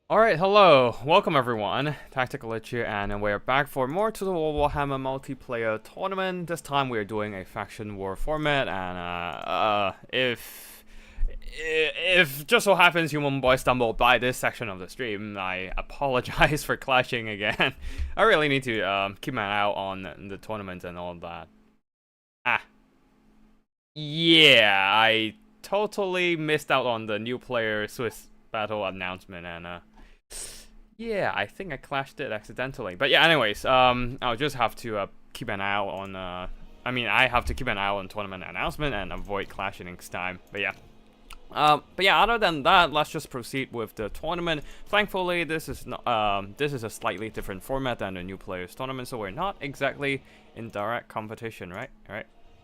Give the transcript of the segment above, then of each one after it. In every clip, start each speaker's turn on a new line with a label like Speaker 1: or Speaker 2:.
Speaker 1: Alright, hello, welcome everyone, Tactical Lich here, and we're back for more to the Warhammer multiplayer tournament. This time we're doing a faction war format, and if just so happens Human Boy stumbled by this section of the stream, I apologize for clashing again. I really need to keep an eye out on the tournament and all that. Yeah, I totally missed out on the new player Swiss battle announcement, and yeah, I think I clashed it accidentally. But yeah, anyways, I'll just have to keep an eye out on I have to keep an eye out on tournament announcement and avoid clashing next time. But yeah, other than that, let's just proceed with the tournament. Thankfully, this is a slightly different format than the new players tournament, so we're not exactly in direct competition, right?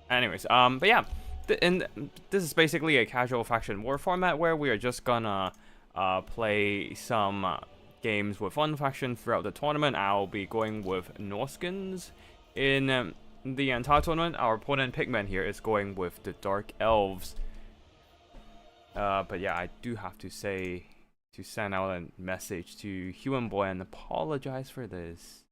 Speaker 1: Anyways, but yeah, this is basically a casual faction war format where we are just gonna play some games with one faction throughout the tournament. I'll be going with Norscans in the entire tournament. Our opponent Pigman here is going with the Dark Elves. But yeah, I do have to send out a message to Human Boy and apologize for this.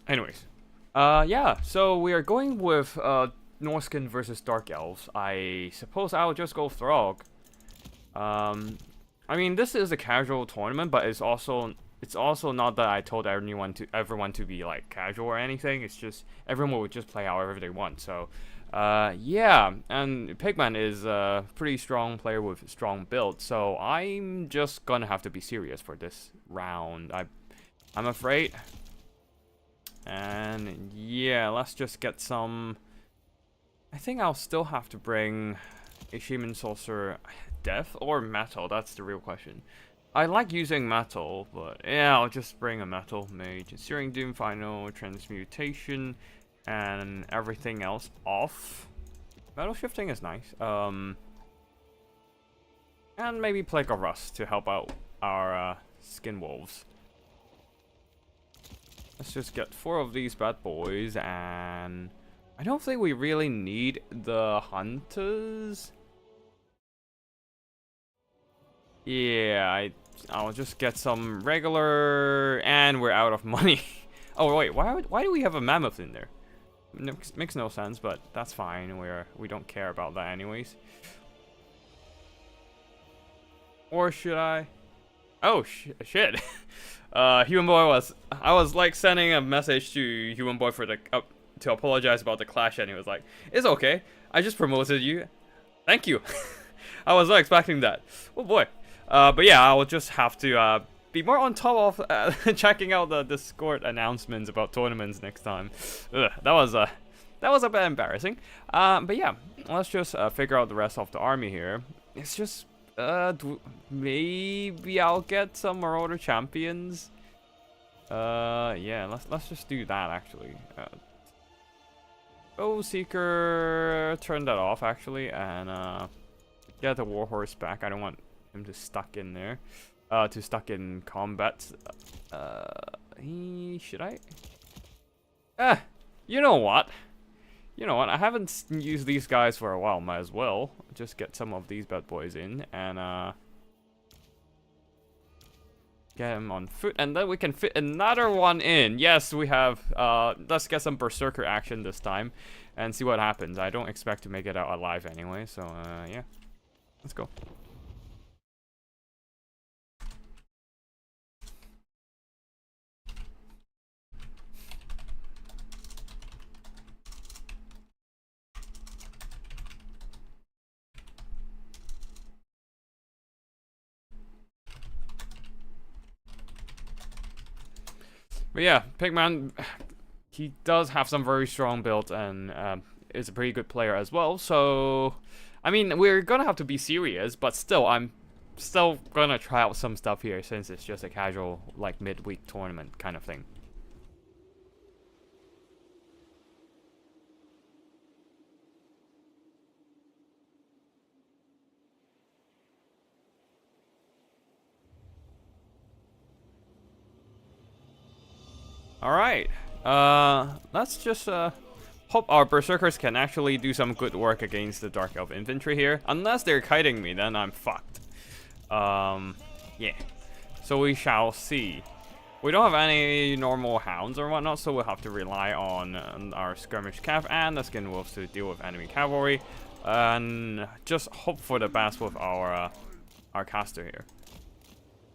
Speaker 1: Anyways, yeah, so we are going with Norscan versus Dark Elves. I suppose I'll just go Throg. I mean, this is a casual tournament, but it's also not that I told everyone to be like casual or anything. It's just everyone will just play however they want. So, yeah, and Pigman is a pretty strong player with strong build. So I'm just gonna have to be serious for this round. I'm afraid. And yeah, let's just get some. I think I'll still have to bring a Shaman Sorcerer. Death or metal? That's the real question. I like using metal, but yeah, I'll just bring a metal mage. Searing Doom, Final, Transmutation, and everything else off. Metal shifting is nice. And maybe Plague of Rust to help out our Skin Wolves. Let's just get 4 of these bad boys, and I don't think we really need the hunters. Yeah, I'll just get some regular, and we're out of money. Oh wait, why do we have a mammoth in there? Makes no sense, but that's fine. We don't care about that anyways. Or should I? Oh shit. Human Boy I was like sending a message to Human Boy for the to apologize about the clash, and he was like, "It's okay. I just promoted you. Thank you." I was not expecting that. Oh boy. But yeah, I will just have to be more on top of checking out the Discord announcements about tournaments next time. Ugh, that was a bit embarrassing. But yeah, let's just figure out the rest of the army here. It's just maybe I'll get some Marauder champions. Yeah, let's just do that actually. Seeker, turn that off actually, and get the Warhorse back. I don't want him to stuck in there. To stuck in combat. Should I? You know what? I haven't used these guys for a while. Might as well just get some of these bad boys in and get him on foot, and then we can fit another one in. Yes, we have. Let's get some berserker action this time, and see what happens. I don't expect to make it out alive anyway. So yeah, let's go. But yeah, Pigman, he does have some very strong build and is a pretty good player as well. So, I mean, we're gonna have to be serious, but still, I'm still gonna try out some stuff here since it's just a casual, like, midweek tournament kind of thing. Alright. Let's just hope our berserkers can actually do some good work against the Dark Elf infantry here. Unless they're kiting me, then I'm fucked. Yeah. So we shall see. We don't have any normal hounds or whatnot, so we'll have to rely on our skirmish cav and the skin wolves to deal with enemy cavalry, and just hope for the best with our caster here.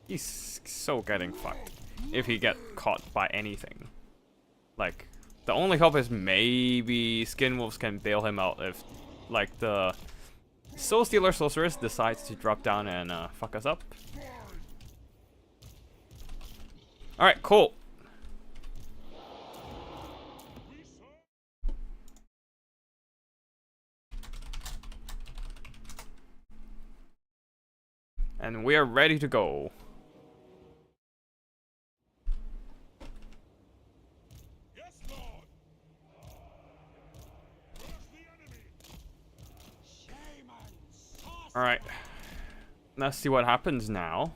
Speaker 1: He's so getting fucked if he get caught by anything. Like, the only hope is maybe skin wolves can bail him out if, like, the Soul Stealer Sorceress decides to drop down and fuck us up. Alright, cool. And we are ready to go.
Speaker 2: Yes, Lord.
Speaker 1: Alright. Let's see what happens now.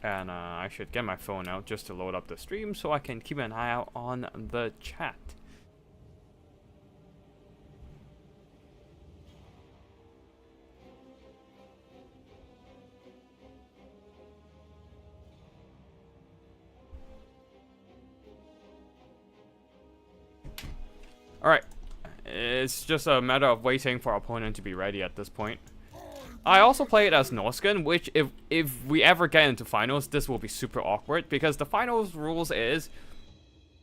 Speaker 1: And I should get my phone out just to load up the stream so I can keep an eye out on the chat. Alright. It's just a matter of waiting for our opponent to be ready at this point. I also play it as Norsca, which if we ever get into finals, this will be super awkward because the finals rules is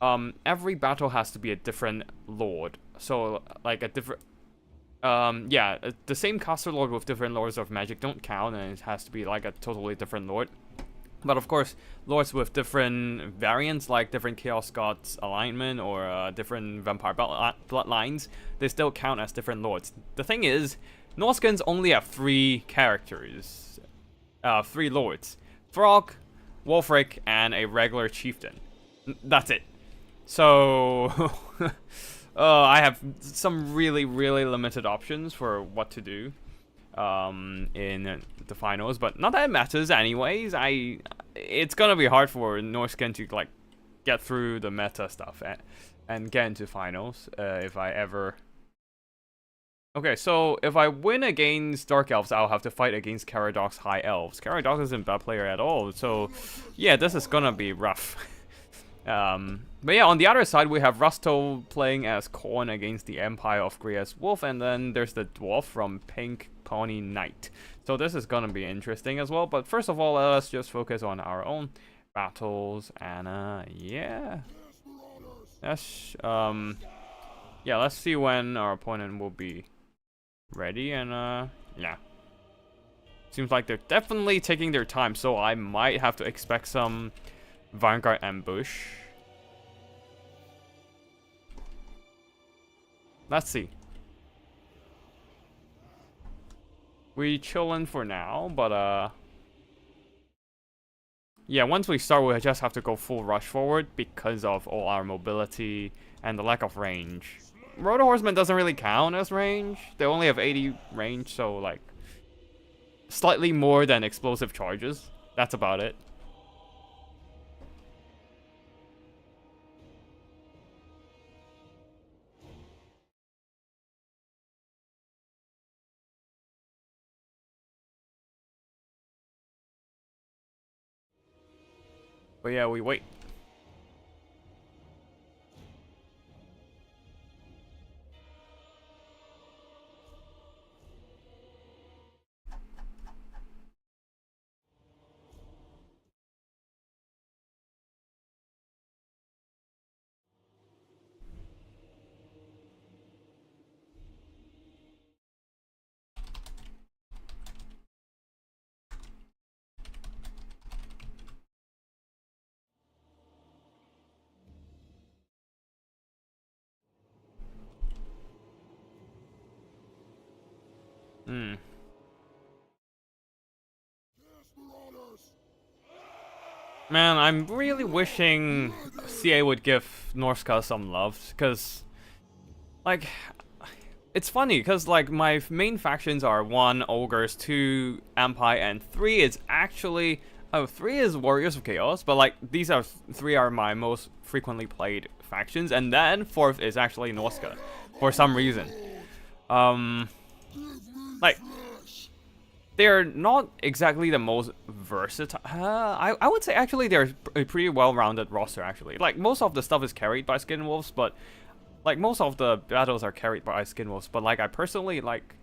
Speaker 1: every battle has to be a different lord. So like a different yeah, the same caster lord with different lords of magic don't count, and it has to be like a totally different lord. But of course, lords with different variants, like different Chaos Gods alignment or different vampire bloodlines, they still count as different lords. The thing is, Norscans only have 3 characters, 3 lords: Throg, Wolfric, and a regular chieftain. That's it. So, I have some really limited options for what to do in the finals, but not that it matters anyways. It's gonna be hard for Norscan to like get through the meta stuff and get into finals if I ever. Okay, so if I win against Dark Elves, I'll have to fight against Caradox High Elves. Caradox isn't a bad player at all, so yeah, this is gonna be rough. But yeah, on the other side, we have Rusto playing as Khorne against the Empire of Gria's Wolf, and then there's the Dwarf from Pink Pony Knight. So this is gonna be interesting as well, but first of all, let's just focus on our own battles, and yeah. Yeah, let's see when our opponent will be ready, and yeah. Seems like they're definitely taking their time, so I might have to expect some Vanguard ambush. Let's see. We chillin' for now, but yeah, once we start, we just have to go full rush forward because of all our mobility and the lack of range. Rotor Horseman doesn't really count as range. They only have 80 range, so like slightly more than explosive charges. That's about it. But yeah, we wait. Man, I'm really wishing CA would give Norsca some love, because, like, it's funny, because, like, my main factions are 1, Ogres, 2, Empire, and 3 is actually Oh, 3 is Warriors of Chaos, but like these are 3 are my most frequently played factions, and then 4th is actually Norsca, for some reason. Like they're not exactly the most versatile. I would say actually they're a pretty well-rounded roster actually. Like most of the stuff is carried by Skinwolves, but like most of the battles are carried by Skinwolves. But like I personally like.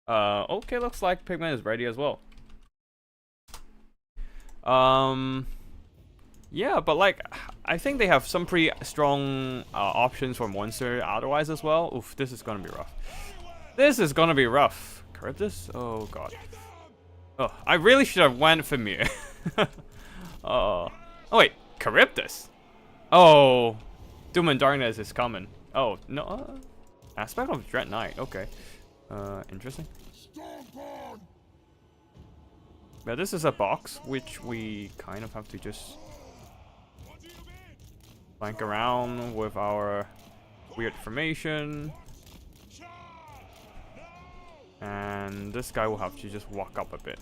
Speaker 1: Okay, looks like Pigman is ready as well. Yeah, but like, I think they have some pretty strong options for monster otherwise as well. Oof, this is gonna be rough. This is gonna be rough. Charybdis? Oh god. Oh, I really should have went Femir. Oh wait, Charybdis. Oh, Doom and Darkness is coming. Oh no, aspect of Dread Knight. Okay, interesting. Yeah, this is a box which we kind of have to just flank around with our weird formation. And this guy will have to just walk up a bit.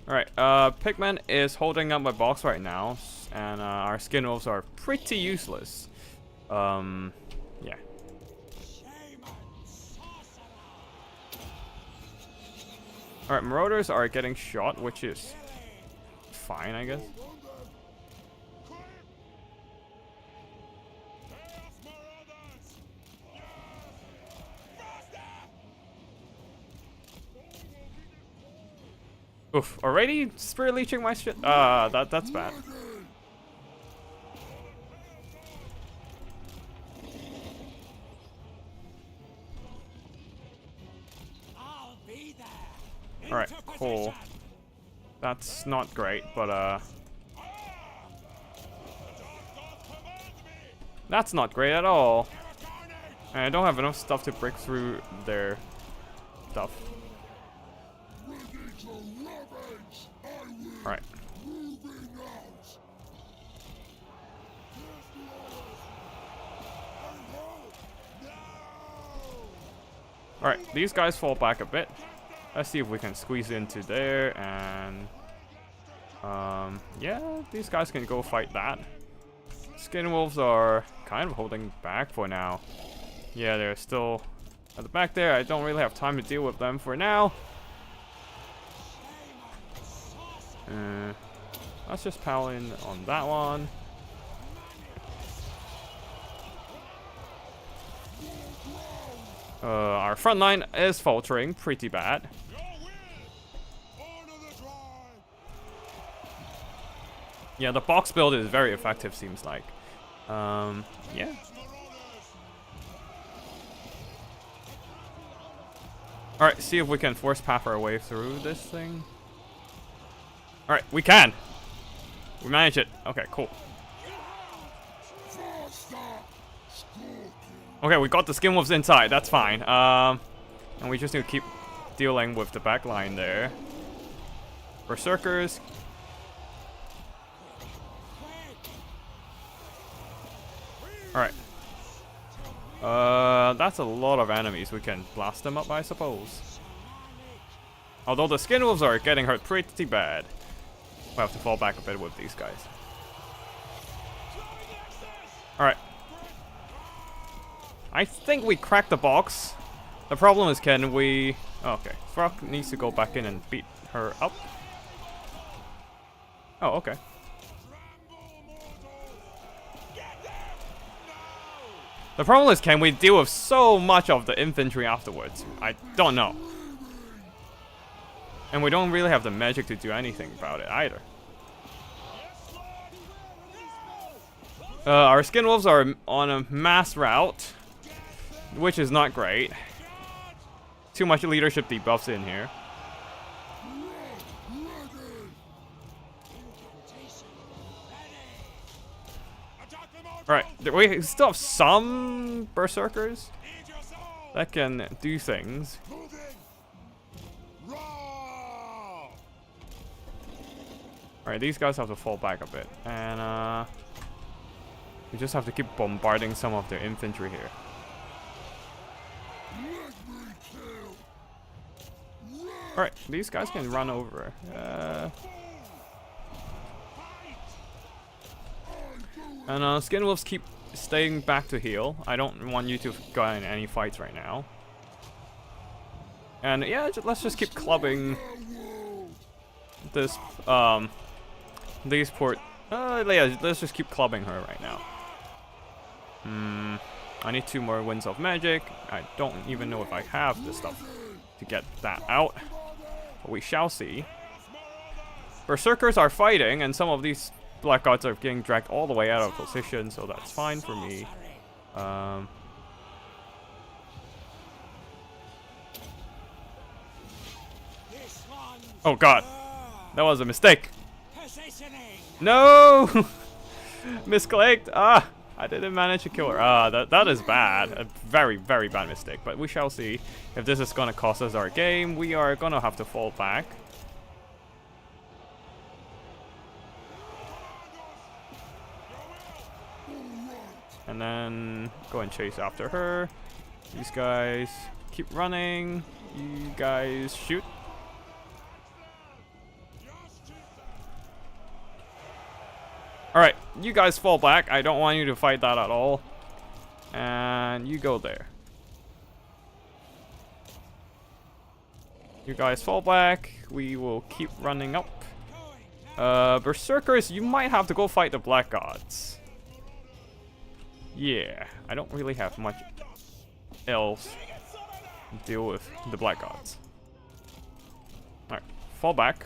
Speaker 1: Alright, Pigman is holding up my box right now, and our Skinwolves are pretty useless. Yeah. Alright, Marauders are getting shot, which is fine, I guess. Oof, already spirit leeching my shit? That's bad. Alright, cool. That's not great, but that's not great at all. And I don't have enough stuff to break through their stuff. Alright. Alright, these guys fall back a bit. Let's see if we can squeeze into there, and yeah, these guys can go fight that. Skinwolves are kind of holding back for now. Yeah, they're still at the back there. I don't really have time to deal with them for now. Let's just pal in on that one. Our front line is faltering pretty bad. Yeah, the box build is very effective, seems like. Yeah. Alright, see if we can force path our way through this thing. Alright, we can! We managed it. Okay, cool. Okay, we got the Skinwolves inside. That's fine. And we just need to keep dealing with the back line there. Berserkers. Alright. That's a lot of enemies. We can blast them up, I suppose. Although the Skinwolves are getting hurt pretty bad. We'll have to fall back a bit with these guys. Alright. I think we cracked the box. The problem is, can we... Oh, okay. Frog needs to go back in and beat her up. Oh, okay. The problem is, can we deal with so much of the infantry afterwards? I don't know. And we don't really have the magic to do anything about it either. Our Skinwolves are on a mass route, which is not great. Too much leadership debuffs in here. Alright, we still have some Berserkers that can do things. Alright, these guys have to fall back a bit. And, we just have to keep bombarding some of their infantry here. Alright, these guys can run over. And Skin Wolves keep staying back to heal. I don't want you to go in any fights right now. And yeah, let's just keep clubbing this, these port. Yeah, let's just keep clubbing her right now. I need 2 more Winds of Magic. I don't even know if I have the stuff to get that out. But we shall see. Berserkers are fighting, and some of these Black Gods are getting dragged all the way out of position, so that's fine for me. Oh god, that was a mistake. No! Misclicked! Ah! I didn't manage to kill her. That is bad. A very, very bad mistake. But we shall see. If this is gonna cost us our game, we are gonna have to fall back. And then go and chase after her. These guys keep running. You guys shoot. Alright, you guys fall back. I don't want you to fight that at all. And you go there. You guys fall back. We will keep running up. Berserkers, you might have to go fight the Black Gods. Yeah, I don't really have much else to deal with the Black Gods. Alright, fall back.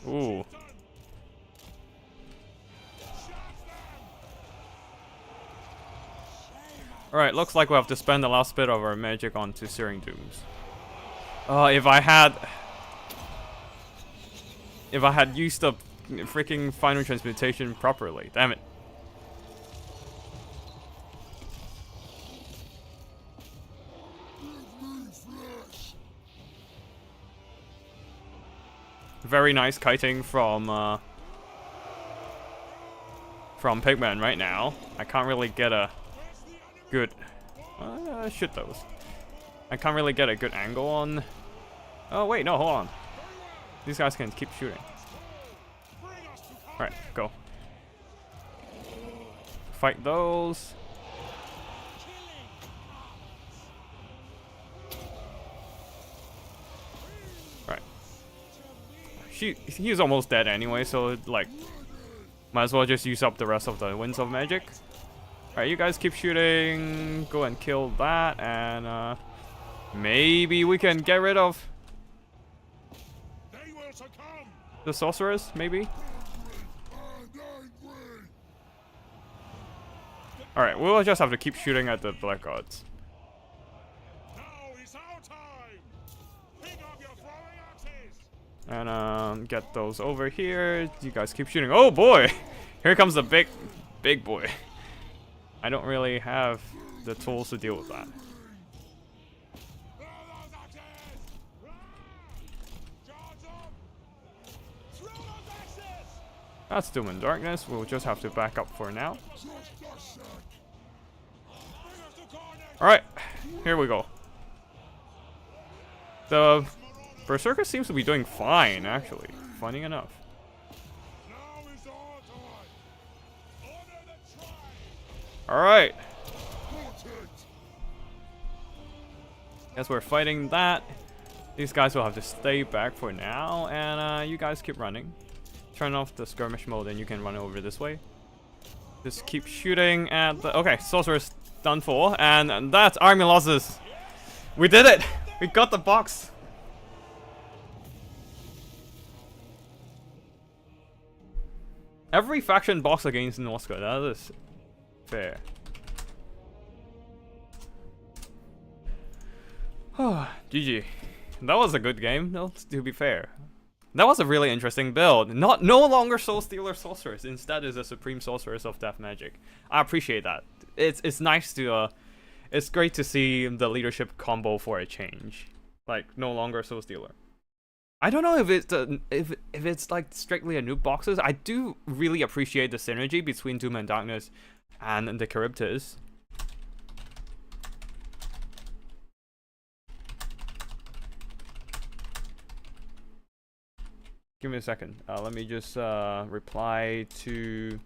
Speaker 1: Ooh. Alright, looks like we have to spend the last bit of our magic onto Searing Dooms. If I had used the freaking Final Transmutation properly, damn it. Very nice kiting from Pigman right now. I can't really get a good shoot those. I can't really get a good angle on. Oh wait, no, hold on. These guys can keep shooting. Alright, go. Fight those. He's almost dead anyway, so like might as well just use up the rest of the Winds of Magic. Alright, you guys keep shooting. Go and kill that, and maybe we can get rid of the sorceress, maybe? Alright, we'll just have to keep shooting at the Black Gods. And get those over here. You guys keep shooting. Oh boy! Here comes the big boy. I don't really have the tools to deal with that. That's Doom and Darkness. We'll just have to back up for now. Alright, here we go. The Berserker seems to be doing fine, actually. Funny enough. Alright. Guess we're fighting that. These guys will have to stay back for now, and you guys keep running. Turn off the skirmish mode and you can run over this way. Just keep shooting at the... Okay, Sorcerer's done for, and that's army losses. We did it! We got the box! Every faction box against Norsca, that is fair. GG. That was a good game, no, to be fair. That was a really interesting build. No longer Soul Stealer Sorceress, instead is a Supreme Sorceress of Death Magic. I appreciate that. It's nice to it's great to see the leadership combo for a change. Like, no longer Soul Stealer. I don't know if it's if it's like strictly a noob boxes. I do really appreciate the synergy between Doom and Darkness and the Charybdis. Give me a second. Let me just reply to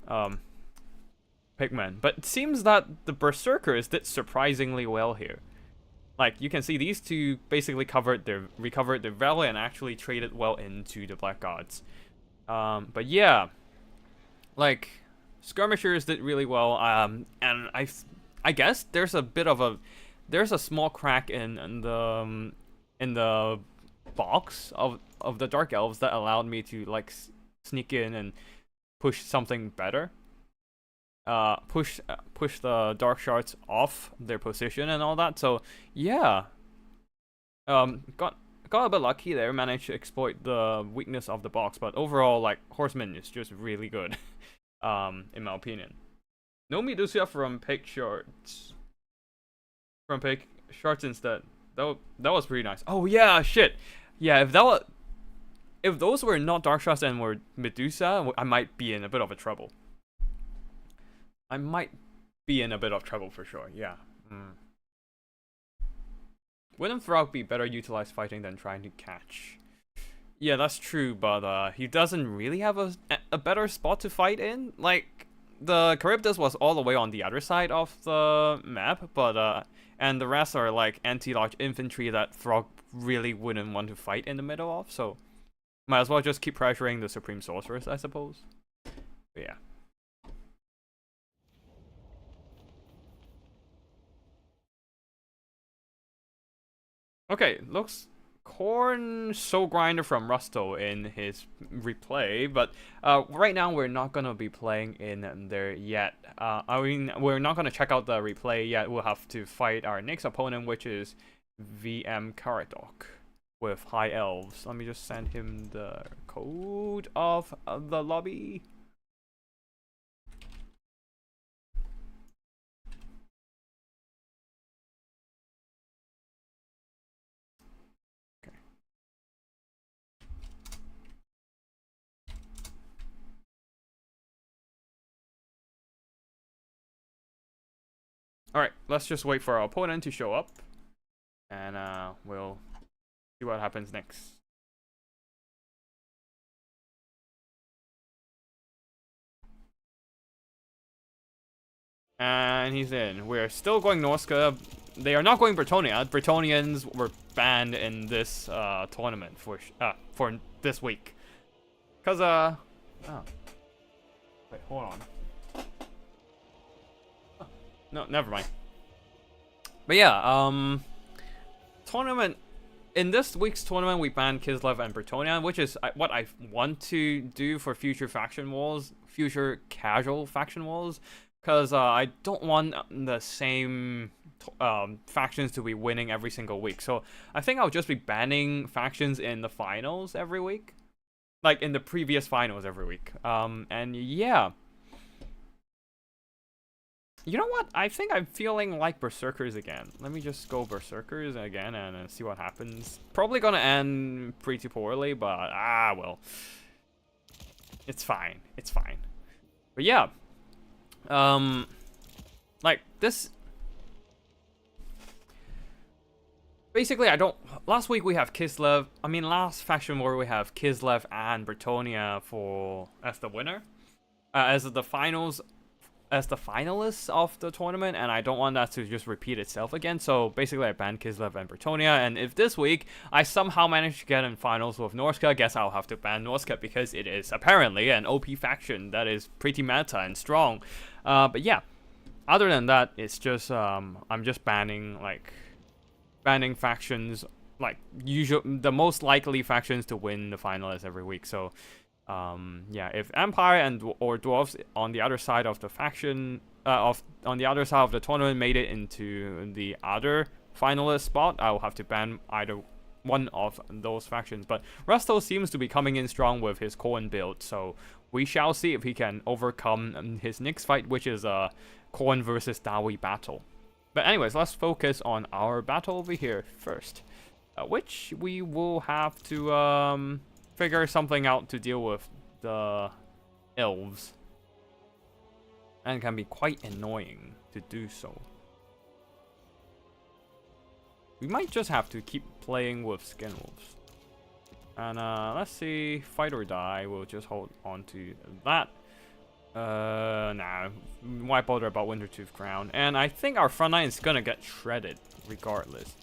Speaker 1: Pigman. But it seems that the Berserkers did surprisingly well here. Like, you can see these two basically recovered their value and actually traded well into the Blackguards. But yeah, like, skirmishers did really well. And I guess there's a small crack in the box of the Dark Elves that allowed me to like sneak in and push something better. Push the Dark Shards off their position and all that. So yeah, got a bit lucky there. Managed to exploit the weakness of the box, but overall, like, Horseman is just really good, in my opinion. No Medusa from Pig Shards. From Pig Shards instead. That was pretty nice. Oh yeah, shit. Yeah, if those were not Dark Shards and were Medusa, I might be in a bit of trouble. I might be in a bit of trouble for sure, yeah. Wouldn't Frog be better utilized fighting than trying to catch? Yeah, that's true, but he doesn't really have a better spot to fight in. Like, the Charybdis was all the way on the other side of the map, but and the rest are like anti-large infantry that Frog really wouldn't want to fight in the middle of, so might as well just keep pressuring the Supreme Sorceress, I suppose. But yeah. Okay, looks Khorne Soul Grinder from Rusto in his replay, but right now we're not gonna be playing in there yet. I mean, we're not gonna check out the replay yet. We'll have to fight our next opponent, which is VM Karadok with High Elves. Let me just send him the code of the lobby. Alright, let's just wait for our opponent to show up. And we'll see what happens next. And he's in. We're still going Norsca. They are not going Bretonnia. Bretonians were banned in this tournament for this week. Cause oh. Wait, hold on. No, never mind. But yeah, tournament. In this week's tournament, we banned Kislev and Bretonnia, which is what I want to do for future faction wars, future casual faction wars, because I don't want the same factions to be winning every single week. So I think I'll just be banning factions in the finals every week, like in the previous finals every week. And yeah. You know what? I think I'm feeling like Berserkers again. Let me just go Berserkers again and see what happens. Probably gonna end pretty poorly, but well. It's fine. It's fine. But yeah. Like this. Basically, last week we have Kislev. I mean, last faction war we have Kislev and Bretonnia as the winner, as the finals. As the finalists of the tournament, and I don't want that to just repeat itself again. So basically I banned Kislev and Bretonnia, and if this week I somehow manage to get in finals with Norsca, I guess I'll have to ban Norsca because it is apparently an OP faction that is pretty meta and strong. But yeah, other than that, it's just I'm just banning factions, like the most likely factions to win the finalists every week. So yeah, if Empire or Dwarves on the other side of the faction, on the other side of the tournament made it into the other finalist spot, I'll have to ban either one of those factions. But Rusto seems to be coming in strong with his Khorne build, so we shall see if he can overcome his next fight, which is a Khorne versus Dawi battle. But anyways, let's focus on our battle over here first, which we will have to figure something out to deal with the elves, and can be quite annoying to do so. We might just have to keep playing with skin wolves. And let's see, fight or die. We'll just hold on to that. Nah, why bother about Wintertooth Crown? And I think our front line is gonna get shredded regardless.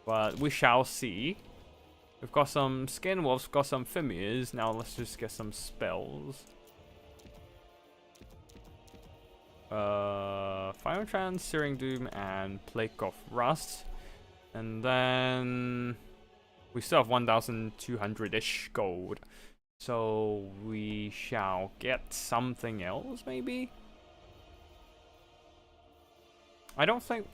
Speaker 1: But we shall see. We've got some Skin Wolves, we've got some Fimirs. Now let's just get some spells. Fire Trance, Searing Doom, and Plague of Rust. And then we still have 1,200-ish gold. So we shall get something else, maybe? I don't think...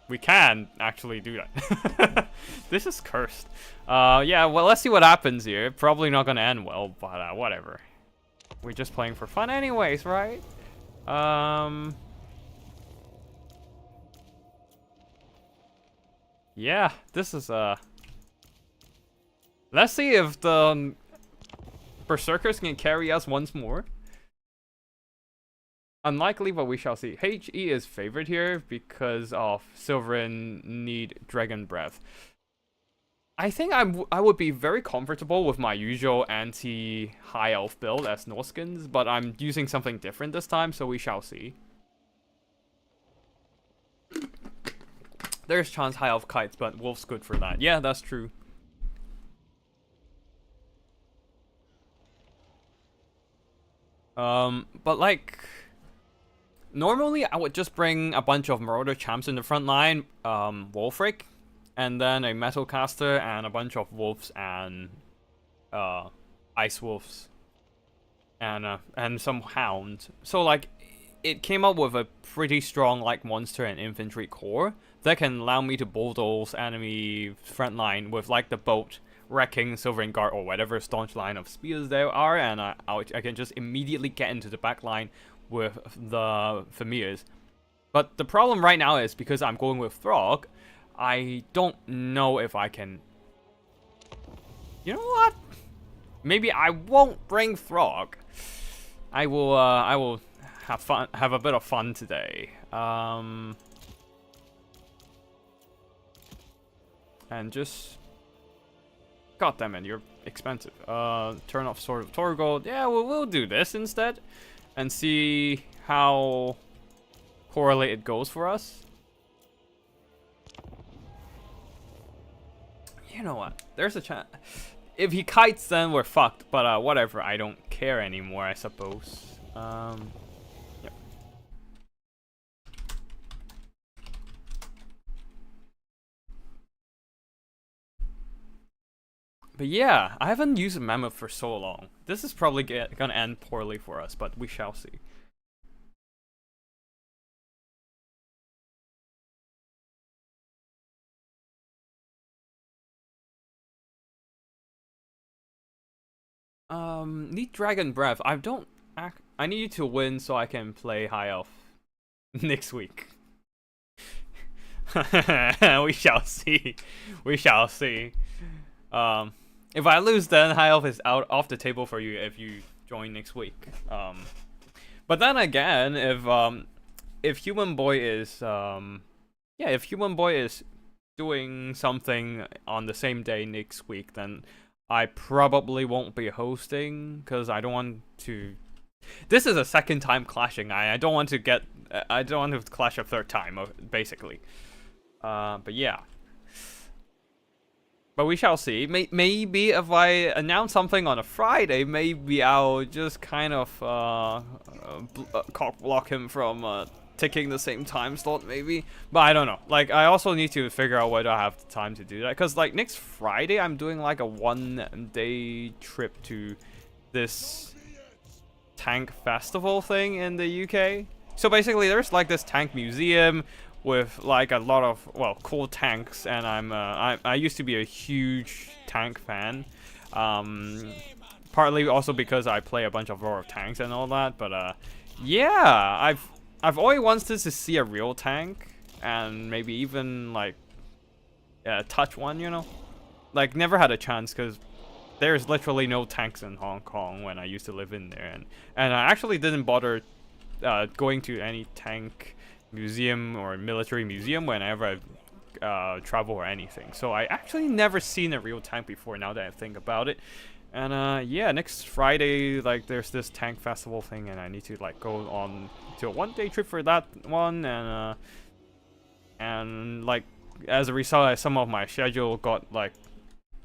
Speaker 1: We can actually do that. This is cursed. Yeah, well, let's see what happens here. Probably not gonna end well, but whatever. We're just playing for fun anyways, right? Yeah, this is let's see if the Berserkers can carry us once more. Unlikely, but we shall see. HE is favored here because of Silverin need Dragon Breath. I think I would be very comfortable with my usual anti-High Elf build as Norskins, but I'm using something different this time, so we shall see. There's chance High Elf kites, but Wolf's good for that. Yeah, that's true. But like... Normally, I would just bring a bunch of Marauder Champs in the front line, Wolfric, and then a Metal Caster, and a bunch of Wolves and Ice Wolves, and some Hounds. So like, it came up with a pretty strong like monster and infantry core that can allow me to bulldoze enemy front line with like the boat, wrecking, Silvering Guard, or whatever staunch line of spears there are, and I can just immediately get into the back line with the Fimirs. But the problem right now is because I'm going with Throg, I don't know if I can... You know what? Maybe I won't bring Throg. I will have fun, have a bit of fun today. And just... God damn it, you're expensive. Turn off Sword of Torgold. Yeah, we'll do this instead. And see how correlated goes for us. You know what? There's a chance. If he kites, then we're fucked. But whatever. I don't care anymore, I suppose. Yep. But yeah, I haven't used a Mammoth for so long. This is probably gonna end poorly for us, but we shall see. Need Dragon Breath. I need to win so I can play High Elf next week. We shall see. We shall see. If I lose, then High Elf is out off the table for you if you join next week. But then again, if Human Boy is if Human Boy is doing something on the same day next week, then I probably won't be hosting because I don't want to. This is a second time clashing. I don't want to get. I don't want to clash a third time, basically. But yeah. But we shall see. Maybe if I announce something on a Friday, maybe I'll just kind of cock block him from taking the same time slot, maybe. But I don't know. Like, I also need to figure out whether I have the time to do that. Because, like, next Friday, I'm doing, like, a one-day trip to this tank festival thing in the UK. So basically, there's, like, this tank museum with like a lot of cool tanks, and I used to be a huge tank fan, partly also because I play a bunch of Roar of Tanks and all that. But yeah, I've always wanted to see a real tank and maybe even like touch one, you know, like never had a chance because there's literally no tanks in Hong Kong when I used to live in there, and I actually didn't bother going to any tank museum or military museum whenever I travel or anything. So I actually never seen a real tank before now that I think about it. And yeah, next Friday, like, there's this tank festival thing, and I need to like go on to a 1-day trip for that one, and like as a result, some of my schedule got like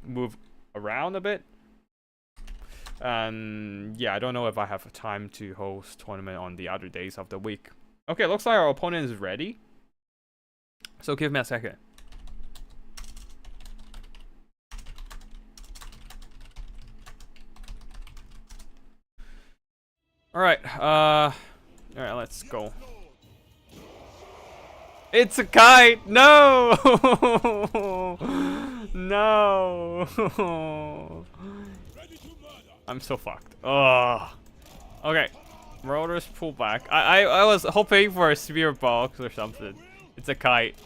Speaker 1: moved around a bit. And yeah, I don't know if I have time to host tournament on the other days of the week. Okay, looks like our opponent is ready. So give me a second. Alright, let's go. It's a kite! No! No! I'm so fucked. Ugh. Okay. Marauders pull back. I was hoping for a spear box or something. It's a kite.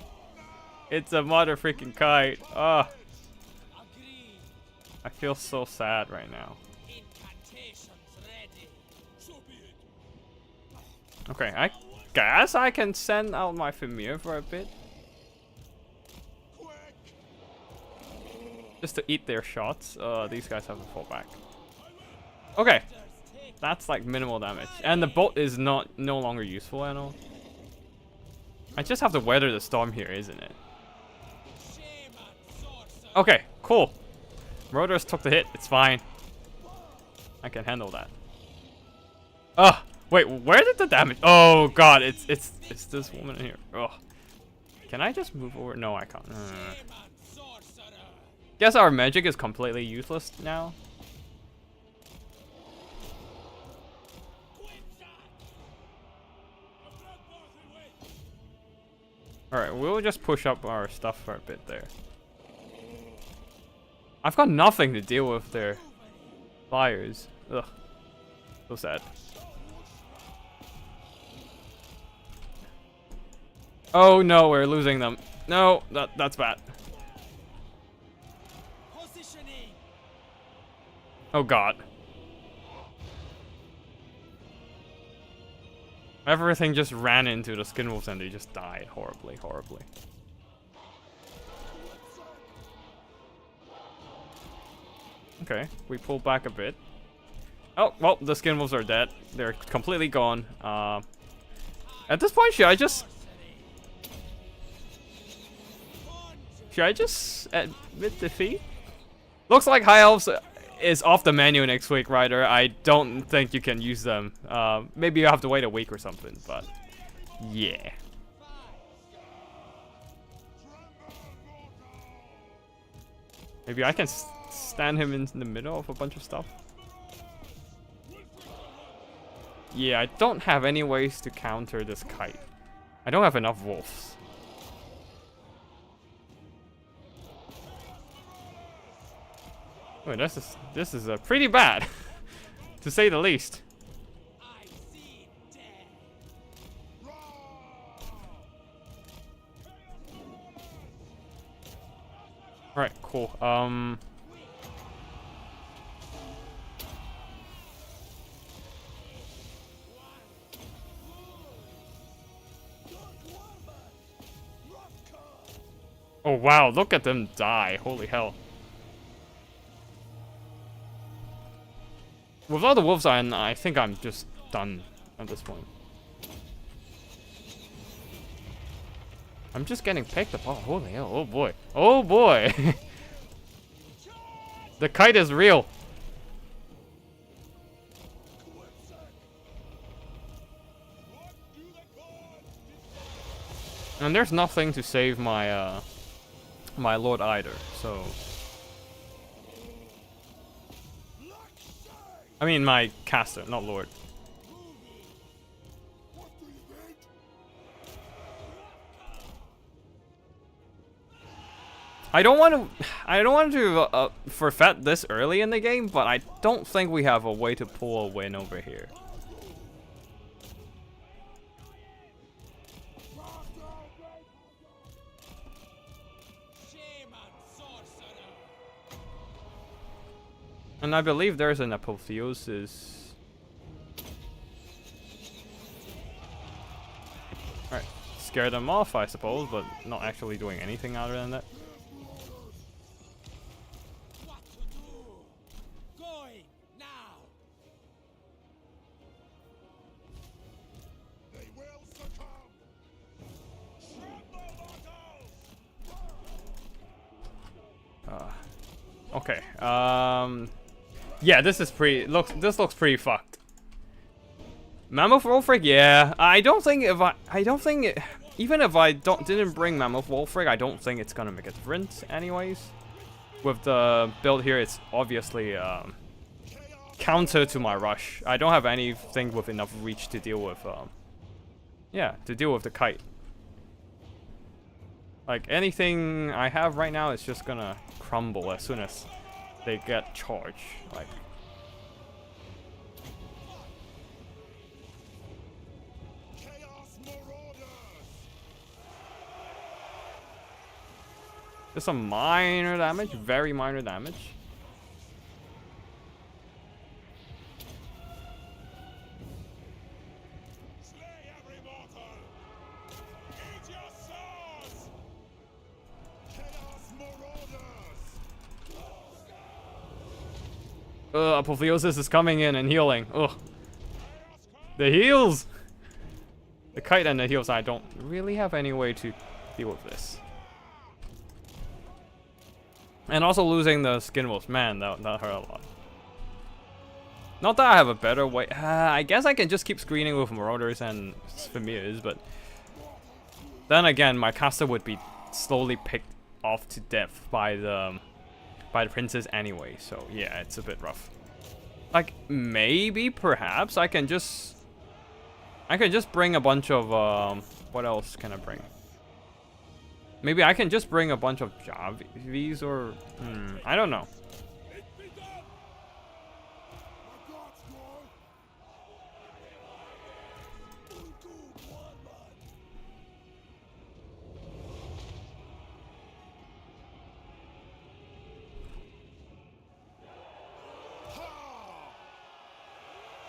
Speaker 1: It's a mother freaking kite. Ugh. I feel so sad right now. Okay, I guess I can send out my familiar for a bit. Just to eat their shots. These guys have to fall back. Okay. That's like minimal damage. And the boat is no longer useful at all. I just have to weather the storm here, isn't it? Okay, cool. Marauders took the hit. It's fine. I can handle that. Ugh. Wait, where did the damage? Oh god, it's this woman in here. Ugh. Can I just move over? No, I can't. Guess our magic is completely useless now. Alright, we'll just push up our stuff for a bit there. I've got nothing to deal with their flyers. Ugh. So sad. Oh no, we're losing them. No, that's bad. Oh god. Everything just ran into the skinwolves and they just died horribly, horribly. Okay, we pull back a bit. Oh, well, the skinwolves are dead. They're completely gone. At this point, should I just admit defeat? Looks like High Elves is off the menu next week, Ryder. I don't think you can use them. Maybe you have to wait a week or something, but yeah. Maybe I can stand him in the middle of a bunch of stuff. Yeah, I don't have any ways to counter this kite. I don't have enough wolves. Wait, this is pretty bad, to say the least. Alright, cool. Oh wow, look at them die. Holy hell. With all the wolves on, I think I'm just done at this point. I'm just getting picked apart. Holy hell. Oh boy. Oh boy. The kite is real. And there's nothing to save my my lord either, so I mean my caster, not lord. I don't want to forfeit this early in the game, but I don't think we have a way to pull a win over here. And I believe there's an apotheosis. Alright. scare them off, I suppose, but not actually doing anything other than that.
Speaker 2: What to do? Going now. They will succumb. Tremble, mortals!
Speaker 1: Okay. Yeah, this is pretty. This looks pretty fucked. Mammoth Wolfrig, yeah. I don't think even if I didn't bring Mammoth Wolfrig, I don't think it's gonna make a difference anyways. With the build here, it's obviously counter to my rush. I don't have anything with enough reach to deal with yeah, to deal with the kite. Like anything I have right now is just gonna crumble as soon as they get charged. Like just some minor damage, very minor damage.
Speaker 2: Slay every mortal. Eat your souls. Chaos marauders.
Speaker 1: Apotheosis is coming in and healing. Ugh. The heals! The kite and the heals, I don't really have any way to deal with this. And also losing the skin wolves, man, that hurt a lot. Not that I have a better way. I guess I can just keep screening with marauders and familiars, but then again, my caster would be slowly picked off to death by the princess anyway. So yeah, it's a bit rough. Like maybe, perhaps I can just bring a bunch of what else can I bring? Maybe I can just bring a bunch of Javis or I don't know.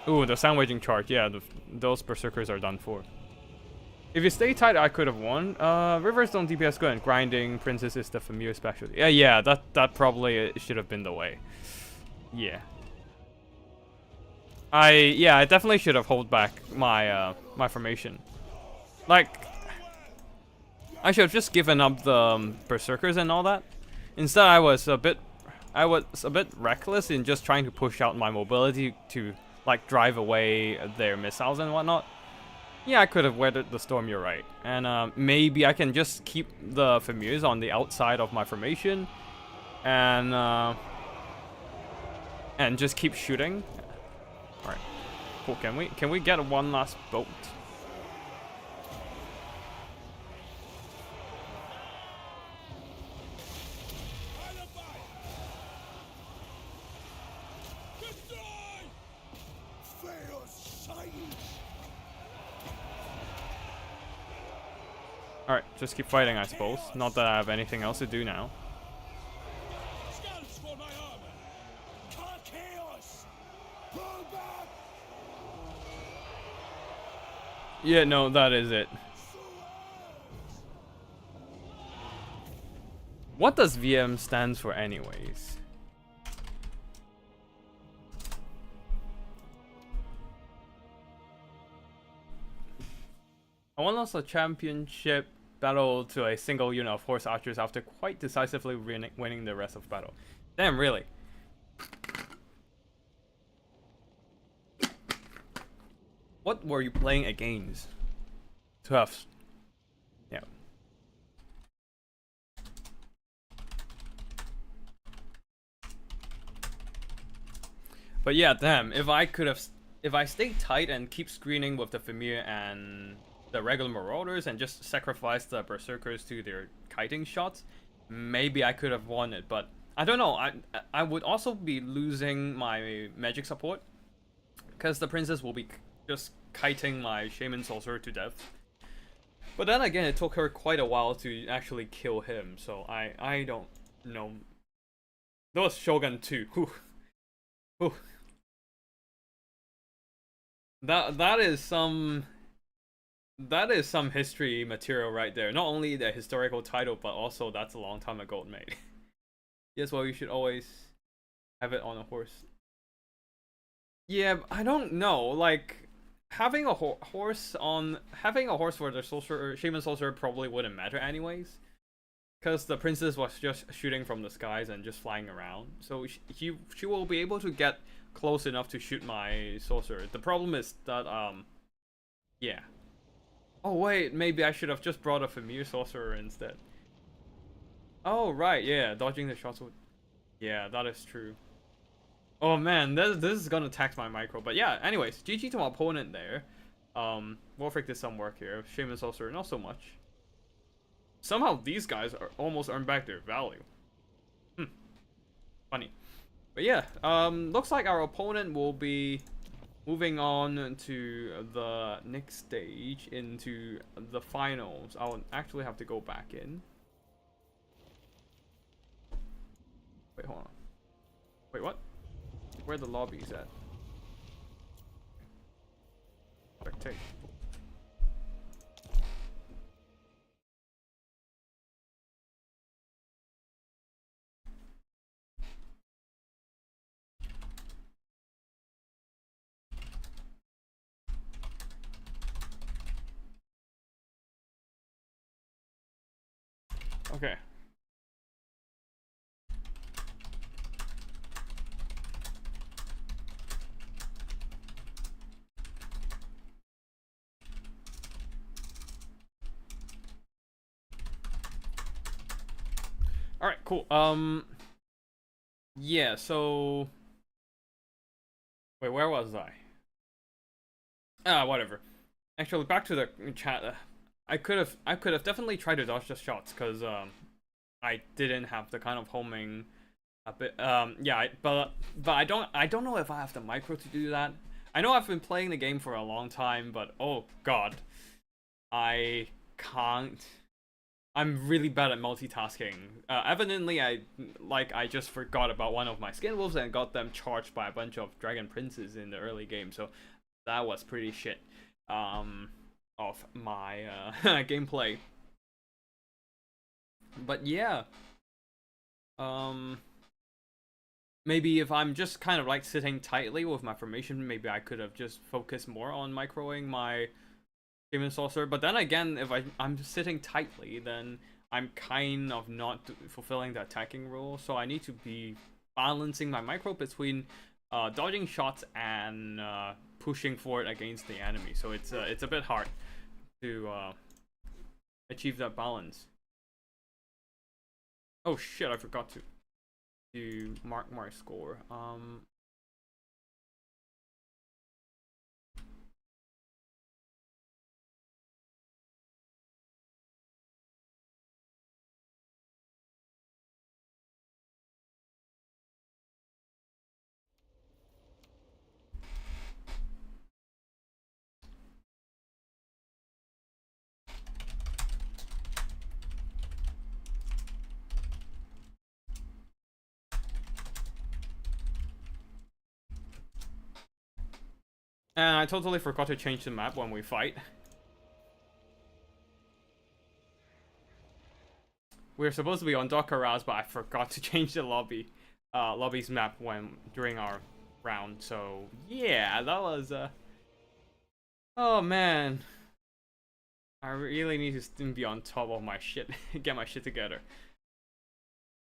Speaker 1: Ooh, the sound waging charge. Yeah, those berserkers are done for. If you stay tight, I could have won. Rivers don't DPS good, and grinding princess is the familiar specialty. Yeah, that probably should have been the way. Yeah. I definitely should have held back my my formation. Like, I should have just given up the berserkers and all that. Instead, I was a bit reckless in just trying to push out my mobility to like drive away their missiles and whatnot. Yeah, I could have weathered the storm, you're right. And maybe I can just keep the familiars on the outside of my formation and just keep shooting. Alright. Cool, can we get one last boat? Alright, just keep fighting, I suppose. Not that I have anything else to do now. Yeah, no, that is it. What does VM stands for anyways? I won lost a championship battle to a single unit of horse archers after quite decisively winning the rest of battle. Damn, really? What were you playing against? 12. Yeah. But yeah, damn, if I stay tight and keep screening with the familiar and the regular marauders and just sacrifice the berserkers to their kiting shots, maybe I could have won it, but I don't know. I would also be losing my magic support because the princess will be just kiting my shaman sorcerer to death. But then again, it took her quite a while to actually kill him, so I don't know. That was Shogun 2. Whew. Whew. That is some That is some history material right there. Not only the historical title, but also that's a long time ago made. Yes, well, you should always have it on a horse. Yeah, I don't know. Like having a having a horse for the sorcerer, shaman sorcerer probably wouldn't matter anyways, because the princess was just shooting from the skies and just flying around. So she will be able to get close enough to shoot my sorcerer. The problem is that yeah. Oh wait, maybe I should have just brought a familiar sorcerer instead. Oh right, yeah, dodging the shots would. Yeah, that is true. Oh man, this is gonna tax my micro. But yeah, anyways, GG to my opponent there. Warfric did some work here. Shaman Sorcerer, not so much. Somehow these guys are almost earned back their value. Funny. But yeah, looks like our opponent will be moving on to the next stage, into the finals. I'll actually have to go back in. Wait, hold on. Wait, what? Where the lobby's at? Spectate. Okay. All right, cool. Yeah, so wait, where was I? Ah, whatever. Actually, back to the chat. I could have definitely tried to dodge the shots because I didn't have the kind of homing a bit. Yeah, but I don't know if I have the micro to do that. I know I've been playing the game for a long time, but oh god, I can't. I'm really bad at multitasking. Evidently, I just forgot about one of my skin wolves and got them charged by a bunch of dragon princes in the early game. So that was pretty shit. Of my gameplay. But yeah, um, maybe if I'm just kind of like sitting tightly with my formation, maybe I could have just focused more on microing my Demon Sorcerer. But then again, if I'm just sitting tightly, then I'm kind of not fulfilling the attacking rule. So I need to be balancing my micro between dodging shots and pushing forward against the enemy. So it's a bit hard to achieve that balance. Oh shit, I forgot to mark my score. And I totally forgot to change the map when we fight. We're supposed to be on Dark Elves, but I forgot to change the lobby's map during our round. So yeah, that was oh man, I really need to be on top of my shit, get my shit together.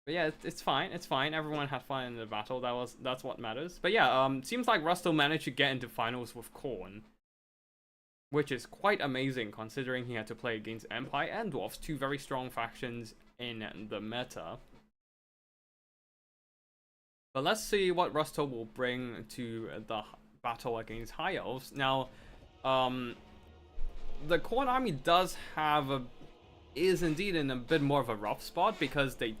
Speaker 1: But yeah, it's fine. It's fine. Everyone had fun in the battle. That's what matters. But yeah, seems like Rusto managed to get into finals with Khorne, which is quite amazing considering he had to play against Empire and Dwarfs, two very strong factions in the meta. But let's see what Rusto will bring to the battle against High Elves. Now, the Khorne army is indeed in a bit more of a rough spot because they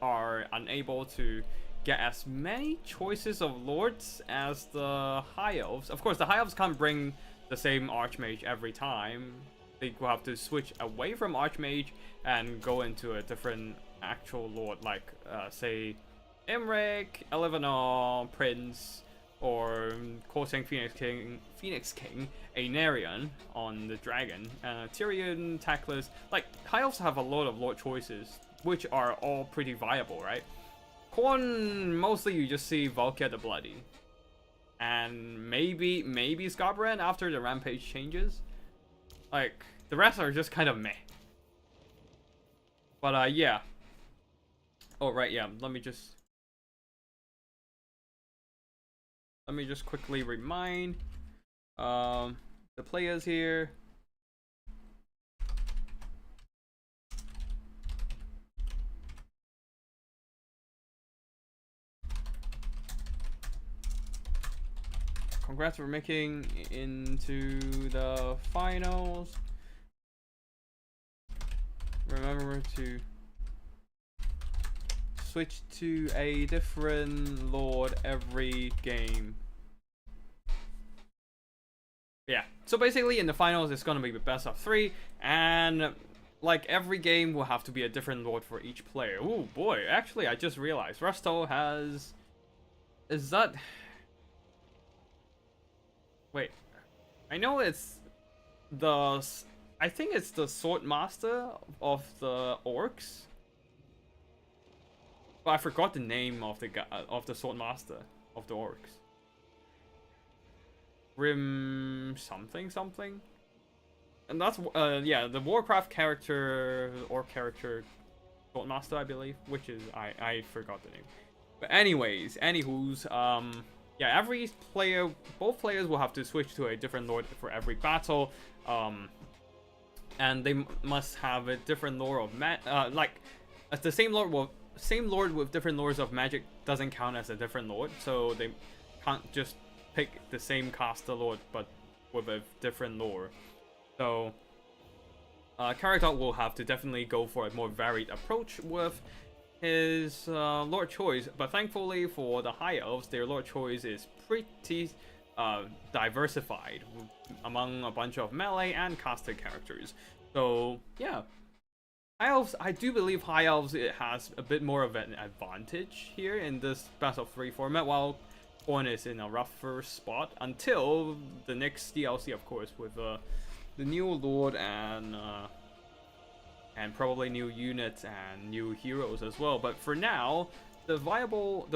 Speaker 1: are unable to get as many choices of lords as the High Elves. Of course, the High Elves can't bring the same Archmage every time. They will have to switch away from Archmage and go into a different actual lord, like say Imric, Elevanor, Prince, or causing Phoenix King, Aenarion on the dragon, Tyrion, Tactless. Like, High Elves have a lot of lord choices, which are all pretty viable, right? Khorne, mostly you just see Valkia the Bloody. And maybe Scarbrand after the Rampage changes. Like, the rest are just kind of meh. But, yeah. Oh, right, yeah, let me just quickly remind the players here. Congrats for making into the finals. Remember to switch to a different lord every game. Yeah, so basically in the finals it's gonna be the best of 3, and like every game will have to be a different lord for each player. Ooh boy, actually I just realized Rusto has... Is that... Wait, I know it's the... I think it's the Sword Master of the Orcs. But I forgot the name of the guy, of the Sword Master of the Orcs. Grim something something. And that's yeah, the Warcraft character or character Sword Master, I believe, which is I forgot the name. But anyways, anywho's yeah, every player, both players will have to switch to a different lord for every battle. And they must have a different lore of like the same lord with different lores of magic doesn't count as a different lord, so they can't just pick the same caster lord but with a different lore. So Karadok will have to definitely go for a more varied approach with his lord choice, but thankfully for the High Elves, their lord choice is pretty diversified among a bunch of melee and caster characters. So yeah, High Elves, I do believe High Elves, it has a bit more of an advantage here in this best of 3 format, while Khorne is in a rougher spot until the next DLC, of course, with the new lord and probably new units and new heroes as well. But for now, the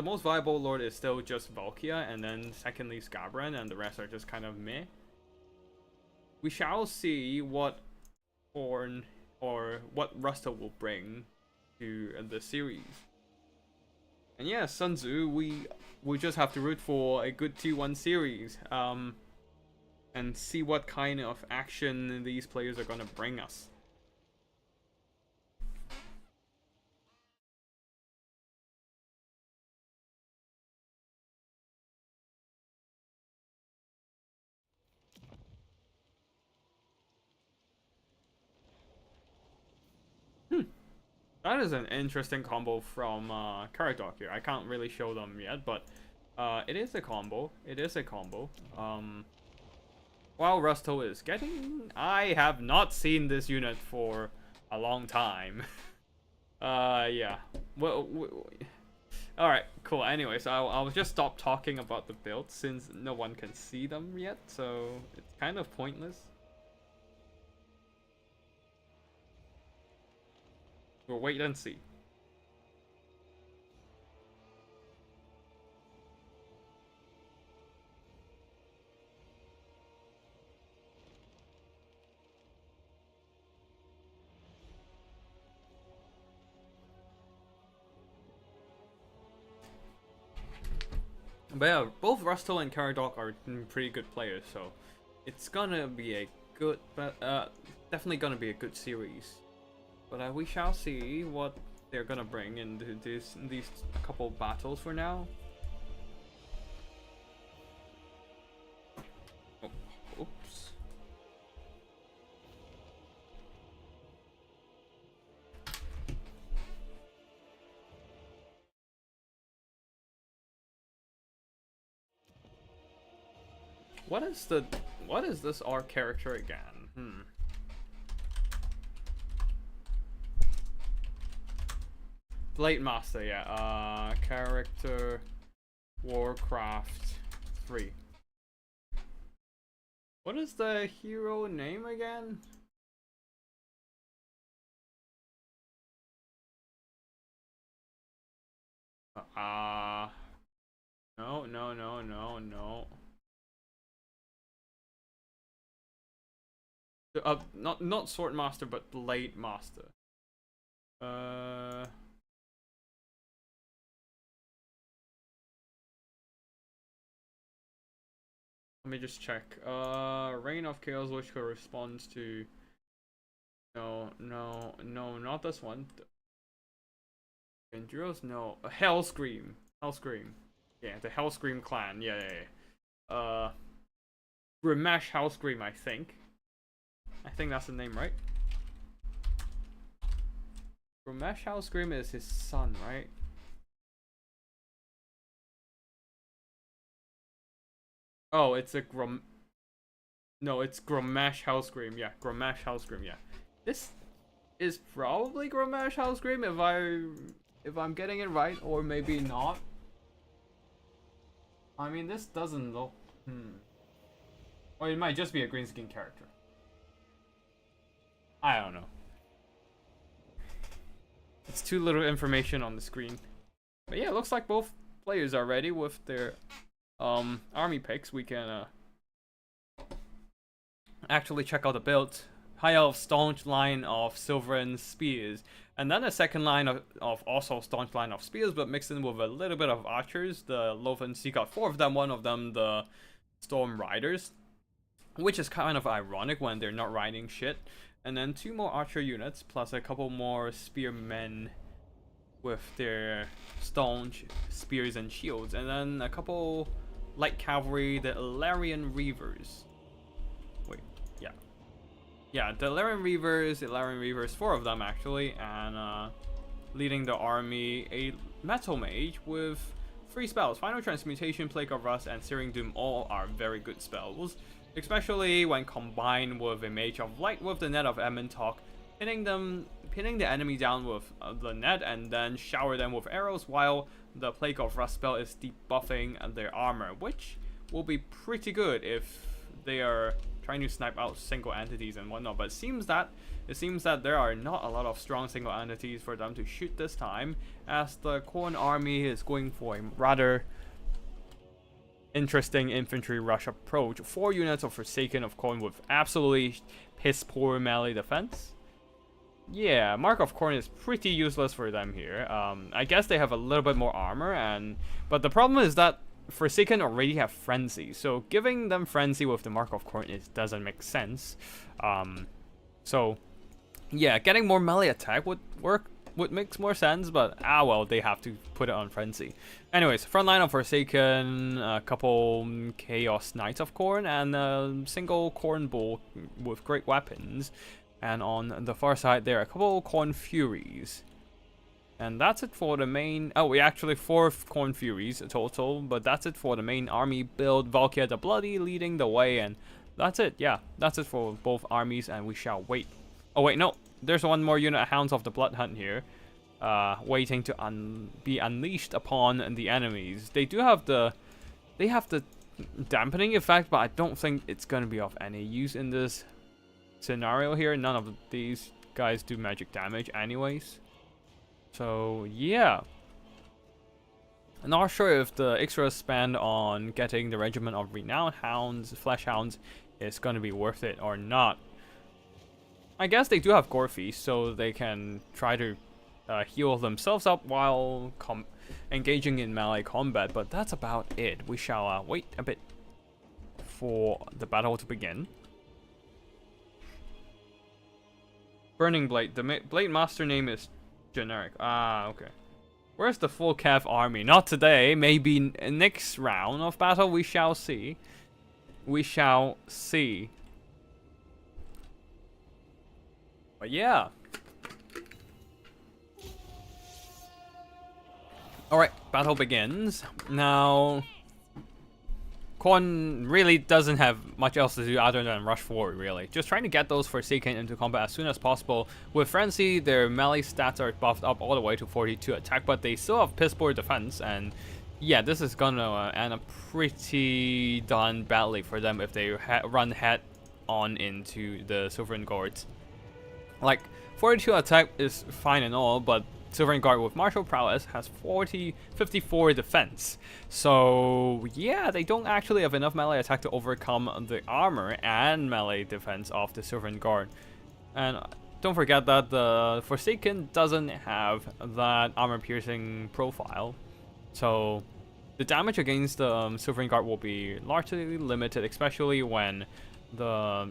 Speaker 1: most viable lord is still just Valkia, and then secondly Scarbrand, and the rest are just kind of meh. We shall see what Khorne or what Rusto will bring to the series. And yeah, Sun Tzu, we just have to root for a good 2-1 series, and see what kind of action these players are gonna bring us. That is an interesting combo from Karadok here. I can't really show them yet, but it is a combo. It is a combo. While Rusto is getting... I have not seen this unit for a long time. Yeah. Well, alright, cool. Anyways, I'll just stop talking about the build since no one can see them yet, so it's kind of pointless. We'll wait and see. But yeah, both Rusto and Karadok are pretty good players, so it's gonna be a good, definitely gonna be a good series. But we shall see what they're gonna bring into these couple battles for now. Oh, oops. What is this R character again? Blade Master, yeah. Character, Warcraft. 3. What is the hero name again? No, no, no, no, no. Not Sword Master, but Blade Master. Let me just check. Reign of Chaos, which corresponds to. No, no, no, not this one. Endurance, no. Hellscream. Hellscream. Yeah, the Hellscream clan. Yeah, yeah, yeah. Grimash Hellscream, I think. I think that's the name, right? Grimash Hellscream is his son, right? Oh, it's a No, it's Grimash Hellscream. Yeah, Grimash Hellscream. Yeah, this is probably Grimash Hellscream if I'm getting it right, or maybe not. I mean, this doesn't look. Or it might just be a green skin character. I don't know. It's too little information on the screen. But yeah, it looks like both players are ready with their army picks. We can actually check out the build. High Elves staunch line of Silveran spears, and then a second line of also staunch line of spears, but mixed in with a little bit of archers. The Lothans, you got 4 of them, one of them the Storm Riders, which is kind of ironic when they're not riding shit. And then 2 more archer units, plus a couple more spearmen with their staunch spears and shields, and then a couple light cavalry, the Illyrian Reavers. Wait, yeah. Yeah, the Illyrian Reavers, 4 of them actually, and leading the army, a Metal Mage with 3 spells. Final Transmutation, Plague of Rust, and Searing Doom all are very good spells, especially when combined with a Mage of Light with the Net of Emmentalk, pinning the enemy down with the net and then shower them with arrows, while the Plague of Rust spell is debuffing their armor, which will be pretty good if they are trying to snipe out single entities and whatnot. But it seems that there are not a lot of strong single entities for them to shoot this time, as the Khorne army is going for a rather interesting infantry rush approach. 4 units of Forsaken of Khorne with absolutely piss poor melee defense. Yeah, Mark of Khorne is pretty useless for them here. I guess they have a little bit more armor, but the problem is that Forsaken already have Frenzy, so giving them Frenzy with the Mark of Khorne doesn't make sense. So yeah, getting more melee attack would make more sense, but well, they have to put it on Frenzy. Anyways, front line of Forsaken, a couple Chaos Knights of Khorne, and a single Khorne Bull with great weapons. And on the far side there, a couple Khorne Furies. And that's it for the main. Oh, we actually 4 Khorne Furies total, but that's it for the main army build. Valkyr the Bloody leading the way, and that's it. Yeah, that's it for both armies, and we shall wait. Oh wait, no, there's one more unit, Hounds of the Blood Hunt here, waiting to be unleashed upon the enemies. They have the dampening effect, but I don't think it's gonna be of any use in this scenario here. None of these guys do magic damage anyways. So yeah, I'm not sure if the extra spend on getting the regiment of renowned hounds, flesh hounds, is going to be worth it or not. I guess they do have Gore Feast, so they can try to heal themselves up while engaging in melee combat, but that's about it. We shall wait a bit for the battle to begin. Burning Blade. The Blade Master name is generic. Okay. Where's the full Cav army? Not today. Maybe next round of battle. We shall see. We shall see. But yeah. Alright, battle begins. Now, Khorne really doesn't have much else to do other than rush forward, really. Just trying to get those Forsaken into combat as soon as possible. With Frenzy, their melee stats are buffed up all the way to 42 attack, but they still have piss poor defense, and Yeah, this is gonna end up pretty done badly for them if they run head on into the Silvern Guards. Like, 42 attack is fine and all, but Silvern Guard with martial prowess has 54 defense. So yeah, they don't actually have enough melee attack to overcome the armor and melee defense of the Silvern Guard. And don't forget that the Forsaken doesn't have that armor piercing profile. So the damage against the Silvern Guard will be largely limited, especially when the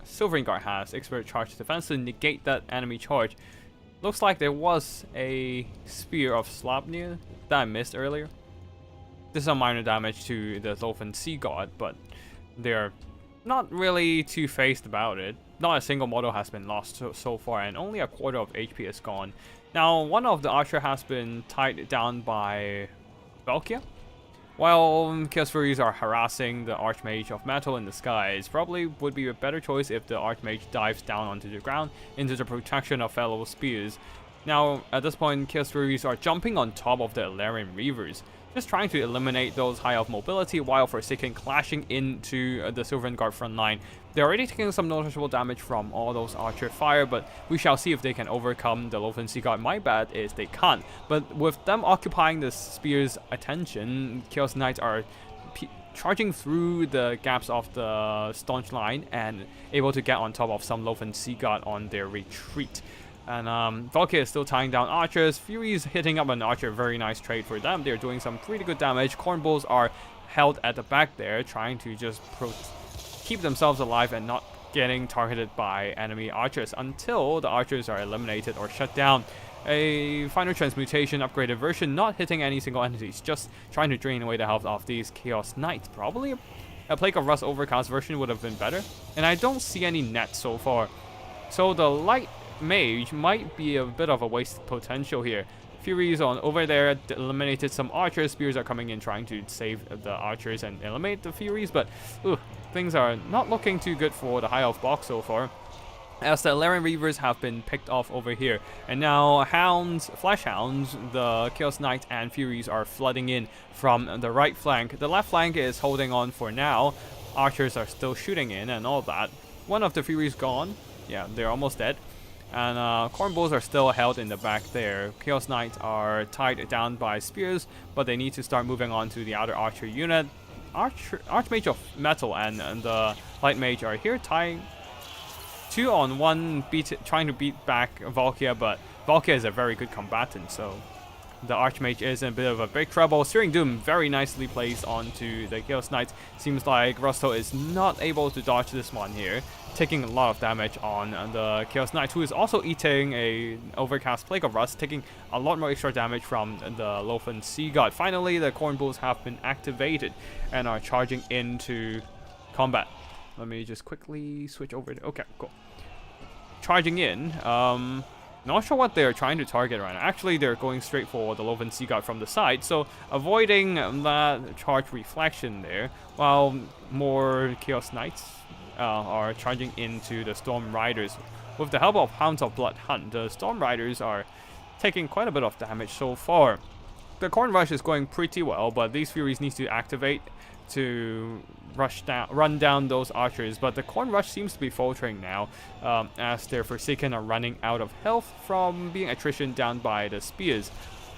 Speaker 1: Silvern Guard has expert charge defense to negate that enemy charge. Looks like there was a Spear of Slapnir that I missed earlier. This is some minor damage to the Lothan Sea God, but they're not really too phased about it. Not a single model has been lost so far, and only a quarter of HP is gone. Now, one of the archer has been tied down by Valkia. While Chaos Furies are harassing the Archmage of Metal in the skies, probably would be a better choice if the Archmage dives down onto the ground into the protection of fellow spears. Now, at this point, Chaos Furies are jumping on top of the Elarian Reavers, just trying to eliminate those high elf mobility while Forsaken clashing into the Silvern Guard front line. They're already taking some noticeable damage from all those archer fire, but we shall see if they can overcome the Lothan Sea God. My bad is they can't, but with them occupying the spear's attention, Chaos Knights are charging through the gaps of the staunch line and able to get on top of some Lothan Sea God on their retreat. And Valkyrie is still tying down archers. Fury's hitting up an archer, very nice trade for them. They're doing some pretty good damage. Khorne Bulls are held at the back there, trying to just keep themselves alive and not getting targeted by enemy archers until the archers are eliminated or shut down. A final transmutation upgraded version, not hitting any single entities, just trying to drain away the health of these Chaos Knights. Probably a Plague of Rust Overcast version would have been better. And I don't see any net so far. So the light mage might be a bit of a waste potential here. Furies on over there eliminated some archers. Spears are coming in trying to save the archers and eliminate the Furies, but things are not looking too good for the High Elf box so far, as the Elarian Reavers have been picked off over here. And now Hounds, Flesh Hounds, the Chaos Knights and Furies are flooding in from the right flank. The left flank is holding on for now. Archers are still shooting in and all that. One of the Furies gone. Yeah, they're almost dead. And Khorne Bulls are still held in the back there. Chaos Knights are tied down by spears, but they need to start moving on to the outer archer unit. Archmage of Metal and the Light Mage are here tying 2-on-1, trying to beat back Valkia, but Valkia is a very good combatant, so the Archmage is in a bit of a big trouble. Searing Doom very nicely placed onto the Chaos Knights. Seems like Rusto is not able to dodge this one here, taking a lot of damage on the Chaos Knight, who is also eating a overcast Plague of Rust, taking a lot more extra damage from the Lothan Sea God. Finally, the Khorne Bulls have been activated and are charging into combat. Let me just quickly switch over to... Okay, cool. Charging in. Not sure what they're trying to target right now. Actually, they're going straight for the Lothan Sea God from the side, so avoiding that charge reflection there, while more Chaos Knights are charging into the Storm Riders. With the help of Hounds of Blood Hunt, the Storm Riders are taking quite a bit of damage so far. The Khorne Rush is going pretty well, but these Furies need to activate to run down those archers, but the Khorne Rush seems to be faltering now, as their Forsaken are running out of health from being attrition down by the spears.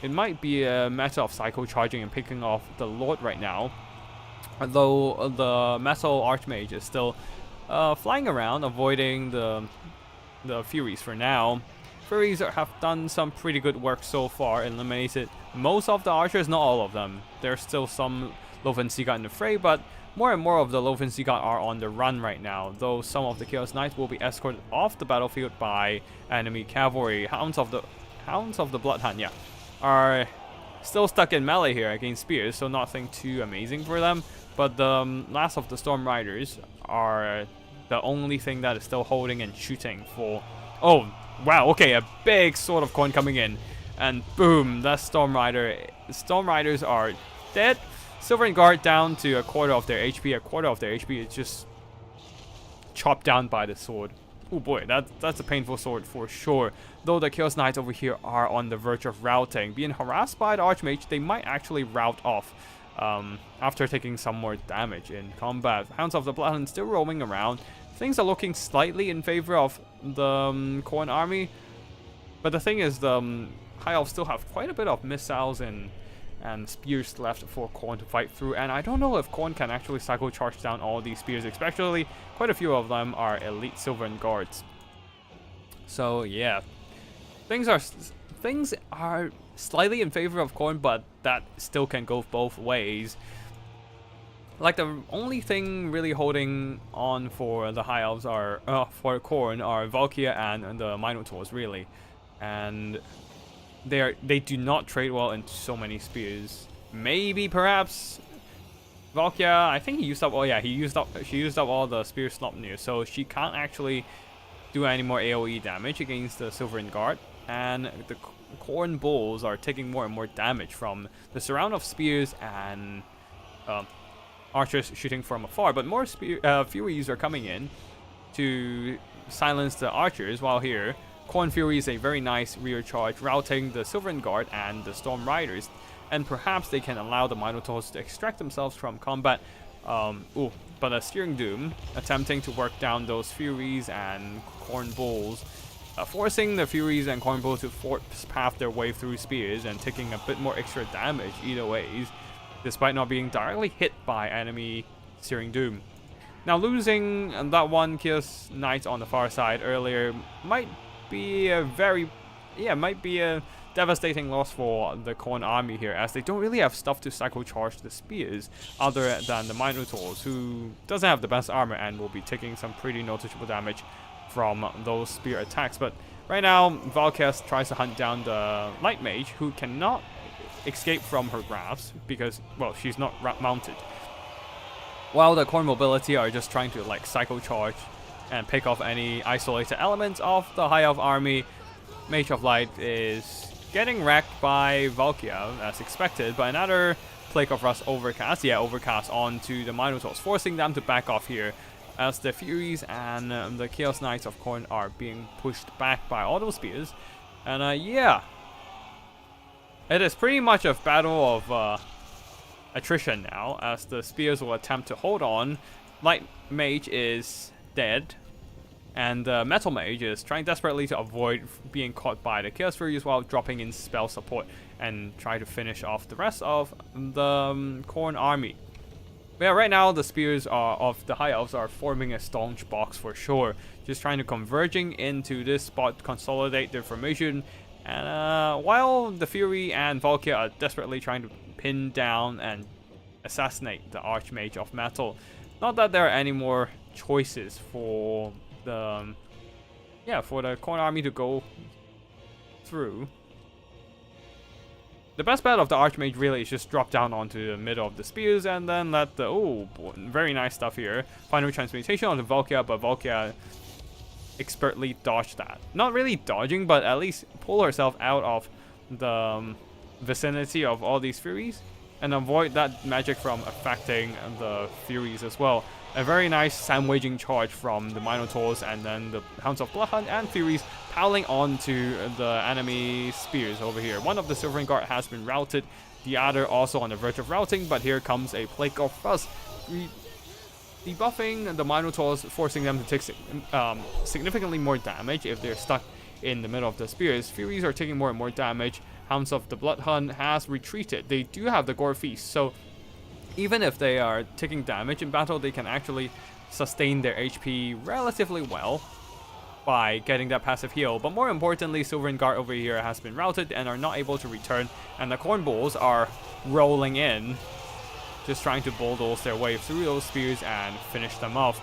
Speaker 1: It might be a matter of cycle charging and picking off the Lord right now, although the Metal Archmage is still flying around, avoiding the Furies for now. Furies have done some pretty good work so far, eliminated most of the archers, not all of them. There's still some Lothan Sea God in the fray, but more and more of the Lothan Sea God are on the run right now, though some of the Chaos Knights will be escorted off the battlefield by enemy cavalry. Hounds of the Blood Hunt, yeah, are still stuck in melee here against spears, so nothing too amazing for them. But the last of the Storm Riders are the only thing that is still holding and shooting for... Oh, wow, okay, a big Sword of Khorne coming in, and boom, that Storm Riders are dead. Silvern Guard down to a quarter of their HP. A quarter of their HP is just chopped down by the sword. Oh boy, that's a painful sword for sure. Though the Chaos Knights over here are on the verge of routing. Being harassed by the Archmage, they might actually rout off after taking some more damage in combat. Hounds of the Bloodhunt still roaming around. Things are looking slightly in favor of the Khorne army. But the thing is, the High Elves still have quite a bit of missiles and spears left for Khorne to fight through, and I don't know if Khorne can actually cycle charge down all these spears, especially quite a few of them are elite Sylvan guards. So yeah, things are slightly in favor of Khorne, but that still can go both ways. Like, the only thing really holding on for the High Elves are for Khorne are Valkyria and the Minotaurs really, and they do not trade well into so many spears. Maybe perhaps Valkyria, I think he used up, oh yeah, she used up all the spear Slopnir, so she can't actually do any more AoE damage against the Silverin Guard, and the Khorne Bulls are taking more and more damage from the surround of spears and archers shooting from afar, but more Furies are coming in to silence the archers, while here Khorne Fury is a very nice rear charge, routing the Silverin Guard and the Storm Riders, and perhaps they can allow the Minotaurs to extract themselves from combat. But a Steering Doom attempting to work down those Furies and Khorne Bulls, forcing the Furies and Khorne Bulls to force path their way through spears and taking a bit more extra damage either ways, despite not being directly hit by enemy Steering Doom. Now, losing that one Chaos Knight on the far side earlier might be a devastating loss for the Khorne army here, as they don't really have stuff to cycle charge the spears other than the Minotaurs, who doesn't have the best armor and will be taking some pretty noticeable damage from those spear attacks. But right now, Valkyria tries to hunt down the Light Mage, who cannot escape from her grasp because, well, she's not mounted. While the Khorne mobility are just trying to like cycle charge and pick off any isolated elements of the High Elf army. Mage of Light is getting wrecked by Valkyria as expected, but another Plague of Rust overcast onto the Minotaurs, forcing them to back off here as the Furies and the Chaos Knights of Khorne are being pushed back by all those spears. And yeah, it is pretty much a battle of attrition now, as the spears will attempt to hold on. Light Mage is dead, and Metal Mage is trying desperately to avoid being caught by the Chaos Furies while dropping in spell support and try to finish off the rest of the Khorne army. But yeah, right now the spears of the High Elves are forming a staunch box for sure, just trying to converging into this spot, consolidate their formation, and while the Fury and Valkyria are desperately trying to pin down and assassinate the Archmage of Metal. Not that there are any more choices for the Khorne army to go through. The best bet of the Archmage really is just drop down onto the middle of the spears and then let the very nice stuff here. Final transmutation onto Valkyria, but Valkyria expertly dodged that. Not really dodging, but at least pull herself out of the vicinity of all these Furies and avoid that magic from affecting the Furies as well. A very nice sandwaging charge from the Minotaurs, and then the Hounds of Bloodhunt and Furies piling onto the enemy spears over here. One of the Silverin Guard has been routed, the other also on the verge of routing, but here comes a Plague of Rust, debuffing the Minotaurs, forcing them to take significantly more damage if they're stuck in the middle of the spears. Furies are taking more and more damage. Hounds of the Bloodhunt has retreated. They do have the Gore Feast, so even if they are taking damage in battle, they can actually sustain their HP relatively well by getting that passive heal. But more importantly, Silverin Guard over here has been routed and are not able to return, and the Khorne Bulls are rolling in, just trying to bulldoze their way through those spears and finish them off.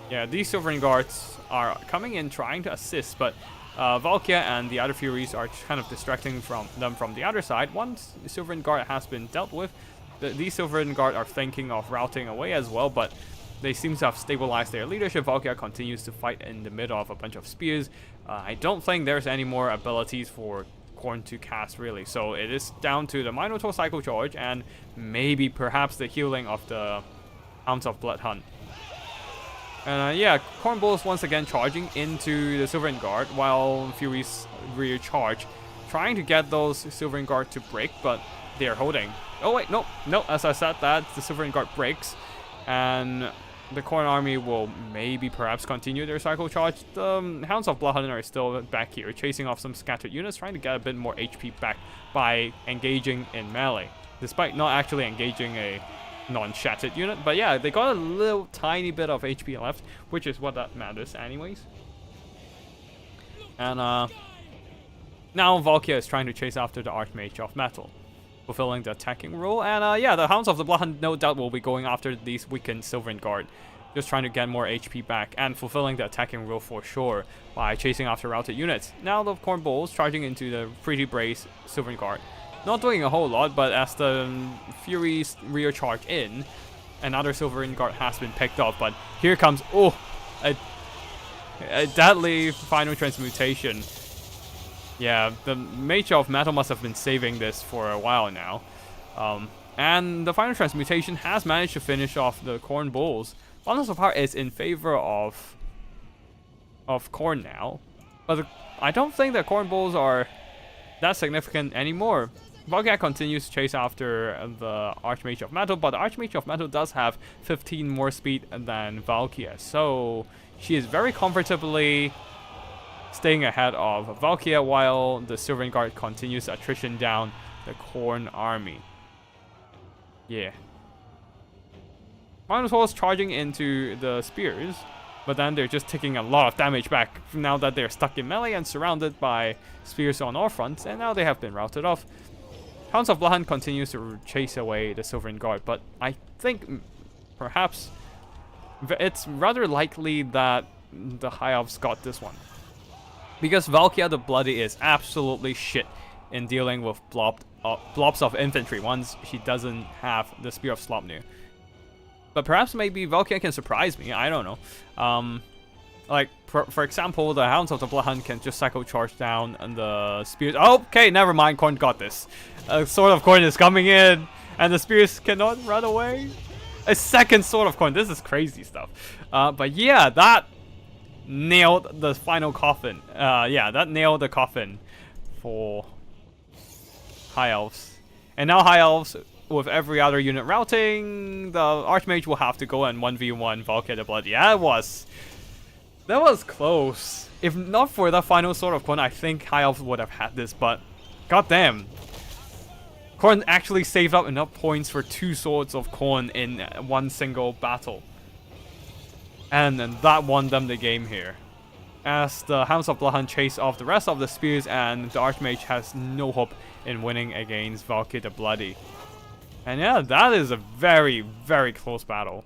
Speaker 1: Yeah, these Silverin Guards are coming in trying to assist, but Valkyria and the other Furies are kind of distracting them from the other side. Once Silverin Guard has been dealt with, these Silverin Guard are thinking of routing away as well, but they seem to have stabilized their leadership. Valkyria continues to fight in the middle of a bunch of spears. I don't think there's any more abilities for Khorne to cast really, so it is down to the Minotaur Cycle Charge and maybe perhaps the healing of the Hounds of Bloodhunt. And yeah, Khorne Bulls once again charging into the Silver Guard while Furies rear charge, trying to get those Silver Guard to break, but they're holding. Oh wait, no, as I said that, the Silver Guard breaks, and the Khorne army will maybe perhaps continue their cycle charge. The Hounds of Bloodhunt are still back here, chasing off some scattered units, trying to get a bit more HP back by engaging in melee, despite not actually engaging a non-shattered unit. But yeah, they got a little tiny bit of HP left, which is what that matters anyways. And now Valkyria is trying to chase after the Archmage of Metal, fulfilling the attacking role. And yeah, the Hounds of the Bloodhunt no doubt will be going after these weakened Silver Guard, just trying to get more HP back and fulfilling the attacking role for sure by chasing after routed units. Now the Khorne Bulls charging into the pretty braced Silver Guard. Not doing a whole lot, but as the Furies rear charge in, another Silver Guard has been picked off. But here comes, a deadly final transmutation. Yeah, the Mage of Metal must have been saving this for a while now. And the final transmutation has managed to finish off the Khorne Bulls. Balance of Power is in favor of Khorne now. But I don't think the Khorne Bulls are that significant anymore. Valkyria continues to chase after the Archmage of Metal, but the Archmage of Metal does have 15 more speed than Valkyria, so she is very comfortably staying ahead of Valkyria while the Silver Guard continues attrition down the Khorne army. Yeah. Minotaurs charging into the spears, but then they're just taking a lot of damage back now that they're stuck in melee and surrounded by spears on all fronts, and now they have been routed off. Hounds of Bloodhunt continues to chase away the Silver Guard, but I think perhaps it's rather likely that the High Elves got this one, because Valkyria the Bloody is absolutely shit in dealing with blobs of infantry once she doesn't have the Spear of Slopnir. But perhaps maybe Valkyria can surprise me, I don't know. Like, for example, the Hounds of the Bloodhunt can just cycle charge down and the spears. Okay, never mind, Khorne got this. Sword of Khorne is coming in, and the spears cannot run away. A second Sword of Khorne, this is crazy stuff. But yeah, that nailed the final coffin. Yeah, that nailed the coffin for High Elves. And now High Elves, with every other unit routing, the Archmage will have to go and 1v1 Valkyria the Bloody. Yeah, that was close. If not for the final Sword of Khorne, I think High Elves would have had this, but goddamn. Khorne actually saved up enough points for 2 Swords of Khorne in one single battle. And that won them the game here, as the Hounds of Bloodhunt chase off the rest of the spears, and the Archmage has no hope in winning against Valkyria the Bloody. And yeah, that is a very, very close battle.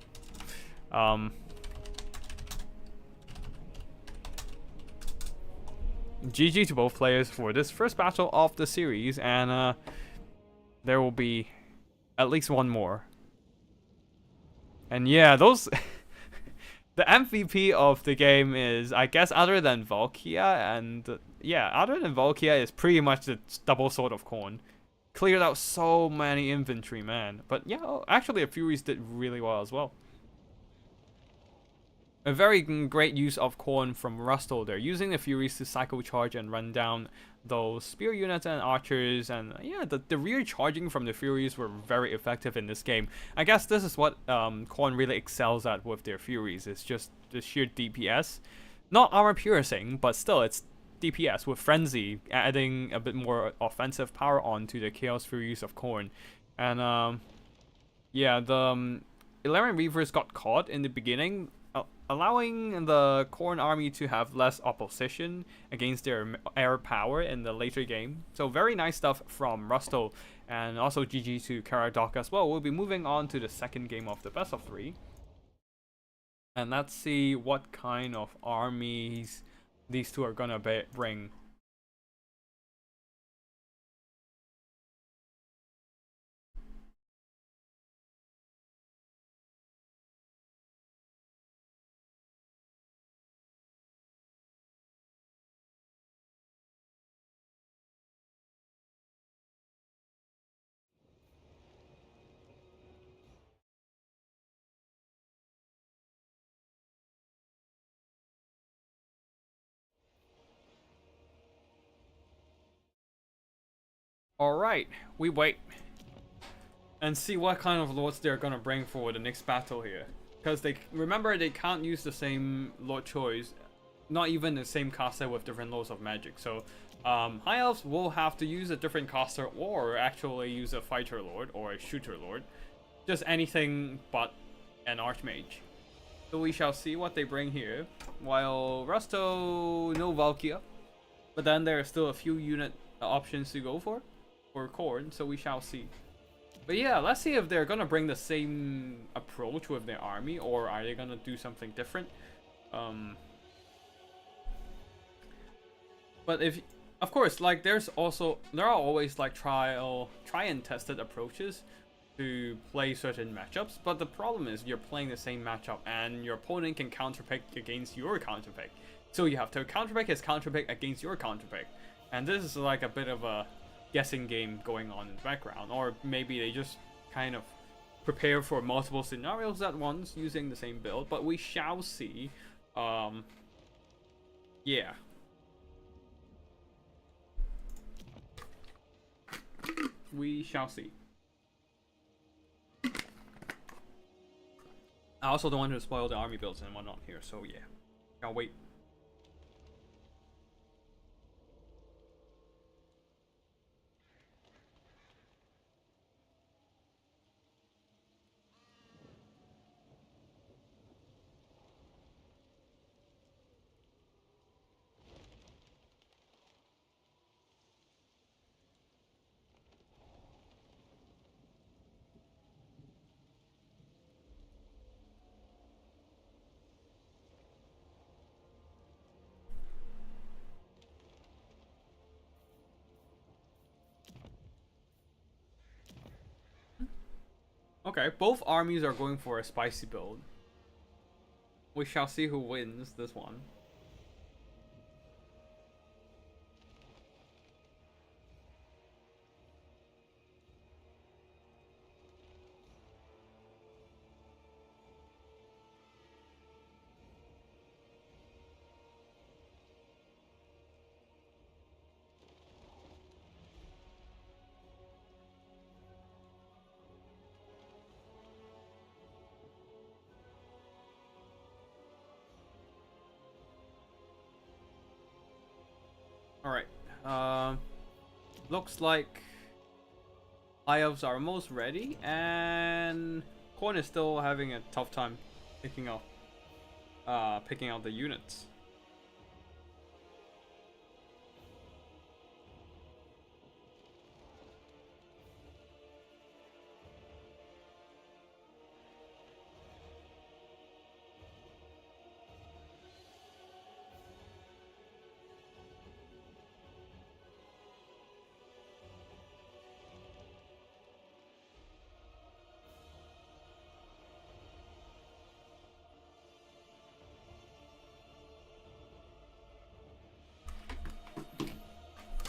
Speaker 1: GG to both players for this first battle of the series, and there will be at least one more. And yeah, those the MVP of the game is, I guess, other than Valkyria, and yeah, other than Valkyria is pretty much the double Sword of Khorne. Cleared out so many infantry, man. But yeah, actually, the Furies did really well as well. A very great use of Khorne from Rustle. They're using the Furies to cycle charge and run down those spear units and archers, and yeah, the rear charging from the Furies were very effective in this game. I guess this is what Khorne really excels at with their Furies. It's just the sheer DPS. Not armor piercing, but still it's DPS with Frenzy, adding a bit more offensive power onto the Chaos Furies of Khorne. And yeah, the 11 Reavers got caught in the beginning, allowing the Khorne army to have less opposition against their air power in the later game. So very nice stuff from Rustle, and also GG to Karadok as well. We'll be moving on to the second game of the best of 3. And let's see what kind of armies these two are gonna bring. Alright, we wait. And see what kind of lords they're gonna bring for the next battle here. Because remember, they can't use the same lord choice. Not even the same caster with different lords of magic. So, High Elves will have to use a different caster or actually use a fighter lord or a shooter lord. Just anything but an archmage. So we shall see what they bring here. While Rusto, no Valkia. But then there are still a few unit options to go for Khorne, so we shall see. But yeah, let's see if they're gonna bring the same approach with their army, or are they gonna do something different. But if, of course, like there are always like try and tested approaches to play certain matchups. But the problem is you're playing the same matchup, and your opponent can counterpick against your counterpick. So you have to counterpick his counterpick against your counterpick, and this is like a bit of a guessing game going on in the background, or maybe they just kind of prepare for multiple scenarios at once using the same build, but we shall see. Yeah. We shall see. I also don't want to spoil the army builds and whatnot here, so yeah. I'll wait. Okay, both armies are going for a spicy build. We shall see who wins this one. Alright, looks like High Elves are almost ready, and Khorne is still having a tough time picking out the units.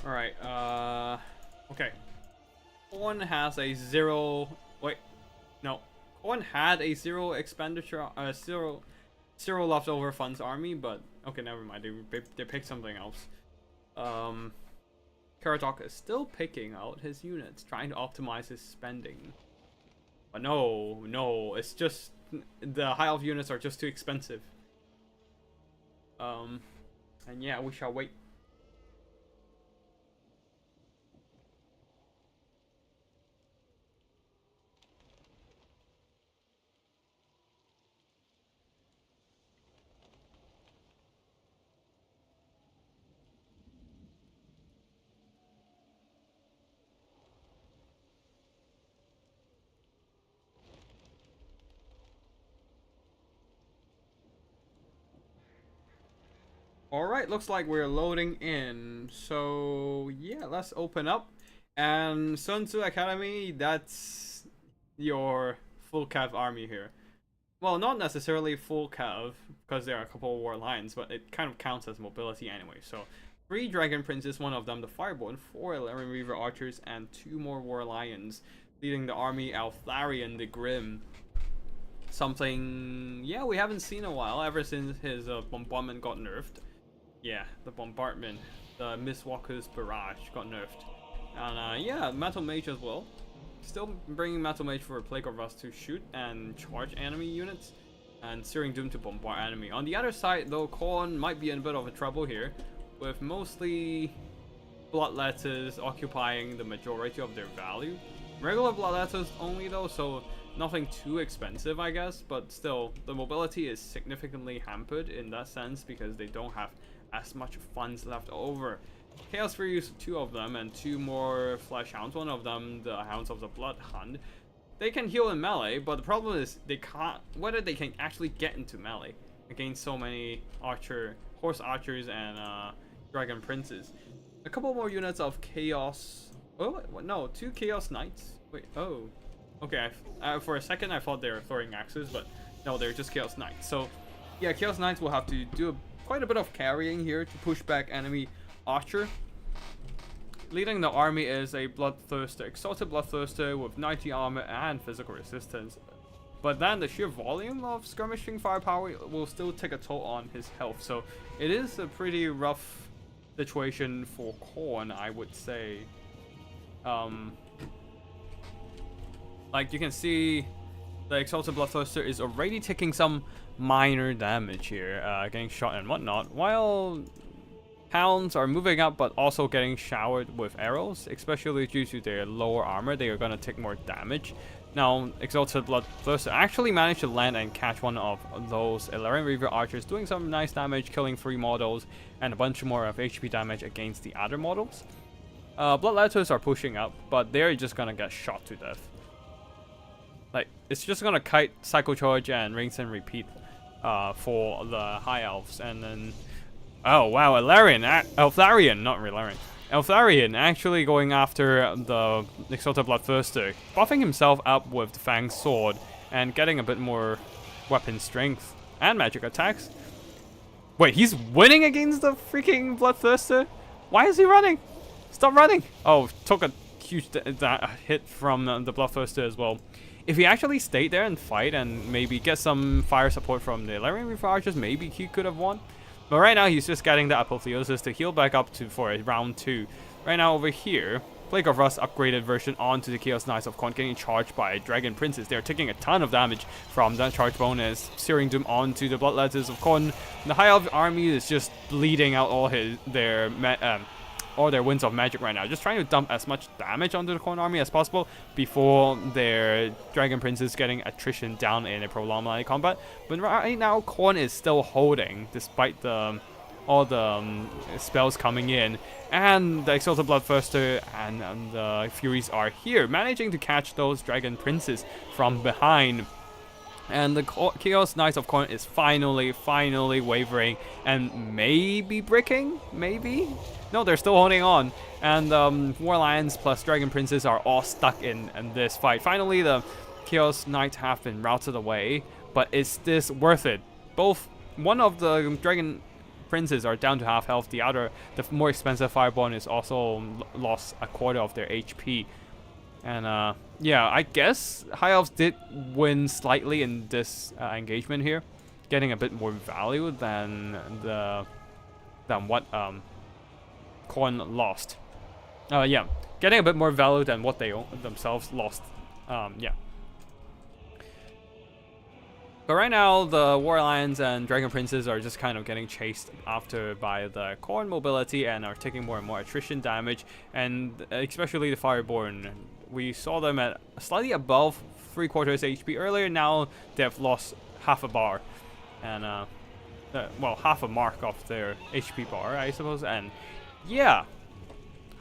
Speaker 1: Alright, okay. Khorne has a zero. Wait, no. Khorne had a zero expenditure, zero leftover funds army, but okay, never mind. They picked something else. Karadok is still picking out his units, trying to optimize his spending. But no, it's just the High Elf units are just too expensive. And yeah, we shall wait. Alright, looks like we're loading in. So, yeah, let's open up. And Sun Tzu Academy, that's your full cav army here. Well, not necessarily full cav, because there are a couple of war lines, but it kind of counts as mobility anyway. So, 3 Dragon Princes, one of them the Fireborn, 4 11 Reaver Archers, and 2 more War Lions, leading the army Altharion the Grim. Something, yeah, we haven't seen in a while, ever since his bombardment got nerfed. Yeah, the bombardment, the Miss Walker's barrage got nerfed. And yeah, Metal Mage as well. Still bringing Metal Mage for Plague of Rust to shoot and charge enemy units, and Searing Doom to bombard enemy. On the other side, though, Khorne might be in a bit of a trouble here, with mostly Bloodletters occupying the majority of their value. Regular Bloodletters only though, so nothing too expensive, I guess, but still, the mobility is significantly hampered in that sense because they don't have as much funds left over. Chaos Furies, 2 of them, and 2 more Flesh Hounds, one of them the Hounds of the Blood Hunt. They can heal in melee, but the problem is they can't, whether they can actually get into melee against so many horse archers and dragon princes. A couple more units of chaos. Oh no, 2 chaos knights. Wait, oh, okay. For a second I thought they were throwing axes, but no, they're just chaos knights. So yeah, chaos knights will have to do quite a bit of carrying here to push back enemy archer. Leading the army is a Bloodthirster, Exalted Bloodthirster with 90 armor and physical resistance. But then the sheer volume of skirmishing firepower will still take a toll on his health. So it is a pretty rough situation for Khorne, I would say. Like you can see, the Exalted Bloodthirster is already taking some minor damage here, getting shot and whatnot, while Hounds are moving up but also getting showered with arrows, especially due to their lower armor. They are going to take more damage. Now, Exalted Bloodthirster actually managed to land and catch one of those Illyrian Reaver archers, doing some nice damage, killing 3 models, and a bunch more of HP damage against the other models. Bloodletters are pushing up, but they're just going to get shot to death. Like, it's just going to kite, Cycle Charge, and rinse and repeat for the High Elves, and then... Oh wow, Eltharion actually going after the Exalted Bloodthirster, buffing himself up with the Fang Sword and getting a bit more weapon strength and magic attacks. Wait, he's winning against the freaking Bloodthirster? Why is he running? Stop running! Oh, took a huge hit from the Bloodthirster as well. If he actually stayed there and fight and maybe get some fire support from the Illyrian Reaver archers, maybe he could have won. But right now, he's just getting the Apotheosis to heal back up for a round 2. Right now, over here, Plague of Rust upgraded version onto the Chaos Knights of Khorne, getting charged by Dragon Princes. They're taking a ton of damage from that charge bonus, Searing Doom onto the Bloodletters of Khorne. The High Elf army is just bleeding out all their winds of magic right now, just trying to dump as much damage onto the Khorne army as possible before their Dragon Princes getting attrition down in a prolonged melee combat. But right now, Khorne is still holding despite all the spells coming in, and the Exalted Bloodthirster and the Furies are here, managing to catch those Dragon Princes from behind. And the Chaos Knights of Khorne is finally wavering and maybe bricking? Maybe? No, they're still holding on. And War Lions plus Dragon Princes are all stuck in this fight. Finally, the Chaos Knights have been routed away, but is this worth it? One of the Dragon Princes are down to half health. The other, the more expensive Fireborn, is also lost a quarter of their HP. And yeah, I guess High Elves did win slightly in this engagement here, getting a bit more value than what Khorne lost. Yeah, getting a bit more value than what they themselves lost. Yeah. But right now, the War Lions and Dragon Princes are just kind of getting chased after by the Khorne mobility and are taking more and more attrition damage, and especially the Fireborn. We saw them at slightly above 3/4 HP earlier. Now they've lost half a bar, and well, half a mark of their HP bar, I suppose. And yeah,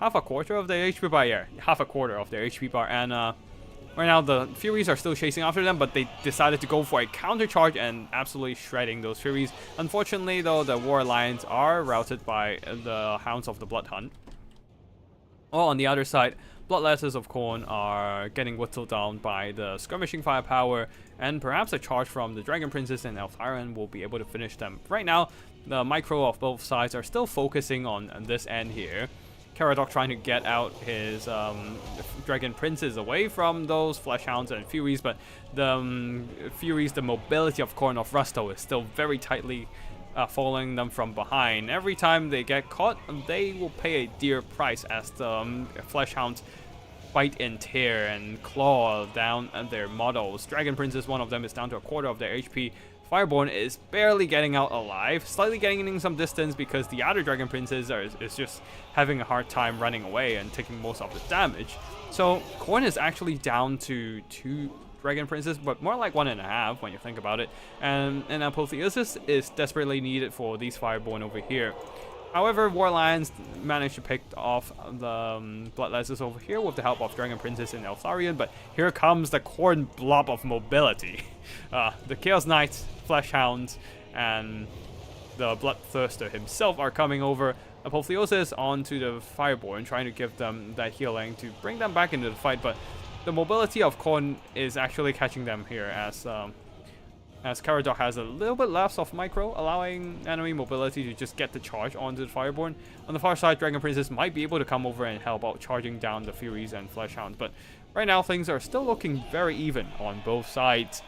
Speaker 1: half a quarter of their HP bar. Yeah, half a quarter of their HP bar. And right now the Furies are still chasing after them, but they decided to go for a counter charge and absolutely shredding those Furies. Unfortunately, though, the War Lions are routed by the Hounds of the Blood Hunt. Oh, on the other side, Bloodletters of Khorne are getting whittled down by the skirmishing firepower, and perhaps a charge from the Dragon Princes and Eltharion will be able to finish them. Right now, the micro of both sides are still focusing on this end here. Caradoc trying to get out his Dragon Princes away from those Flesh Hounds and Furies, but the Furies, the mobility of Khorne of Rusto is still very tightly following them from behind. Every time they get caught, they will pay a dear price as the Flesh Hounds bite and tear and claw down their models. Dragon Princess, one of them, is down to a quarter of their HP. Fireborn is barely getting out alive, slightly gaining some distance because the other Dragon Princess is just having a hard time running away and taking most of the damage. So Khorne is actually down to 2 Dragon Princess, but more like 1.5 when you think about it. And Apotheosis is desperately needed for these Fireborn over here. However, War Lions managed to pick off the Bloodletters over here with the help of Dragon Princess and Eltharion, but here comes the Khorne blob of mobility. The Chaos Knights, Flesh Hounds, and the Bloodthirster himself are coming over. Apotheosis onto the Fireborn, trying to give them that healing to bring them back into the fight, but the mobility of Khorne is actually catching them here as Caradog has a little bit less of micro, allowing enemy mobility to just get the charge onto the Fireborn. On the far side, Dragon Princess might be able to come over and help out charging down the Furies and Flesh Hounds, but right now things are still looking very even on both sides.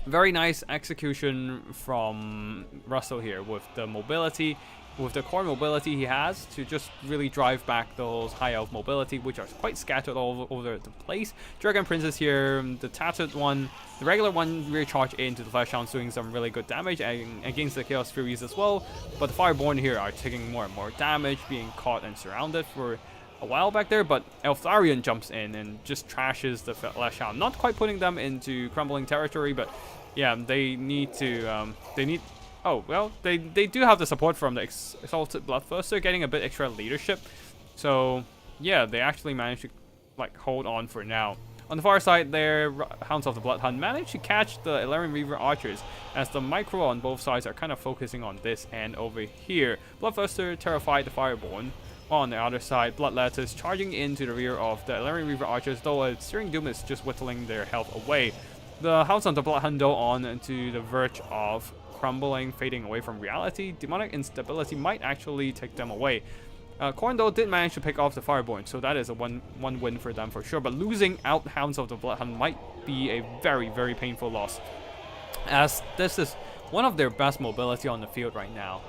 Speaker 1: Very nice execution from Russell here with the mobility, with the core mobility he has to just really drive back those high elf mobility, which are quite scattered all over the place. Dragon Princess here, the tattered one, the regular one recharge into the Flesh Hounds, doing some really good damage against the Chaos Furies as well. But the Fireborn here are taking more and more damage, being caught and surrounded for a while back there. But Eltharion jumps in and just trashes the Flesh Hound, not quite putting them into crumbling territory, but yeah, they need to, oh, well, they do have the support from the Exalted Bloodthirster, getting a bit extra leadership. So, yeah, they actually managed to, like, hold on for now. On the far side there, Hounds of the Blood Hunt managed to catch the Elarian Reaver Archers, as the micro on both sides are kind of focusing on this end over here. Bloodthirster terrified the Fireborn. On the other side, Bloodletters charging into the rear of the Elarian Reaver Archers, though Searing Doom is just whittling their health away. The Hounds of the Blood Hunt, though, on to the verge of crumbling, fading away from reality. Demonic instability might actually take them away. Khorne, though, did manage to pick off the Fireborn, so that is a one win for them for sure. But losing out Hounds of the Blood Hunt might be a very, very painful loss, as this is one of their best mobility on the field right now,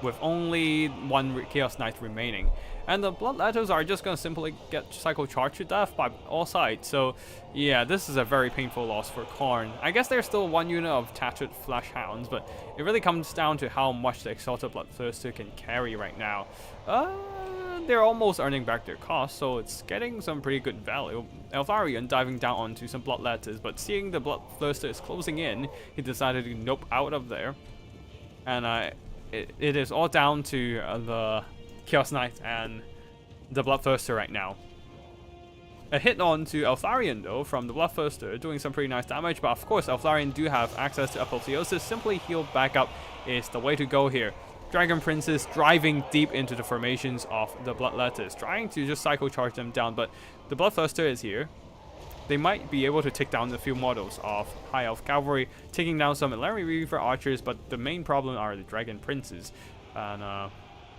Speaker 1: with only 1 Chaos Knight remaining. And the Bloodletters are just going to simply get Psycho Charged to death by all sides. So, yeah, this is a very painful loss for Khorne. I guess there's still 1 unit of Tattered Flesh Hounds, but it really comes down to how much the Exalted Bloodthirster can carry right now. They're almost earning back their cost, so it's getting some pretty good value. Eltharion diving down onto some Bloodletters, but seeing the Bloodthirster is closing in, he decided to nope out of there. And it is all down to the Chaos Knight and the Bloodthirster right now. A hit on to Eltharion, though, from the Bloodthirster, doing some pretty nice damage, but of course Eltharion do have access to Apotheosis. Simply heal back up is the way to go here. Dragon Princess driving deep into the formations of the Bloodletters, trying to just Psycho Charge them down, but the Bloodthirster is here. They might be able to take down a few models of High Elf Cavalry, taking down some Elarian Reaver Archers, but the main problem are the Dragon Princes. And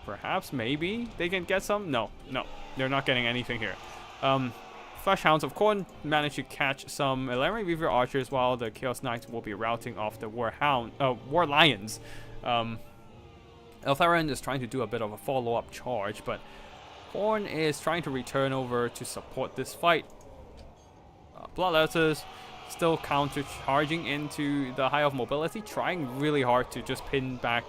Speaker 1: perhaps, maybe, they can get some? No, they're not getting anything here. Flesh Hounds of Khorne managed to catch some Elarian Reaver Archers, while the Chaos Knights will be routing off the War Lions. Eltharion is trying to do a bit of a follow-up charge, but Khorne is trying to return over to support this fight. Bloodletters still counter-charging into the High Elf mobility, trying really hard to just pin back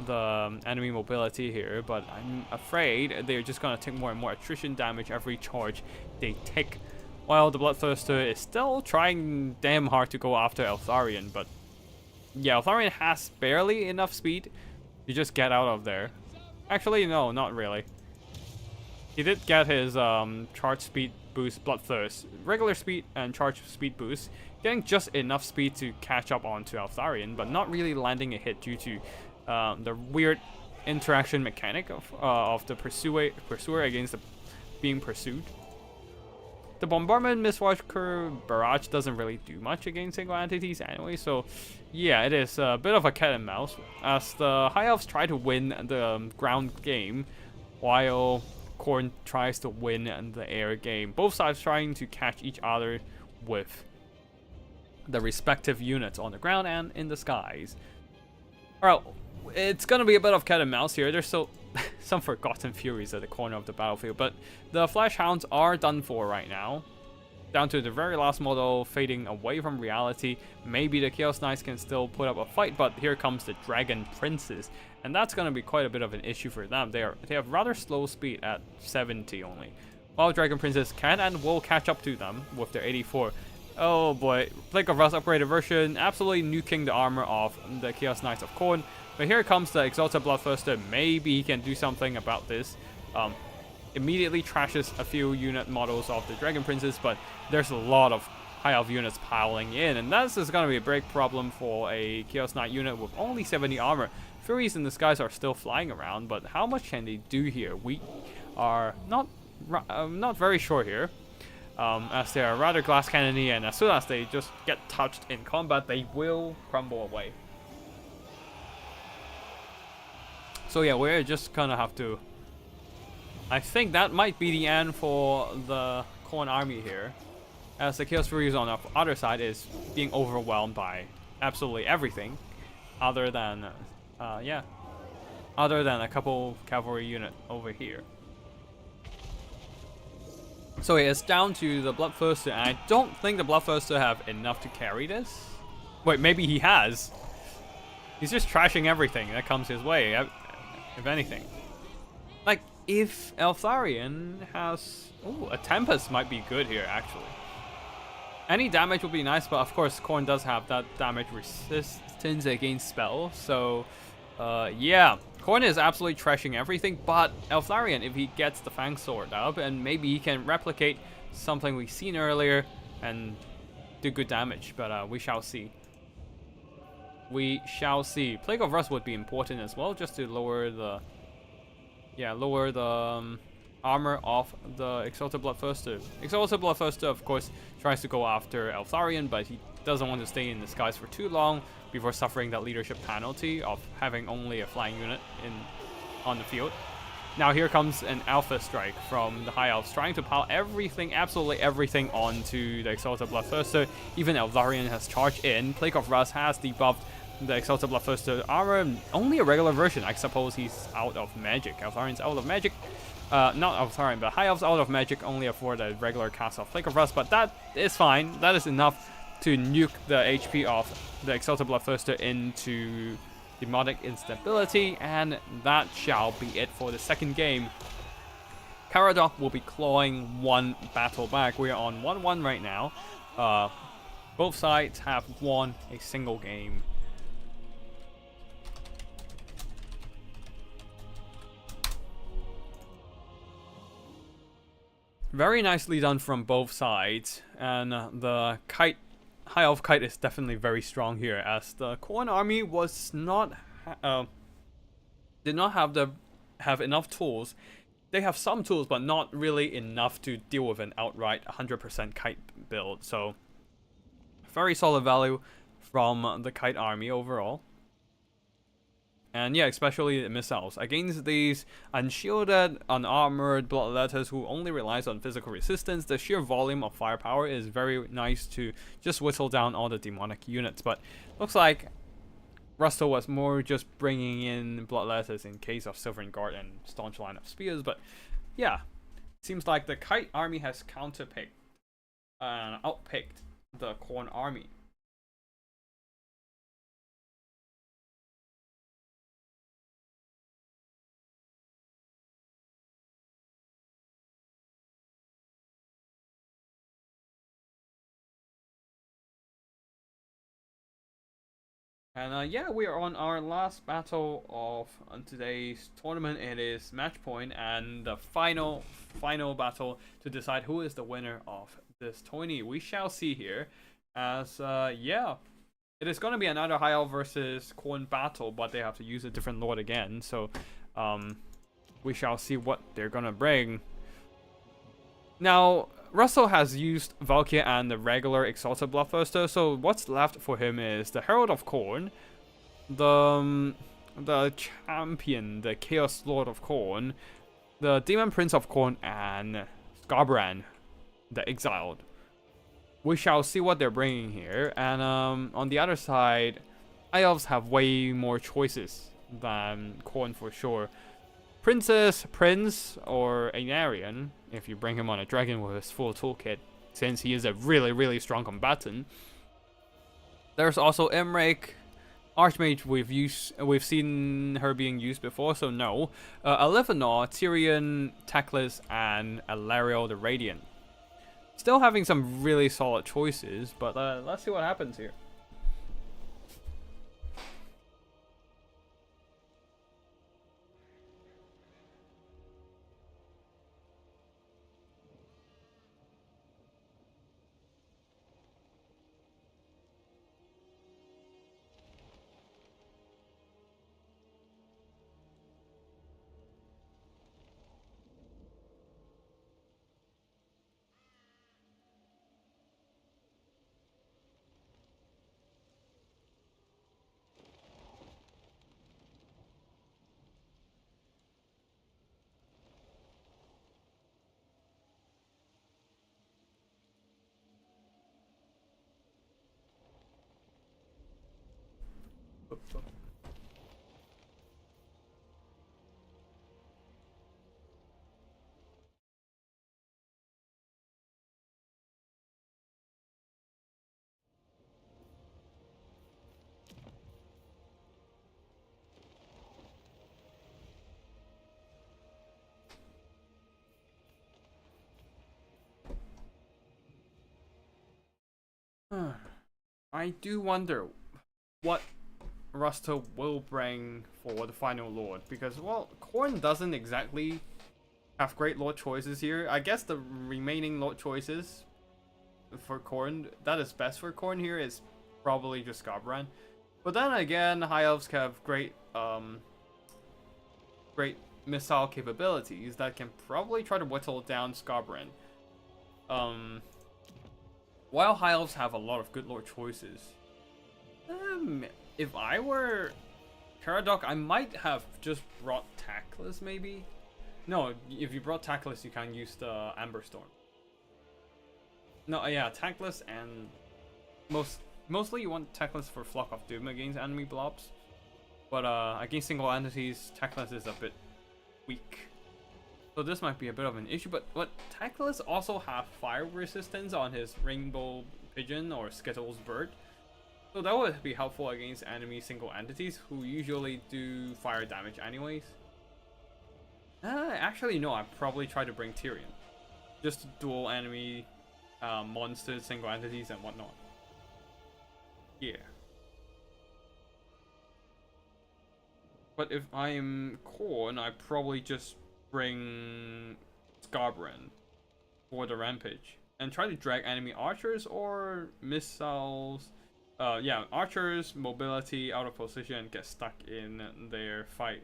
Speaker 1: the enemy mobility here, but I'm afraid they're just going to take more and more attrition damage every charge they take, while the Bloodthirster is still trying damn hard to go after Eltharion. But yeah, Eltharion has barely enough speed to just get out of there. Actually, no, not really. He did get his charge speed boost, Bloodthirst, regular speed and charge speed boost, getting just enough speed to catch up onto Eltharion, but not really landing a hit due to the weird interaction mechanic of the pursuer against the being pursued. The Bombardment Mistwalker Barrage doesn't really do much against single entities anyway, so yeah, it is a bit of a cat and mouse, as the High Elves try to win the ground game, while Khorne tries to win the air game. Both sides trying to catch each other with the respective units on the ground and in the skies. Alright, it's gonna be a bit of cat and mouse here. There's still some forgotten furies at the corner of the battlefield, but the Flash Hounds are done for right now. Down to the very last model, fading away from reality. Maybe the Chaos Knights can still put up a fight, but here comes the Dragon Princes, and that's gonna be quite a bit of an issue for them. They have rather slow speed at 70 only, while Dragon Princes can and will catch up to them with their 84. Oh boy, Plague of Rust upgraded version, absolutely nuking the armor of the Chaos Knights of Khorne. But here comes the Exalted Bloodthirster. Maybe he can do something about this. Immediately trashes a few unit models of the Dragon Princes, but there's a lot of High Elf units piling in, and that's just going to be a big problem for a Chaos Knight unit with only 70 armor. Furies in the skies are still flying around, but how much can they do here? We are not very sure here, as they are rather glass cannony, and as soon as they just get touched in combat, they will crumble away. So yeah, we're just gonna have to... I think that might be the end for the Khorne army here, as the Chaos Furies on the other side is being overwhelmed by absolutely everything, other than a couple cavalry unit over here. So it's down to the Bloodthirster, and I don't think the Bloodthirster have enough to carry this. Wait, maybe he has. He's just trashing everything that comes his way, if anything. Like, if Eltharion has... Ooh, a Tempest might be good here, actually. Any damage would be nice, but of course Khorne does have that damage resistance against spells, so... yeah. Khorne is absolutely trashing everything, but Eltharion, if he gets the Fang Sword up, and maybe he can replicate something we've seen earlier and do good damage, but we shall see. We shall see. Plague of Rust would be important as well, just to lower the armor of the Exalted Bloodthirster. Exalted Bloodthirster, of course, tries to go after Eltharion, but he doesn't want to stay in the skies for too long before suffering that leadership penalty of having only a flying unit on the field. Now here comes an Alpha Strike from the High Elves, trying to pile everything, absolutely everything, onto the Exalted Bloodthirster. Even Eltharion has charged in. Plague of Rust has debuffed the Exalted Bloodthirster armor. Only a regular version. I suppose he's out of magic. Eltharion's out of magic. Not Eltharion, but High Elves out of magic, only afford a regular cast of Plague of Rust, but that is fine. That is enough to nuke the HP of the Exalted Bloodthirster into demonic instability, and that shall be it for the second game. Caradoc will be clawing one battle back. We are on 1-1 right now. Both sides have won a single game. Very nicely done from both sides, and the High Elf Kite is definitely very strong here, as the Khorne army was did not have enough tools. They have some tools, but not really enough to deal with an outright 100% Kite build. So very solid value from the Kite army overall. And yeah, especially the missiles. Against these unshielded, unarmored bloodletters who only relies on physical resistance, the sheer volume of firepower is very nice to just whittle down all the demonic units. But looks like Russell was more just bringing in bloodletters in case of Silvern Guard and staunch line of spears. But yeah, seems like the Kite army has counterpicked and outpicked the Khorne army. And yeah, we are on our last battle of today's tournament. It is match point and the final battle to decide who is the winner of this tourney. We shall see here, as yeah, it is going to be another High Elf versus Khorne battle, but they have to use a different lord again. So we shall see what they're gonna bring. Now, Russell has used Valkyrie and the regular Exalted Bloodthirster, so what's left for him is the Herald of Khorne, the Champion, the Chaos Lord of Khorne, the Demon Prince of Khorne, and Skarbrand, the Exiled. We shall see what they're bringing here, and on the other side, High Elves have way more choices than Khorne for sure. Princess, Prince, or Anarian, if you bring him on a dragon with his full toolkit, since he is a really strong combatant. There's also Emrake, Archmage. We've seen her being used before, so no. Alevanor, Tyrion, Teclis, and Alariel the Radiant. Still having some really solid choices, but let's see what happens here. I do wonder what Rusta will bring for the final Lord, because, well, Khorne doesn't exactly have great Lord choices here. I guess the remaining Lord choices for Khorne, that is best for Khorne here, is probably just Scarbran. But then again, High Elves have great missile capabilities that can probably try to whittle down Scarbran. While High Elves have a lot of good Lord choices, if I were Caradoc, I might have just brought Tactless, maybe? No, if you brought Tactless, you can't use the Amber Storm. No, yeah, Tactless, and mostly you want Tactless for Flock of Doom against enemy blobs. But against single entities, Tactless is a bit weak. So this might be a bit of an issue, but Tactless also have fire resistance on his Rainbow Pigeon or Skittles Bird. So that would be helpful against enemy single entities who usually do fire damage anyways. Actually no, I'd probably try to bring Tyrion. Just to dual enemy monsters, single entities, and whatnot. Yeah. But if I'm Khorne, I'd probably just bring Scarbran for the rampage and try to drag enemy archers or missiles. Yeah, archers, mobility, out of position, and get stuck in their fight.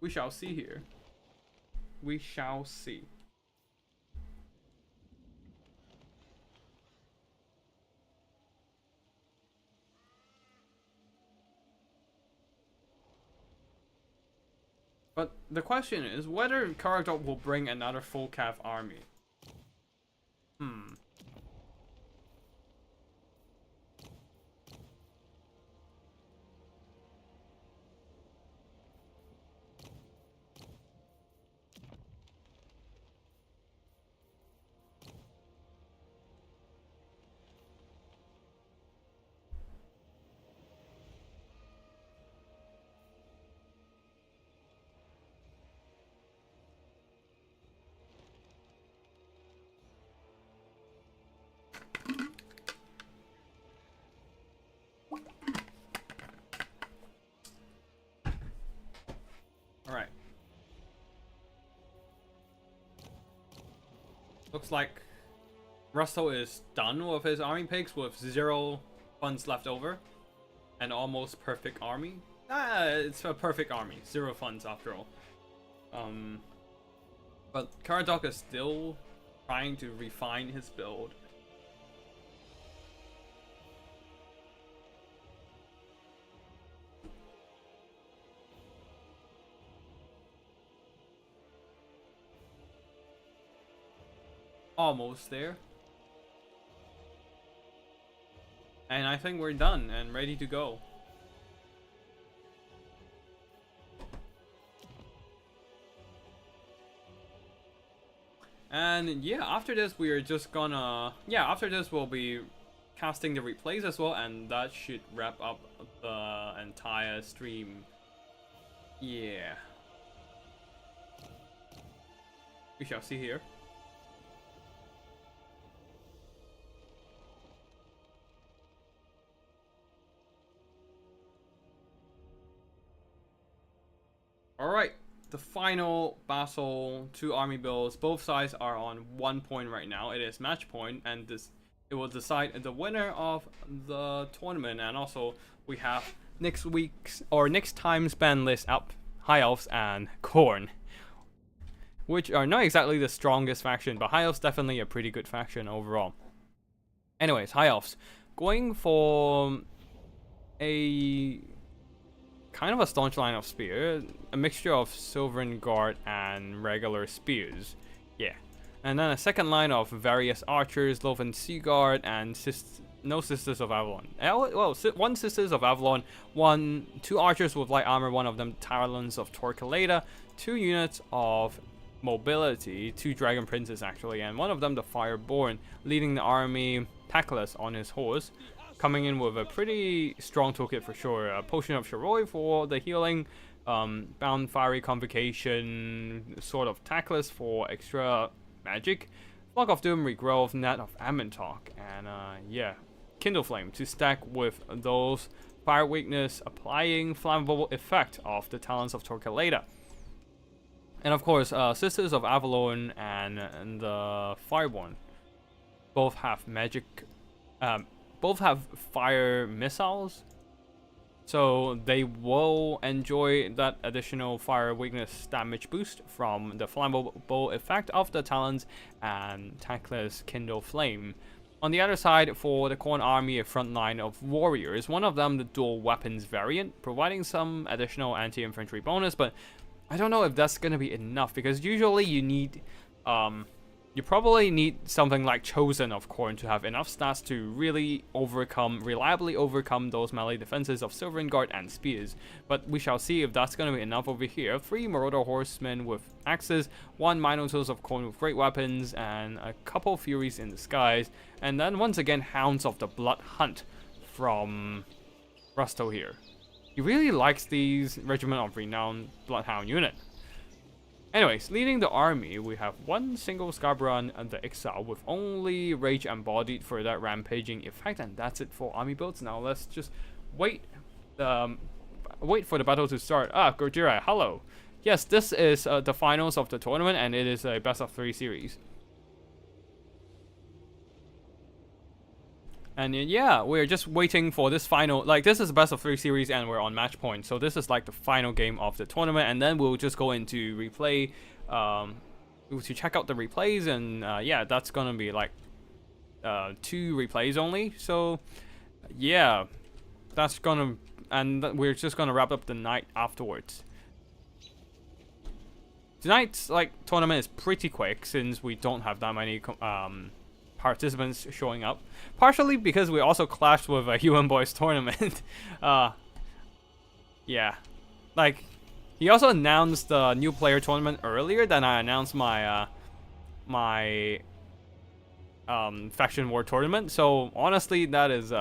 Speaker 1: We shall see here. We shall see. But the question is whether Karadot will bring another full calf army. Alright. Looks like Russell is done with his army picks with 0 funds left over. An almost perfect army. It's a perfect army. 0 funds after all. But Caradoc is still trying to refine his build. Almost there. And I think we're done and ready to go. And yeah, after this we are just gonna... Yeah, after this we'll be casting the replays as well, and that should wrap up the entire stream. Yeah. We shall see here. Alright, the final battle, 2 army builds. Both sides are on 1 point right now. It is match point, and it will decide the winner of the tournament. And also, we have next week's or next time's ban list up: High Elves and Khorne, which are not exactly the strongest faction, but High Elves definitely a pretty good faction overall. Anyways, High Elves going for a kind of a staunch line of spear, a mixture of Silverin Guard and regular spears. Yeah. And then a second line of various archers, Loven Sea Guard, and no Sisters of Avalon. Well, 1 Sisters of Avalon, 2 archers with light armor, one of them Talons of Torquilada, 2 units of mobility, 2 Dragon Princes actually, and one of them the Fireborn, leading the army Tackless on his horse, coming in with a pretty strong toolkit for sure. A Potion of Shiroi for the healing, Bound Fiery Convocation, Sword of Tackless for extra magic, Flock of Doom, Regrowth, Net of Ammontalk, and yeah, Kindle Flame to stack with those fire weakness, applying flammable effect of the Talons of Torquilada. And of course, Sisters of Avalon and the Fireborn both have magic, both have fire missiles, so they will enjoy that additional fire weakness damage boost from the flammable effect of the Talons and Tackless Kindle Flame. On the other side, for the Khorne army, a front line of warriors, one of them the dual weapons variant, providing some additional anti-infantry bonus, but I don't know if that's gonna be enough, because usually you need you probably need something like Chosen of Khorne to have enough stats to really reliably overcome those melee defenses of Silverin Guard and Spears. But we shall see if that's going to be enough over here. 3 Marauder Horsemen with axes, 1 Minotaurs of Khorne with great weapons, and a couple Furies in the skies. And then once again, Hounds of the Blood Hunt from Rusto here. He really likes these Regiment of Renown Bloodhound unit. Anyways, leading the army, we have 1 single Scarborough and the Exile with only Rage Embodied for that rampaging effect, and that's it for army builds. Now let's just wait for the battle to start. Gojira, hello. Yes, this is the finals of the tournament, and it is a best of 3 series. And yeah, we're just waiting for this final, like this is a best of 3 series and we're on match point. So this is like the final game of the tournament, and then we'll just go into replay, to check out the replays, and yeah, that's gonna be like 2 replays only. So yeah, that's gonna, and we're just gonna wrap up the night afterwards. Tonight's like tournament is pretty quick since we don't have that many participants showing up, partially because we also clashed with a Human Boys tournament. Yeah, like he also announced the new player tournament earlier than I announced my faction war tournament. So honestly, that is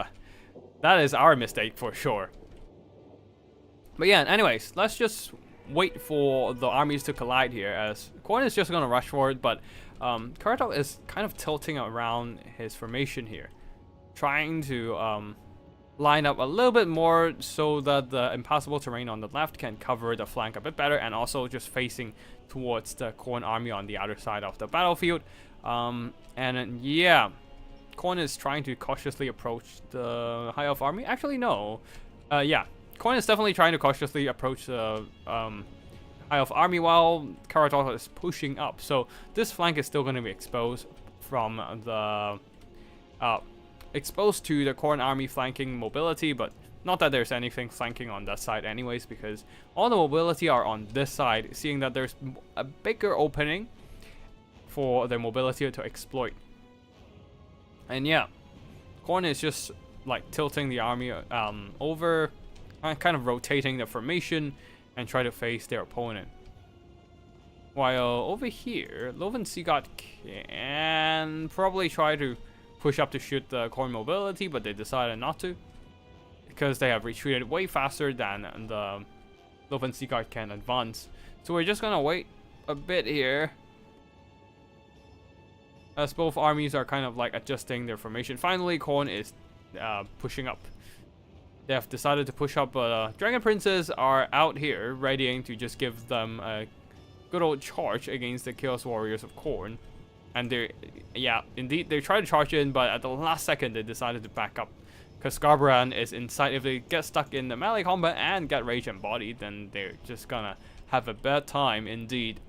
Speaker 1: our mistake for sure. But yeah, anyways, let's just wait for the armies to collide here, as Khorne is just gonna rush forward, but Karatov is kind of tilting around his formation here, trying to line up a little bit more so that the impassable terrain on the left can cover the flank a bit better, and also just facing towards the Khorne army on the other side of the battlefield. And yeah, Khorne is trying to cautiously approach the High Elf army. Actually, no. Yeah, Khorne is definitely trying to cautiously approach the High Elf army while Karatov is pushing up. So this flank is still going to be exposed from the exposed to the Khorne army flanking mobility, but not that there's anything flanking on that side anyways, because all the mobility are on this side, seeing that there's a bigger opening for the mobility to exploit. And yeah, Khorne is just like tilting the army over, kind of rotating the formation, and try to face their opponent. While over here, Loven Seaguard can probably try to push up to shoot the Khorne mobility, but they decided not to, because they have retreated way faster than the Loven Seaguard can advance. So we're just gonna wait a bit here, as both armies are kind of like adjusting their formation. Finally, Khorne is pushing up. They have decided to push up, but Dragon Princes are out here, readying to just give them a good old charge against the Chaos Warriors of Khorne. And yeah, indeed, they tried to charge in, but at the last second, they decided to back up. Because Skarbrand is inside. If they get stuck in the melee combat and get Rage Embodied, then they're just gonna have a bad time indeed.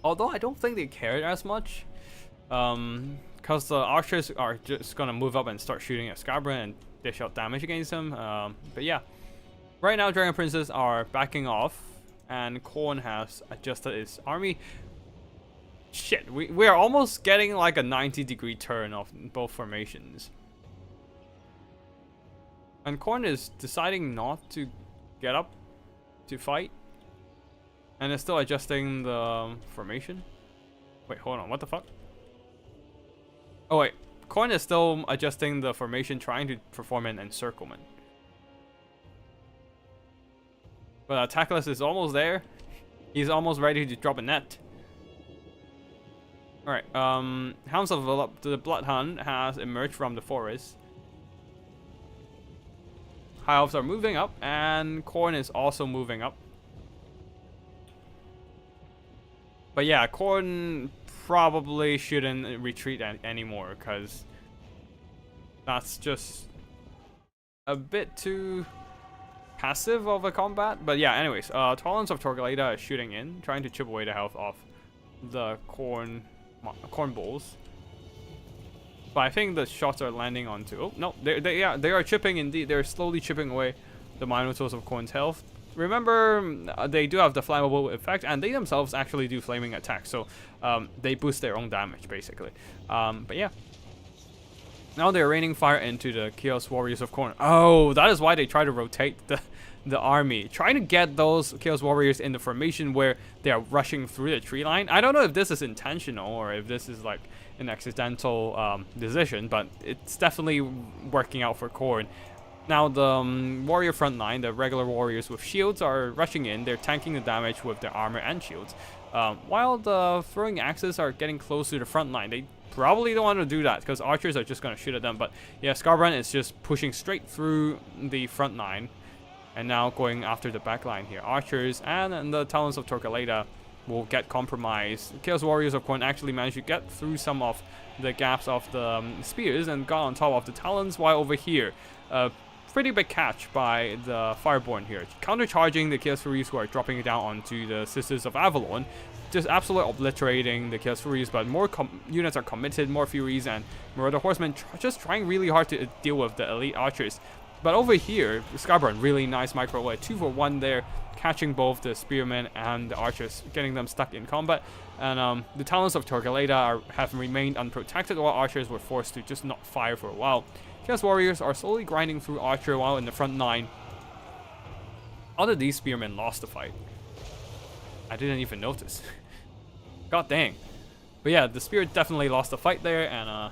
Speaker 1: Although I don't think they cared as much. Because the archers are just gonna move up and start shooting at Skarbrand and dish out damage against him. But yeah, right now Dragon Princes are backing off, and Khorne has adjusted its army. Shit, we are almost getting like a 90-degree turn of both formations. And Khorne is deciding not to get up to fight, and is still adjusting the formation. Wait, hold on, what the fuck? Oh wait, Khorne is still adjusting the formation, trying to perform an encirclement. But Tackless is almost there. He's almost ready to drop a net. Alright, Hounds of the Bloodhunt has emerged from the forest. High Elves are moving up, and Khorne is also moving up. But yeah, Khorne probably shouldn't retreat anymore, because that's just a bit too passive of a combat. But yeah, anyways, Talons of Torgaleda is shooting in, trying to chip away the health of the Khorne Bulls. But I think the shots are landing onto... Oh, no, they are chipping indeed. They're slowly chipping away the Minotaurs of Khorne's health. Remember, they do have the flammable effect, and they themselves actually do flaming attacks. So they boost their own damage, basically. But yeah. Now they're raining fire into the Chaos Warriors of Khorne. Oh, that is why they try to rotate the army. Trying to get those Chaos Warriors in the formation where they are rushing through the tree line. I don't know if this is intentional or if this is like an accidental decision, but it's definitely working out for Khorne. Now the warrior front line, the regular warriors with shields, are rushing in. They're tanking the damage with their armor and shields. While the throwing axes are getting close to the front line. They probably don't want to do that because archers are just going to shoot at them. But yeah, Skarbrand is just pushing straight through the front line and now going after the back line here. Archers and the Talons of Torgaleda will get compromised. Chaos Warriors of Khorne actually managed to get through some of the gaps of the spears and got on top of the Talons, while over here, pretty big catch by the Fireborn here. Countercharging the Chaos Furies who are dropping it down onto the Sisters of Avalon. Just absolutely obliterating the Chaos Furies, but more units are committed, more Furies, and Marauder Horsemen just trying really hard to deal with the elite archers. But over here, Skarbrand, really nice microwave, 2-for-1 there, catching both the spearmen and the archers, getting them stuck in combat. And the Talons of Torgaleda have remained unprotected, while archers were forced to just not fire for a while. Chaos Warriors are slowly grinding through archer, while in the front line, all of these spearmen lost the fight. I didn't even notice. God dang. But yeah, the spear definitely lost the fight there, and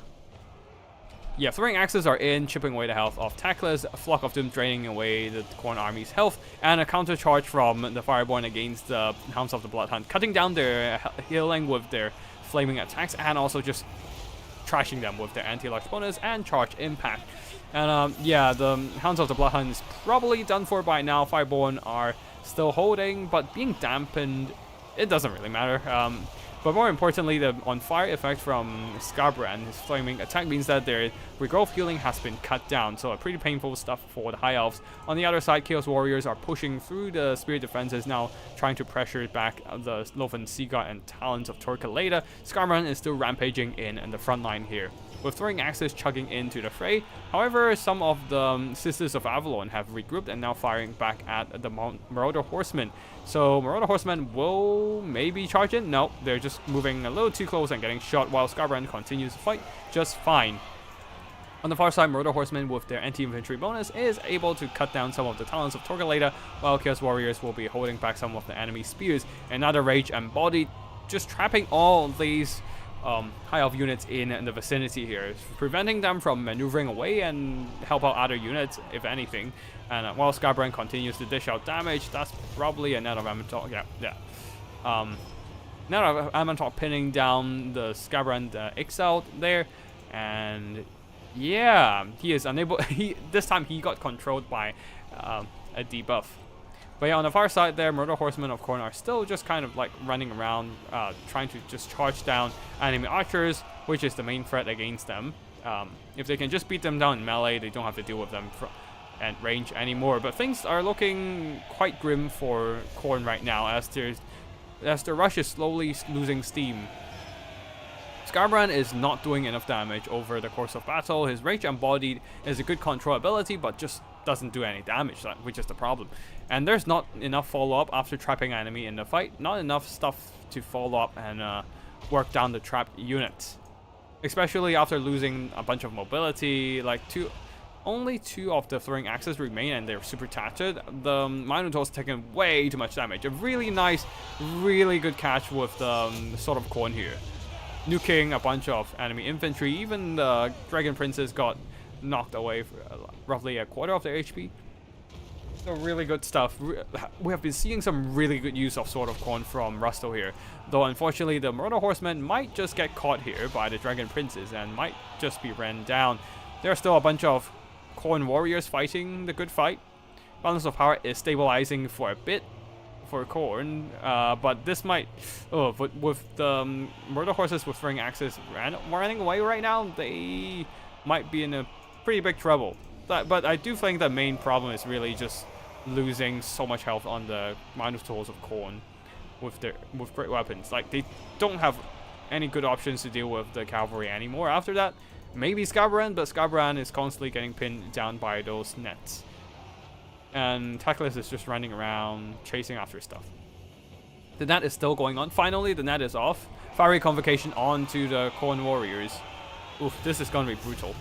Speaker 1: yeah, throwing axes are in, chipping away the health of Tackless, a flock of them draining away the Khorne army's health, and a counter charge from the Fireborn against the Hounds of the Bloodhunt, cutting down their healing with their flaming attacks, and also just trashing them with their anti-large bonus and charge impact. And yeah, the Hounds of the Bloodhunt is probably done for by now. Fireborn are still holding, but being dampened, it doesn't really matter. But more importantly, the on-fire effect from Skarbrand, his flaming attack, means that their regrowth healing has been cut down. So pretty painful stuff for the High Elves. On the other side, Chaos Warriors are pushing through the Spirit defenses, now trying to pressure back the Loven Seaguard and Talons of Torgaleda. Skarbrand is still rampaging in the front line here, with throwing axes chugging into the fray. However, some of the Sisters of Avalon have regrouped and now firing back at the Marauder Horsemen. So Marauder Horsemen will maybe charge in. No, they're just moving a little too close and getting shot, while Skarbrand continues to fight just fine. On the far side, Murder Horsemen with their anti-infantry bonus is able to cut down some of the talents of Torgalada, while Chaos Warriors will be holding back some of the enemy spears. Another Rage Embodied, just trapping all these High Elf units in the vicinity here, preventing them from maneuvering away and help out other units, if anything. And while Skybrand continues to dish out damage, that's probably a Net of Amator. Net of Amator pinning down the Skybrand Exiled there, and yeah, he is unable. This time he got controlled by a debuff. But yeah, on the far side there, Murder Horsemen of Khorne are still just kind of like running around, trying to just charge down enemy archers, which is the main threat against them. If they can just beat them down in melee, they don't have to deal with them at range anymore. But things are looking quite grim for Khorne right now, as the rush is slowly losing steam. Skybrand is not doing enough damage over the course of battle. His Rage Embodied is a good control ability, but just doesn't do any damage, which is the problem. And there's not enough follow-up after trapping an enemy in the fight. Not enough stuff to follow up and work down the trapped units. Especially after losing a bunch of mobility, like only 2 of the throwing axes remain, and they're super tattered. The Minotaur's taken way too much damage. A really nice, really good catch with the Sword of Khorne here, nuking a bunch of enemy infantry. Even the Dragon Princes got knocked away for roughly a quarter of their HP. So really good stuff. We have been seeing some really good use of Sword of Khorne from Rusto here. Though unfortunately the Murder Horsemen might just get caught here by the Dragon Princes and might just be ran down. There are still a bunch of Khorne warriors fighting the good fight. Balance of power is stabilizing for a bit for Khorne, but this might... but with the Murder Horses with throwing axes running away right now, they might be in a pretty big trouble. But I do think the main problem is really just losing so much health on the Minotaurs of Khorne with great weapons. Like, they don't have any good options to deal with the cavalry anymore after that. Maybe Skybrand, but Skybrand is constantly getting pinned down by those nets. And Teclis is just running around chasing after stuff. The net is still going on. Finally, the net is off. Fiery Convocation onto the Khorne warriors. Oof, this is going to be brutal.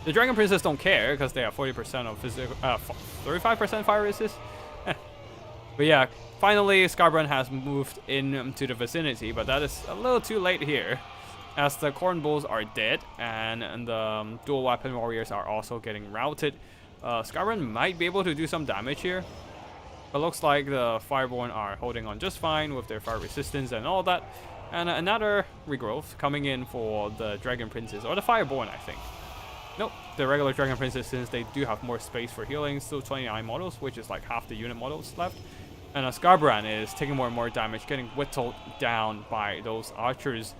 Speaker 1: The Dragon Princes don't care because they have 40% of physical, 35% fire resist. But yeah, finally Skybrand has moved into the vicinity, but that is a little too late here, as the Khorne bulls are dead and the dual weapon warriors are also getting routed. Skybrand might be able to do some damage here, but looks like the Fireborn are holding on just fine with their fire resistance and all that. And another regrowth coming in for the Dragon Princes, or the Fireborn, I think. Nope, the regular Dragon Princes, since they do have more space for healing, still 29 models, which is like half the unit models left. And Skybrand is taking more and more damage, getting whittled down by those archers.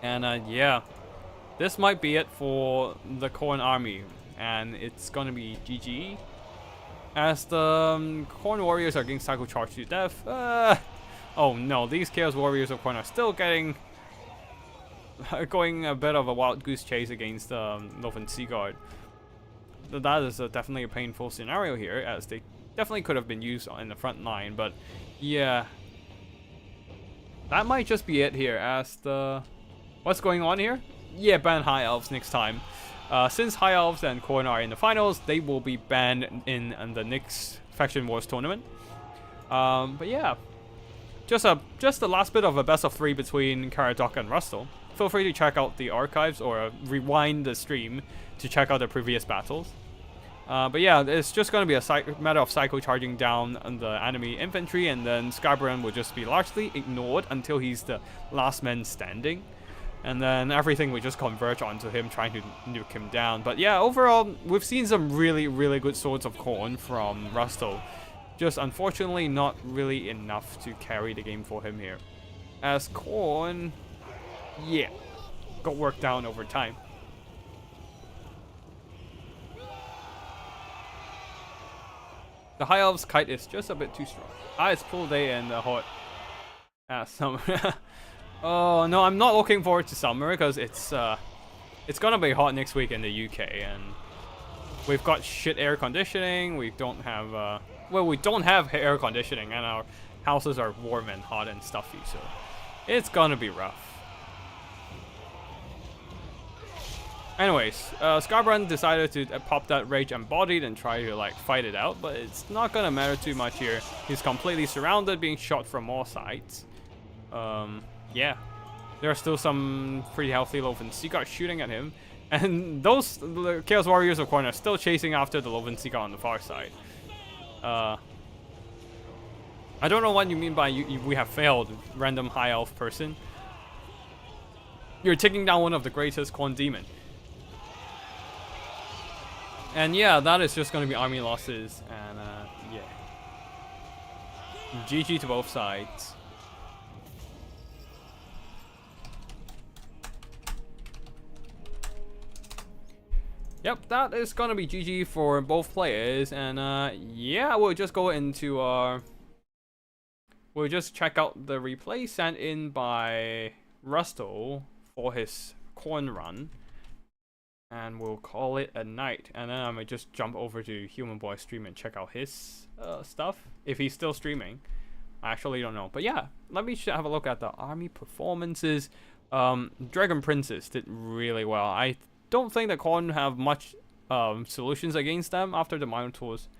Speaker 1: And yeah, this might be it for the Khorne army, and it's gonna be GG. As the Khorne warriors are getting cycle charged to death. Oh no, these Chaos Warriors of Khorne are still going a bit of a wild goose chase against Lothern Seaguard. That is definitely a painful scenario here, as they definitely could have been used in the front line, but yeah, that might just be it here. As what's going on here? Yeah, ban High Elves next time. Since High Elves and Khorne are in the finals, they will be banned in the next Faction Wars tournament. But yeah, just the last bit of a best of 3 between Caradoc and Rusto. Feel free to check out the archives or rewind the stream to check out the previous battles. But yeah, it's just going to be a matter of cycle charging down the enemy infantry, and then Skybrand will just be largely ignored until he's the last man standing. And then everything will just converge onto him trying to nuke him down. But yeah, overall, we've seen some really, really good Swords of Khorne from Rusto. Just unfortunately not really enough to carry the game for him here. As Khorne, yeah, got worked down over time. The High Elves kite is just a bit too strong. It's full day and hot. Summer. Oh no, I'm not looking forward to summer because it's gonna be hot next week in the UK, and we've got shit air conditioning. We don't have we don't have air conditioning, and our houses are warm and hot and stuffy, so it's gonna be rough. Anyways, Scarbrand decided to pop that Rage Embodied and try to like fight it out, but it's not gonna matter too much here. He's completely surrounded, being shot from all sides. Yeah. There are still some pretty healthy Loven Seaguard shooting at him. And those the Chaos Warriors of Khorne are still chasing after the Loven Seaguard on the far side. I don't know what you mean by we have failed, random High Elf person. You're taking down one of the greatest Khorne demon. And yeah, that is just going to be army losses, and yeah. GG to both sides. Yep, that is going to be GG for both players, and yeah, we'll just go into our... We'll just check out the replay sent in by Rusto for his Khorne run. And we'll call it a night. And then I might just jump over to Human Boy stream and check out his stuff. If he's still streaming. I actually don't know. But yeah, let me have a look at the army performances. Dragon Princes did really well. I don't think the Khorne have much solutions against them after the Minotaurs.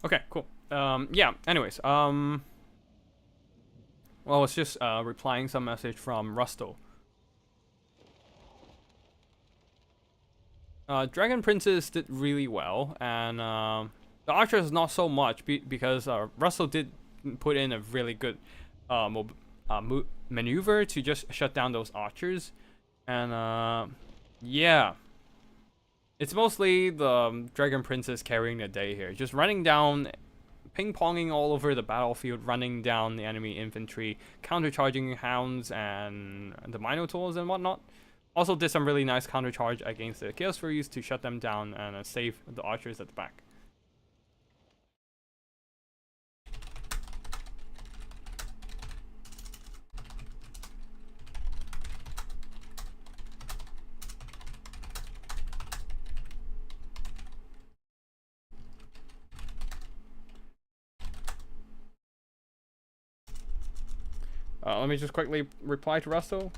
Speaker 1: Okay, cool. Yeah, anyways, well, I was just replying some message from Rusto. Dragon Princes did really well, and the Archers not so much because Rusto did put in a really good maneuver to just shut down those Archers, and yeah. It's mostly the Dragon Princess carrying the day here. Just running down, ping-ponging all over the battlefield, running down the enemy infantry, countercharging Hounds and the Minotaurs and whatnot. Also did some really nice countercharge against the Chaos Furies to shut them down and save the Archers at the back. Let me just quickly reply to Russell.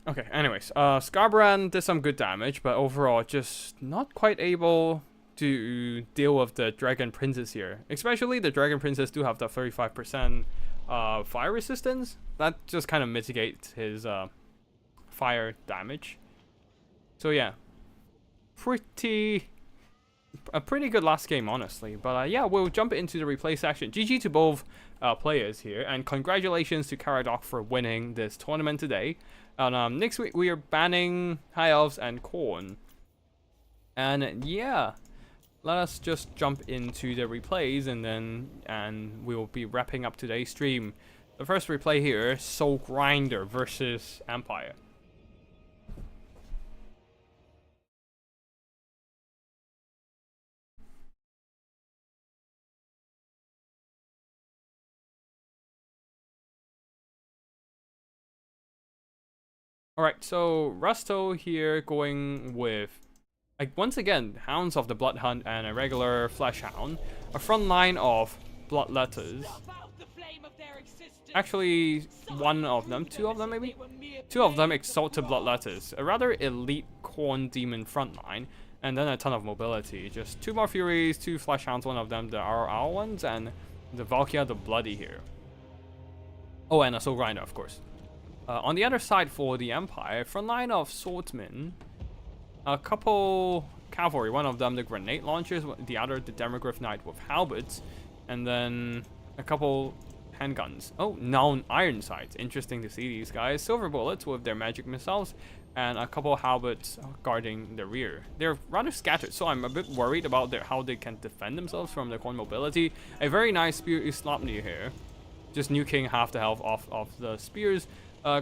Speaker 1: Okay, anyways, Scarbrand did some good damage, but overall just not quite able to deal with the Dragon Princess here. Especially the Dragon Princess do have the 35% fire resistance. That just kind of mitigates his fire damage. So yeah. A pretty good last game, honestly. But yeah, we'll jump into the replay section. GG to both players here, and congratulations to Caradoc for winning this tournament today. And next week we are banning High Elves and Khorne. And yeah, let us just jump into the replays, and we will be wrapping up today's stream. The first replay here, Soul Grinder versus Empire. Alright, so Rusto here going with, like, once again, Hounds of the Blood Hunt and a regular Flesh Hound. A front line of Bloodletters. Actually, one of them, two of them maybe? Two of them Exalted Bloodletters. A rather elite Khorne Demon front line. And then a ton of mobility. Just two more Furies, two Flesh Hounds, one of them the RR ones, and the Valkyria the Bloody here. Oh, and a Soul Grinder, of course. On the other side for the Empire, front line of Swordsmen, a couple cavalry, one of them the grenade launchers, the other the Demogryph Knight with halberds, and then a couple handguns. Oh, now iron sights. Interesting to see these guys. Silver bullets with their magic missiles, and a couple halberds guarding the rear. They're rather scattered, so I'm a bit worried about how they can defend themselves from the Khorne mobility. A very nice spear is Slopney here, just nuking half the health off of the spears.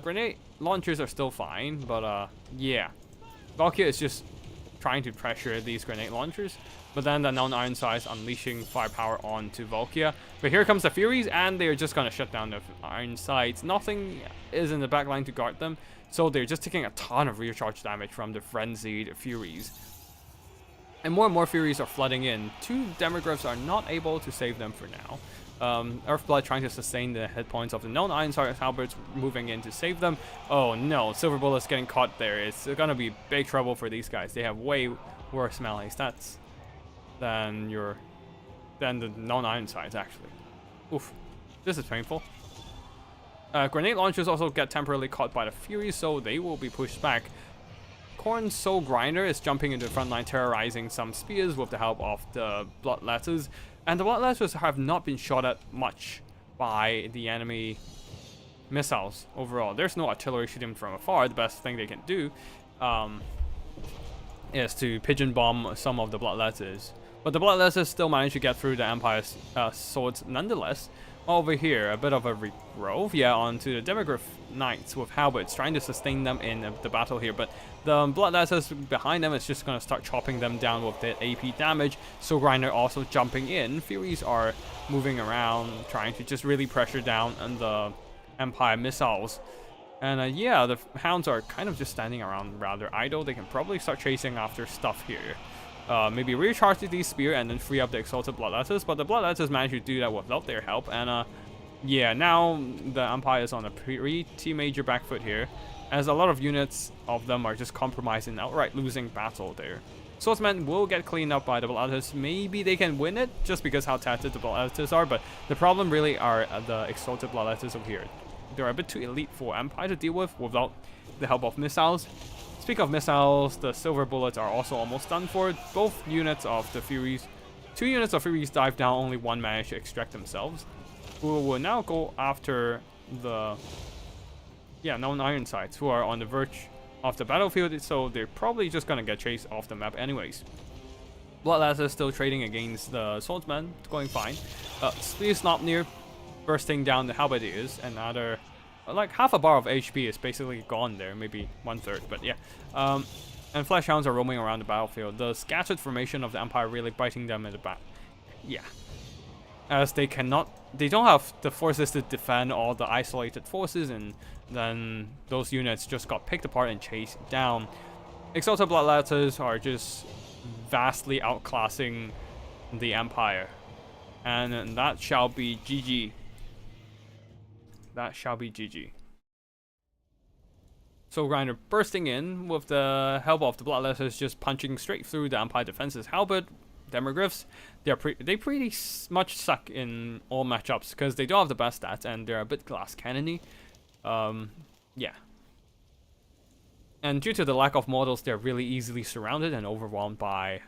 Speaker 1: Grenade launchers are still fine, but yeah. Valkyria is just trying to pressure these grenade launchers, but then the non-Ironsides unleashing firepower onto Volkia. But here comes the Furies, and they're just gonna shut down the Ironsides. Nothing is in the back line to guard them, so they're just taking a ton of recharge damage from the frenzied Furies. And more Furies are flooding in. 2 Demogryphs are not able to save them for now. Earthblood trying to sustain the hit points of the known Ironside Halberds moving in to save them. Oh no, Silver Bullet's getting caught there. It's gonna be big trouble for these guys. They have way worse melee stats than the known Ironsides actually. Oof, this is painful. Grenade launchers also get temporarily caught by the Furies, so they will be pushed back. Khorne's Soul Grinder is jumping into the front line, terrorizing some spears with the help of the Bloodletters. And the Bloodletters have not been shot at much by the enemy missiles overall. There's no artillery shooting from afar. The best thing they can do is to pigeon bomb some of the Bloodletters. But the Bloodletters still manage to get through the Empire's swords nonetheless. Over here, a bit of a regrowth, onto the Demogryph Knights with halberds, trying to sustain them in the battle here. But the Bloodletters behind them is just going to start chopping them down with the AP damage. Soul Grinder also jumping in. Furies are moving around, trying to just really pressure down on the Empire missiles. And the Hounds are kind of just standing around rather idle. They can probably start chasing after stuff here. Maybe recharge these spear and then free up the Exalted Bloodletters, but the Bloodletters manage to do that without their help, and now the Empire is on a pretty major back foot here, as a lot of units of them are just compromised in outright losing battle there. Swordsmen will get cleaned up by the Bloodletters. Maybe they can win it, just because how tattered the Bloodletters are, but the problem really are the Exalted Bloodletters over here. They're a bit too elite for Empire to deal with without the help of missiles. Speaking of missiles, the Silver Bullets are also almost done for. Both units of the Furies, 2 units of Furies dive down, only 1 managed to extract themselves. We will now go after the known Ironsides, who are on the verge of the battlefield, so they're probably just gonna get chased off the map anyways. Bloodletters still trading against the Swordsmen, going fine. Spear Snopnir bursting down the Halberdiers, another like half a bar of HP is basically gone there, maybe 1/3, but and Flesh Hounds are roaming around the battlefield. The scattered formation of the Empire really biting them in the back. As they don't have the forces to defend all the isolated forces, and then those units just got picked apart and chased down. Exalted Bloodletters are just vastly outclassing the Empire, and that shall be GG. That shall be GG. Soul Grinder bursting in with the help of the Bloodletters, just punching straight through the Empire defenses. Halberd, Demogryphs, they pretty much suck in all matchups because they don't have the best stats and they're a bit glass cannony. And due to the lack of models, they're really easily surrounded and overwhelmed by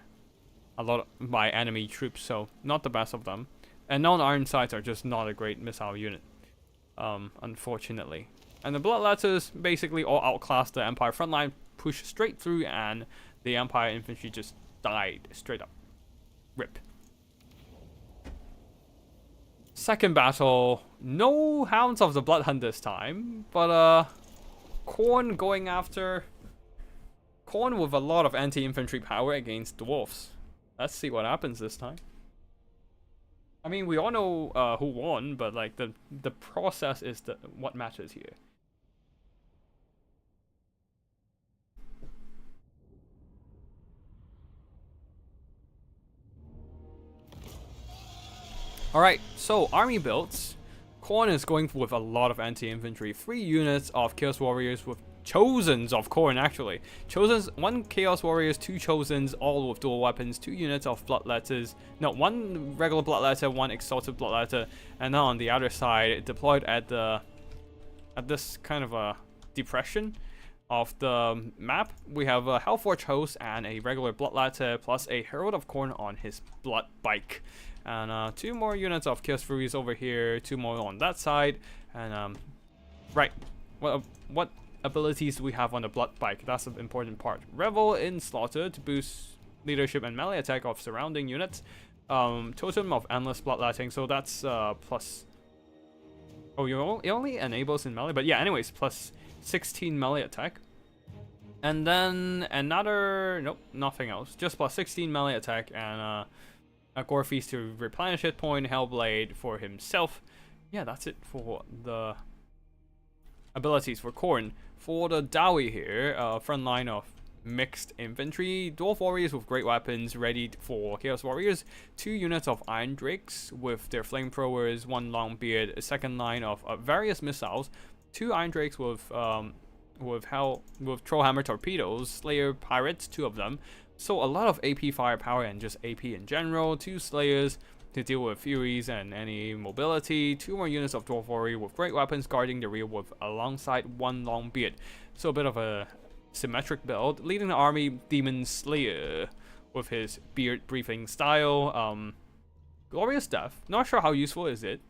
Speaker 1: enemy troops, so not the best of them. And non-Ironsides are just not a great missile unit. Unfortunately. And the Bloodletters basically all outclassed the Empire frontline, pushed straight through, and the Empire infantry just died straight up. RIP. Second battle, no Hounds of the Bloodhunt this time, but Khorne going after Khorne with a lot of anti-infantry power against dwarfs. Let's see what happens this time. I mean, we all know who won, but like the process is what matters here. Alright, so army builds. Khorne is going with a lot of anti-infantry. 3 units of Chaos Warriors with Chosens of Khorne, actually. Chosens, 1 Chaos Warriors, 2 Chosens, all with dual weapons, 2 units of Bloodletters. No, 1 regular Bloodletter, 1 Exalted Bloodletter, and now on the other side, deployed at this kind of a depression of the map, we have a Hellforge Host and a regular Bloodletter, plus a Herald of Khorne on his Blood Bike. And 2 more units of Chaos Furies over here, 2 more on that side, and right, what abilities do we have on the Blood Bike? That's an important part. Revel in Slaughter to boost leadership and melee attack of surrounding units. Totem of Endless Bloodletting, so that's plus... Oh, it only enables in melee, but yeah, anyways, plus 16 melee attack. And then another, nope, nothing else. Just plus 16 melee attack and a Gore Feast to replenish hit point, Hellblade for himself. Yeah, that's it for the abilities for Khorne. For the Dowie here, front line of mixed infantry, Dwarf Warriors with great weapons ready for Chaos Warriors, 2 units of Iron Drakes with their flamethrowers, 1 Longbeard, a second line of various missiles, 2 Iron Drakes with Trollhammer torpedoes, Slayer pirates, 2 of them. So a lot of AP firepower and just AP in general. 2 Slayers to deal with Furies and any mobility. 2 more units of Dwarf Warrior with great weapons guarding the rear with alongside 1 Longbeard. So a bit of a symmetric build. Leading the army, Demon Slayer with his beard briefing style. Glorious Death. Not sure how useful is it,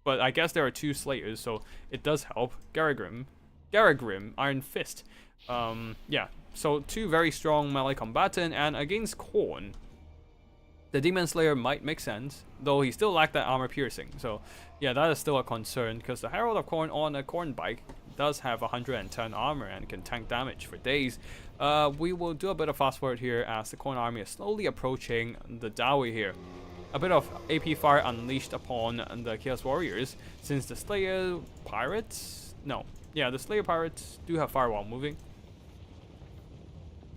Speaker 1: but I guess there are 2 Slayers, so it does help. Garagrim, Iron Fist. Yeah, so 2 very strong melee combatant, and against Khorne, the Demon Slayer might make sense, though he still lacked that armor piercing. So yeah, that is still a concern, because the Herald of Khorne on a Khorne bike does have 110 armor and can tank damage for days. We will do a bit of fast forward here as the Khorne army is slowly approaching the Dowie here. A bit of AP fire unleashed upon the Chaos Warriors, since the Slayer pirates, yeah, the Slayer pirates do have firewall moving.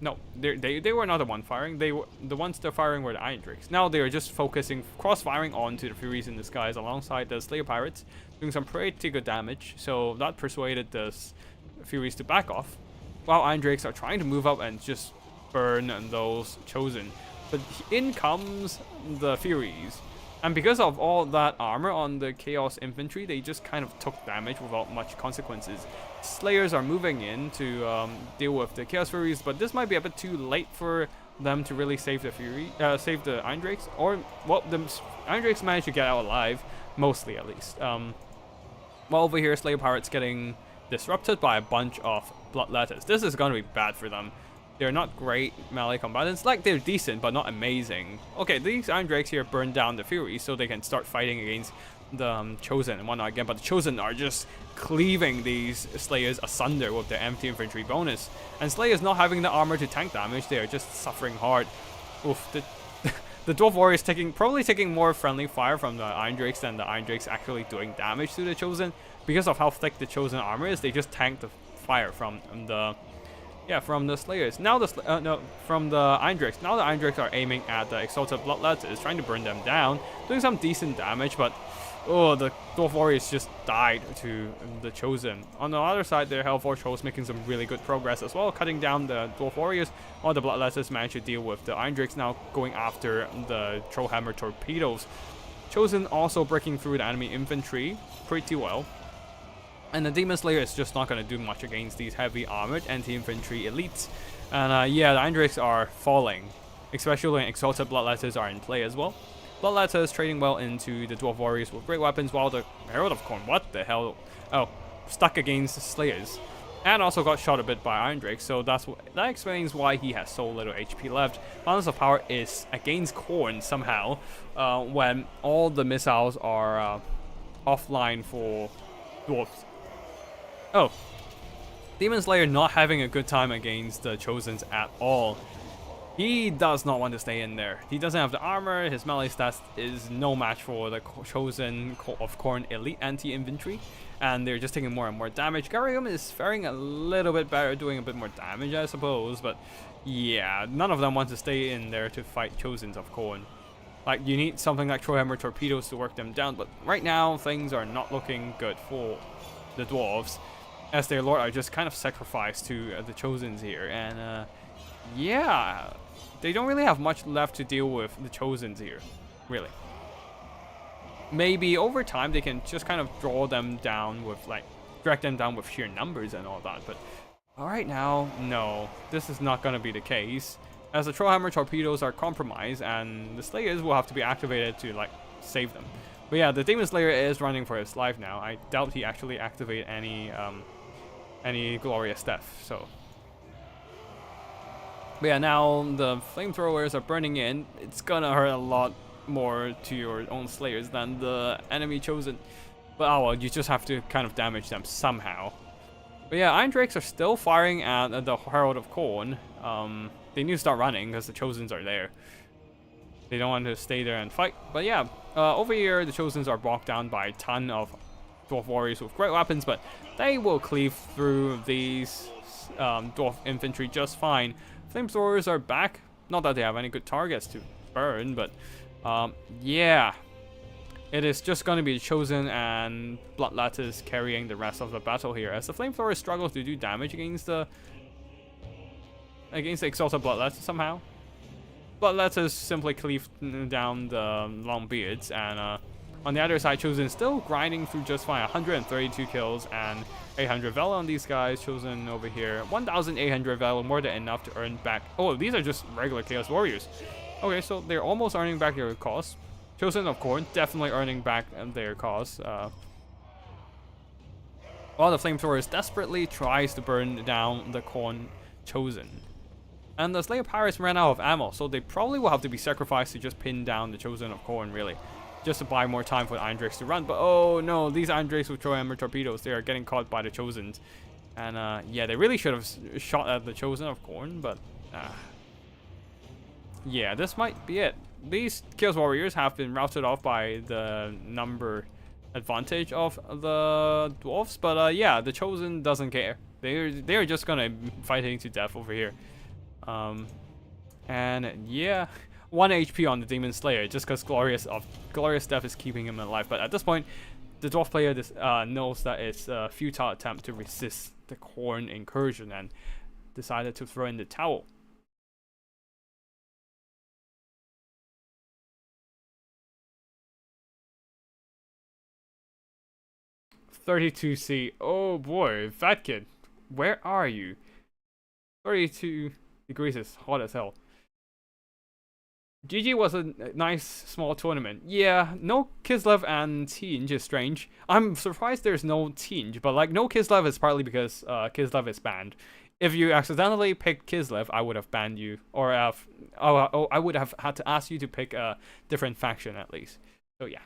Speaker 1: No, they were not the one firing. They were the ones they're firing were the Iron Drakes. Now they are just focusing, cross-firing onto the Furies in the skies alongside the Slayer pirates, doing some pretty good damage. So that persuaded the Furies to back off, while Iron Drakes are trying to move up and just burn those Chosen. But in comes the Furies. And because of all that armor on the Chaos Infantry, they just kind of took damage without much consequences. Slayers are moving in to deal with the Chaos Furies, but this might be a bit too late for them to really save the Iron Drakes. Or, well, the Iron Drakes managed to get out alive, mostly at least. While over here, Slayer Pirates getting disrupted by a bunch of Bloodletters. This is going to be bad for them. They're not great melee combatants. Like, they're decent, but not amazing. Okay, these Iron Drakes here burn down the Furies, so they can start fighting against the Chosen and whatnot again. But the Chosen are just cleaving these Slayers asunder with their empty infantry bonus. And Slayers not having the armor to tank damage, they are just suffering hard. Oof, the Dwarf Warriors probably taking more friendly fire from the Iron Drakes than the Iron Drakes actually doing damage to the Chosen. Because of how thick the Chosen armor is, they just tank the fire from the Slayers. Now from the Iron Drakes. Now the Iron Drakes are aiming at the Exalted Bloodletters, trying to burn them down, doing some decent damage, but the Dwarf Warriors just died to the Chosen. On the other side, their Hellforge host making some really good progress as well, cutting down the Dwarf Warriors, while the Bloodletters manage to deal with the Iron Drakes now going after the Trollhammer torpedoes. Chosen also breaking through the enemy infantry pretty well. And the Demon Slayer is just not going to do much against these heavy armored anti-infantry elites. And yeah, the Iron Drakes are falling, especially when Exalted Bloodletters are in play as well. Bloodletters trading well into the Dwarf Warriors with great weapons, while the Herald of Khorne, what the hell? Oh, stuck against the Slayers. And also got shot a bit by Iron Drake, so that explains why he has so little HP left. Balance of power is against Khorne somehow, when all the missiles are offline for Dwarves. Oh, Demon Slayer not having a good time against the Chosens at all. He does not want to stay in there. He doesn't have the armor, his melee stats is no match for the Chosen of Khorne elite anti-infantry, and they're just taking more and more damage. Garagrim is faring a little bit better, doing a bit more damage I suppose, but yeah, none of them want to stay in there to fight Chosens of Khorne. Like, you need something like Trollhammer torpedoes to work them down, but right now things are not looking good for the Dwarves, as their lord are just kind of sacrificed to the Chosens here, and yeah, they don't really have much left to deal with the Chosens here, really. Maybe over time they can just kind of drag them down with sheer numbers and all that, but right now, no, this is not going to be the case, as the Trollhammer torpedoes are compromised and the Slayers will have to be activated to save them. But yeah, the Demon Slayer is running for his life now. I doubt he actually activate any glorious death, so. But yeah, now the flamethrowers are burning in. It's gonna hurt a lot more to your own Slayers than the enemy Chosen. But oh well, you just have to kind of damage them somehow. But yeah, Iron Drakes are still firing at the Herald of Khorne. They need to start running because the Chosens are there. They don't want to stay there and fight. But yeah, over here, the Chosens are bogged down by a ton of Dwarf warriors with great weapons, but they will cleave through these Dwarf infantry just fine. Flamethrowers are back. Not that they have any good targets to burn, but yeah. It is just going to be Chosen and Bloodletters carrying the rest of the battle here, as the Flamethrowers struggle to do damage against the Exalted Bloodletters somehow. Bloodletters simply cleave down the Longbeards, and on the other side, Chosen still grinding through just fine. 132 kills and 800 Velo on these guys. Chosen over here, 1,800 Velo, more than enough to earn back. Oh, these are just regular Chaos Warriors. Okay, so they're almost earning back their cost. Chosen of Khorne definitely earning back their cost. While the Flamethrowers desperately tries to burn down the Khorne Chosen. And the Slayer Pirates ran out of ammo, so they probably will have to be sacrificed to just pin down the Chosen of Khorne, really. Just to buy more time for the Iron Drakes to run. But oh no, these Iron Drakes with Troy Ember torpedoes, they are getting caught by the Chosens. And yeah, they really should have shot at the Chosen of Khorne, but yeah, this might be it. These Chaos Warriors have been routed off by the number advantage of the Dwarfs, but yeah, the Chosen doesn't care. They're just gonna fighting to death over here. And yeah, 1 HP on the Demon Slayer just because Glorious Death is keeping him alive. But at this point, the Dwarf player knows that it's a futile attempt to resist the Khorne incursion and decided to throw in the towel. $32C. Oh boy, Fat Kid, where are you? 32 degrees is hot as hell. GG was a nice small tournament. Yeah, no Kislev and Tinge is strange. I'm surprised there's no Tinge, but like no Kislev is partly because Kislev is banned. If you accidentally picked Kislev, I would have banned you, or I would have had to ask you to pick a different faction at least. So yeah,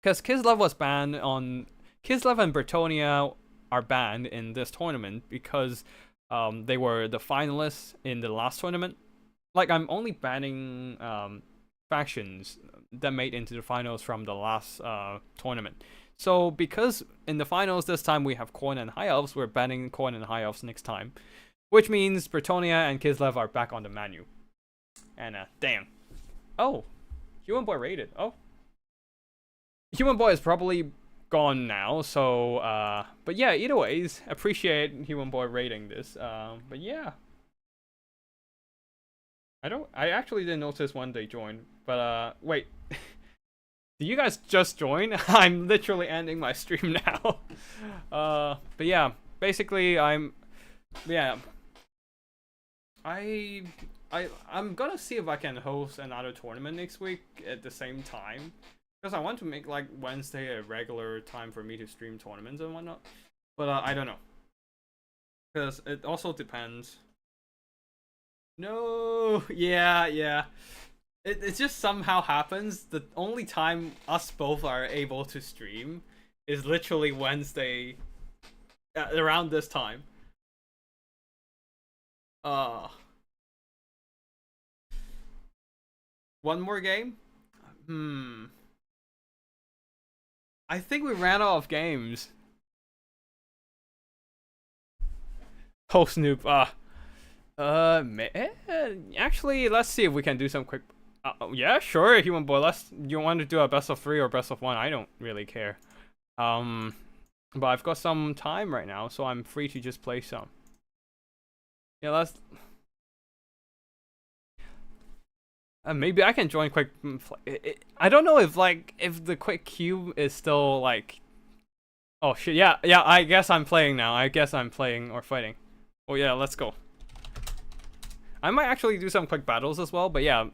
Speaker 1: because Kislev was banned on Kislev and Bretonnia are banned in this tournament because they were the finalists in the last tournament. Like, I'm only banning factions that made into the finals from the last tournament. So because in the finals this time we have Khorne and High Elves, we're banning Khorne and High Elves next time. Which means Bretonnia and Kislev are back on the menu. And damn. Oh, Human Boy raided. Oh. Human Boy is probably gone now, so but yeah, either ways, appreciate Human Boy raiding this. But yeah. I actually didn't notice when they joined, but wait. Did you guys just join? I'm literally ending my stream now. But yeah, basically I'm gonna see if I can host another tournament next week at the same time. Because I want to make like Wednesday a regular time for me to stream tournaments and whatnot. But I don't know. Because it also depends. No, yeah. It just somehow happens. The only time us both are able to stream is literally Wednesday around this time. One more game? I think we ran out of games. Oh, Snoop. Actually, let's see if we can do some quick. Yeah, sure, Human Boy. You want to do a best of 3 or best of 1? I don't really care. But I've got some time right now, so I'm free to just play some. Yeah, let's. Maybe I can join quick. I don't know if the quick queue is still like. Oh shit! Yeah. I guess I'm playing now. I guess I'm playing or fighting. Oh yeah, let's go. I might actually do some quick battles as well, but yeah,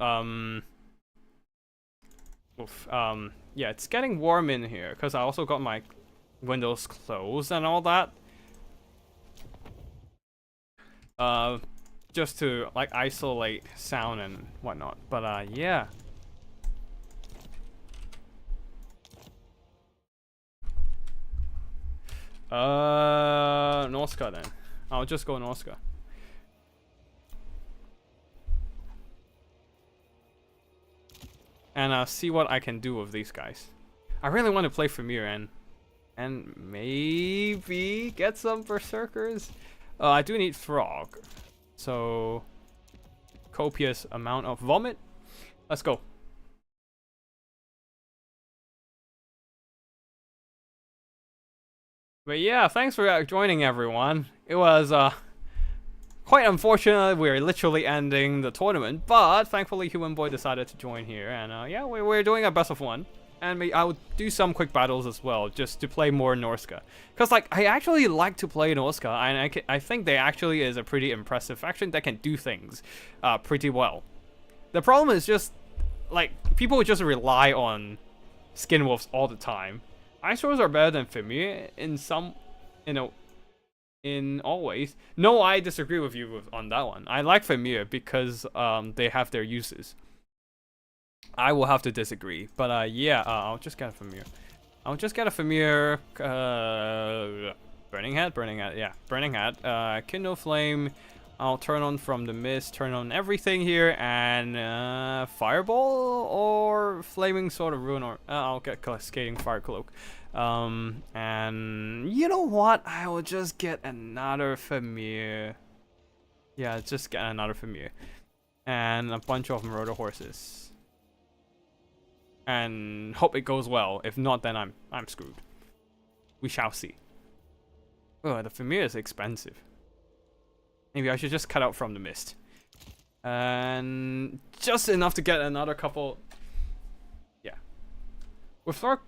Speaker 1: yeah, it's getting warm in here because I also got my windows closed and all that. Just to like isolate sound and whatnot. But yeah. Norsca then. I'll just go Norsca. And see what I can do with these guys. I really want to play Famir and maybe get some Berserkers. I do need Frog. So copious amount of vomit. Let's go. But yeah, thanks for joining everyone. It was quite unfortunate we're literally ending the tournament, but thankfully Human Boy decided to join here, and yeah, we're doing a best of one. And I'll do some quick battles as well, just to play more Norsca. Because, like, I actually like to play Norsca, and I think they actually is a pretty impressive faction that can do things pretty well. The problem is just, like, people just rely on Skin Wolves all the time. Ice Trolls are better than Famir in some, in all ways. No, I disagree with you on that one. I like Famir because they have their uses. I will have to disagree, but yeah, I'll just get a Famir. I'll just get a Famir. Burning Hat, yeah, Burning Hat. Kindle Flame. I'll turn on from the mist, turn on everything here, and Fireball or Flaming Sword of Ruin, or I'll get Cascading Fire Cloak. And you know what? I will just get another Famir. Yeah, just get another Famir, and a bunch of Marauder horses. And hope it goes well. If not, then I'm screwed. We shall see. Oh, the Famir is expensive. Maybe I should just cut out from the mist. And just enough to get another couple. Yeah. With Dark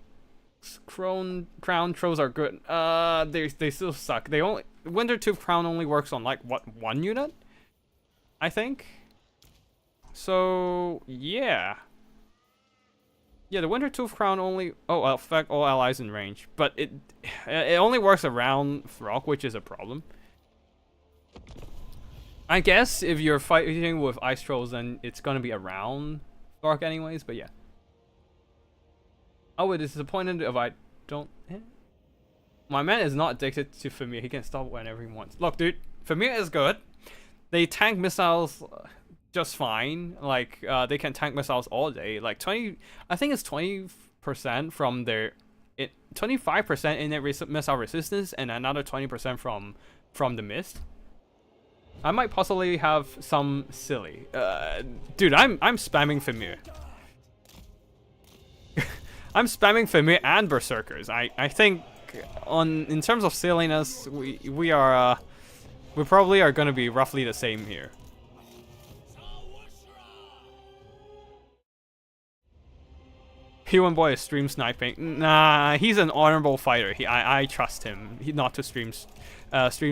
Speaker 1: Crown Trolls are good. They still suck. They only Winter Tooth Crown only works on like what, 1 unit? I think. So yeah. Yeah, the Winter Tooth Crown only affect all allies in range, but it only works around Throg, which is a problem. I guess if you're fighting with Ice Trolls, then it's gonna be around Throg anyways, but yeah. I would be disappointed if I don't. My man is not addicted to Famir. He can stop whenever he wants. Look, dude, Famir is good. They tank missiles just fine. Like they can tank missiles all day. Like 20, I think it's 20% from their 25% in their missile resistance, and another 20% from the mist. I might possibly have some silly. Dude, I'm spamming Famir. I'm spamming Famir and Berserkers. I think in terms of silliness, we probably are gonna be roughly the same here. Human Boy is stream sniping. Nah, he's an honorable fighter. I trust him. Not to stream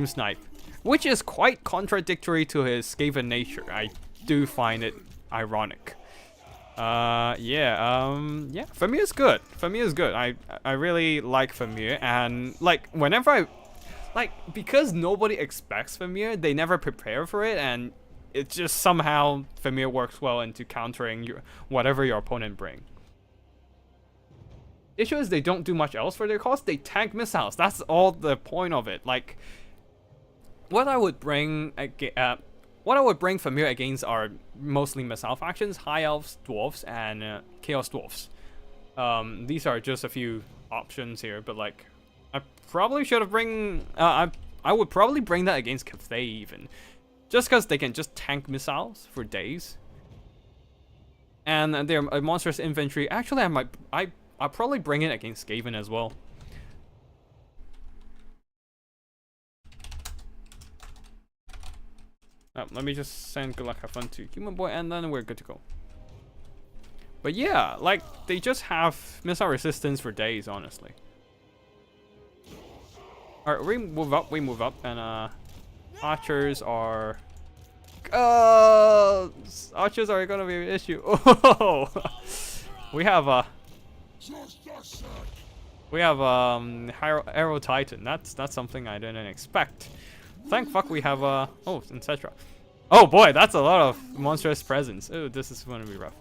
Speaker 1: snipe, which is quite contradictory to his Skaven nature. I do find it ironic. Yeah. Famir is good. Famir is good. I really like Famir, and like whenever because nobody expects Famir, they never prepare for it, and it just somehow Famir works well into countering whatever your opponent brings. Issue is they don't do much else for their cost. They tank missiles. That's all the point of it. Like, what I would bring Famir against are mostly missile factions: High Elves, Dwarves, and Chaos Dwarves. These are just a few options here, but like, I probably should have I would probably bring that against Cathay even, just because they can just tank missiles for days. And their monstrous infantry. Actually, I'll probably bring it against Skaven as well. Let me just send good luck, have fun to Human Boy, and then we're good to go. But yeah, like, they just have missile resistance for days, honestly. Alright, we move up, and archers are... archers are gonna be an issue. Oh, we have Arrow Titan. That's something I didn't expect. Thank fuck we have oh, etc. Oh boy, that's a lot of monstrous presence. Oh, this is gonna be rough.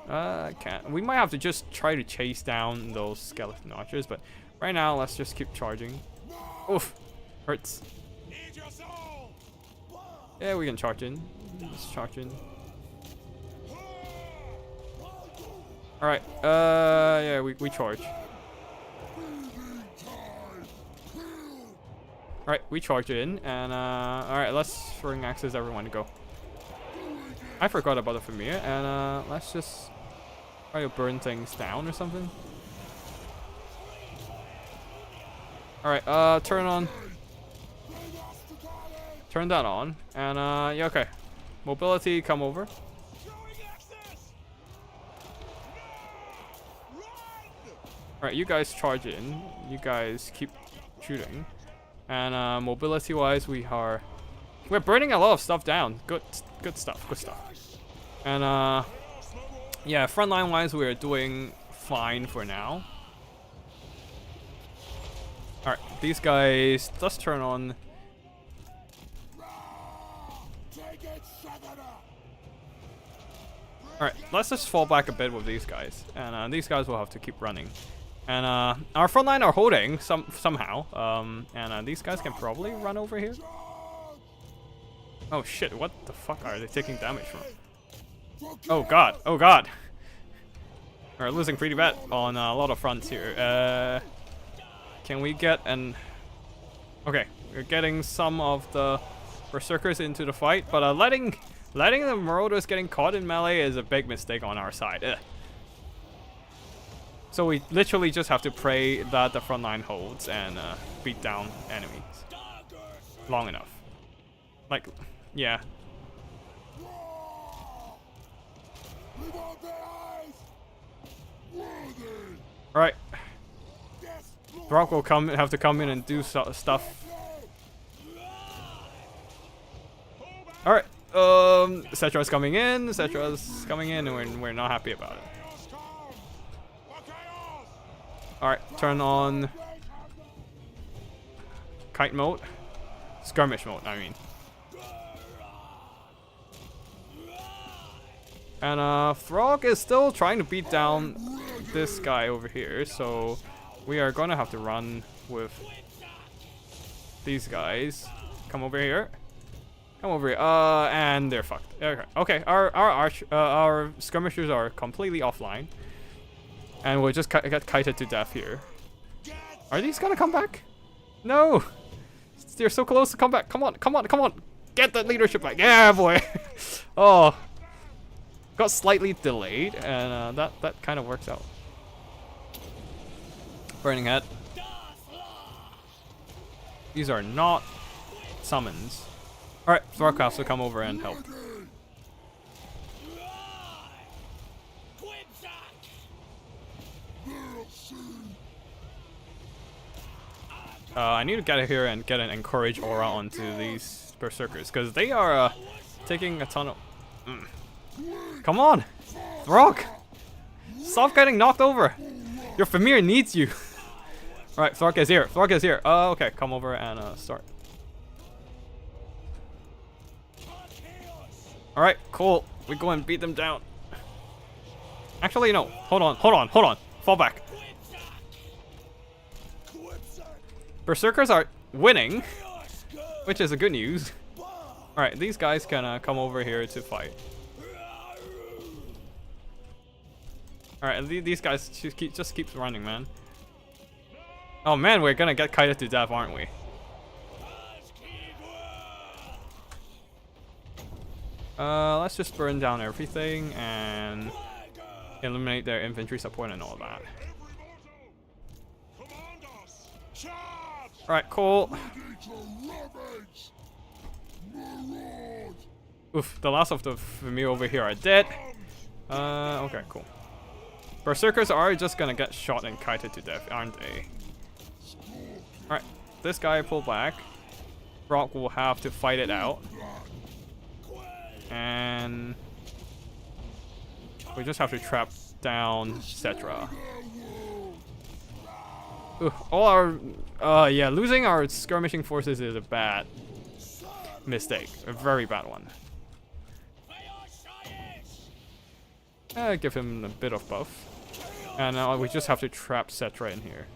Speaker 1: Can't. We might have to just try to chase down those skeleton archers, but right now let's just keep charging. Oof, hurts.
Speaker 2: Eat your soul.
Speaker 1: Yeah, we can charge in. Let's charge in. All right. Yeah, we charge. All right, we charge in, and all right, let's ring access everyone to go. I forgot about the familiar, and let's just try to burn things down or something. All right, turn that on, and yeah, okay. Mobility, come over. All right, you guys charge in. You guys keep shooting, and mobility-wise, we're burning a lot of stuff down. Good stuff. Good stuff. And yeah, frontline-wise, we're doing fine for now. All right, these guys, let's turn on. All right, let's just fall back a bit with these guys, and these guys will have to keep running. And our front line are holding somehow, and these guys can probably run over here. Oh shit! What the fuck are they taking damage from? Oh god! Oh god! We're losing pretty bad on a lot of fronts here. Can we get an? Okay, we're getting some of the berserkers into the fight, but letting the marauders getting caught in melee is a big mistake on our side. Ugh. So we literally just have to pray that the front line holds and beat down enemies long enough. Like, yeah. All right. Brock will have to come in and do stuff. All right. Cetra's coming in. Cetra's coming in, and we're not happy about it. Alright, turn on kite mode. Skirmish mode, I mean. And Frog is still trying to beat down this guy over here, so we are gonna have to run with these guys. Come over here. Come over here. And they're fucked. Okay, our skirmishers are completely offline. And we'll just get kited to death here. Are these gonna come back? No! They're so close to come back. Come on, come on, come on! Get that leadership back. Yeah, boy! Oh. Got slightly delayed, and that kind of works out. Burning Head. These are not summons. Alright, Thorcast will come over and help. I need to get here and get an encourage aura onto these berserkers, because they are taking a ton of... Come on! Throck! Stop getting knocked over! Your Famir needs you! Alright, Throck is here. Throck is here. Okay, come over and start. Alright, cool. We go and beat them down. Actually, no. Hold on. Fall back. Berserkers are winning, which is a good news. Alright, these guys can come over here to fight. Alright, these guys just keep running, man. Oh man, we're gonna get kited to death, aren't we? Let's just burn down everything and eliminate their infantry support and all that. Alright, cool. Oof, the last of the Famir over here are dead. Okay, cool. Berserkers are just gonna get shot and kited to death, aren't they? Alright, this guy pull back. Brock will have to fight it out. And we just have to trap down Cetra. All our, yeah, losing our skirmishing forces is a bad mistake. A very bad one. Give him a bit of buff. And now we just have to trap Cetra in here.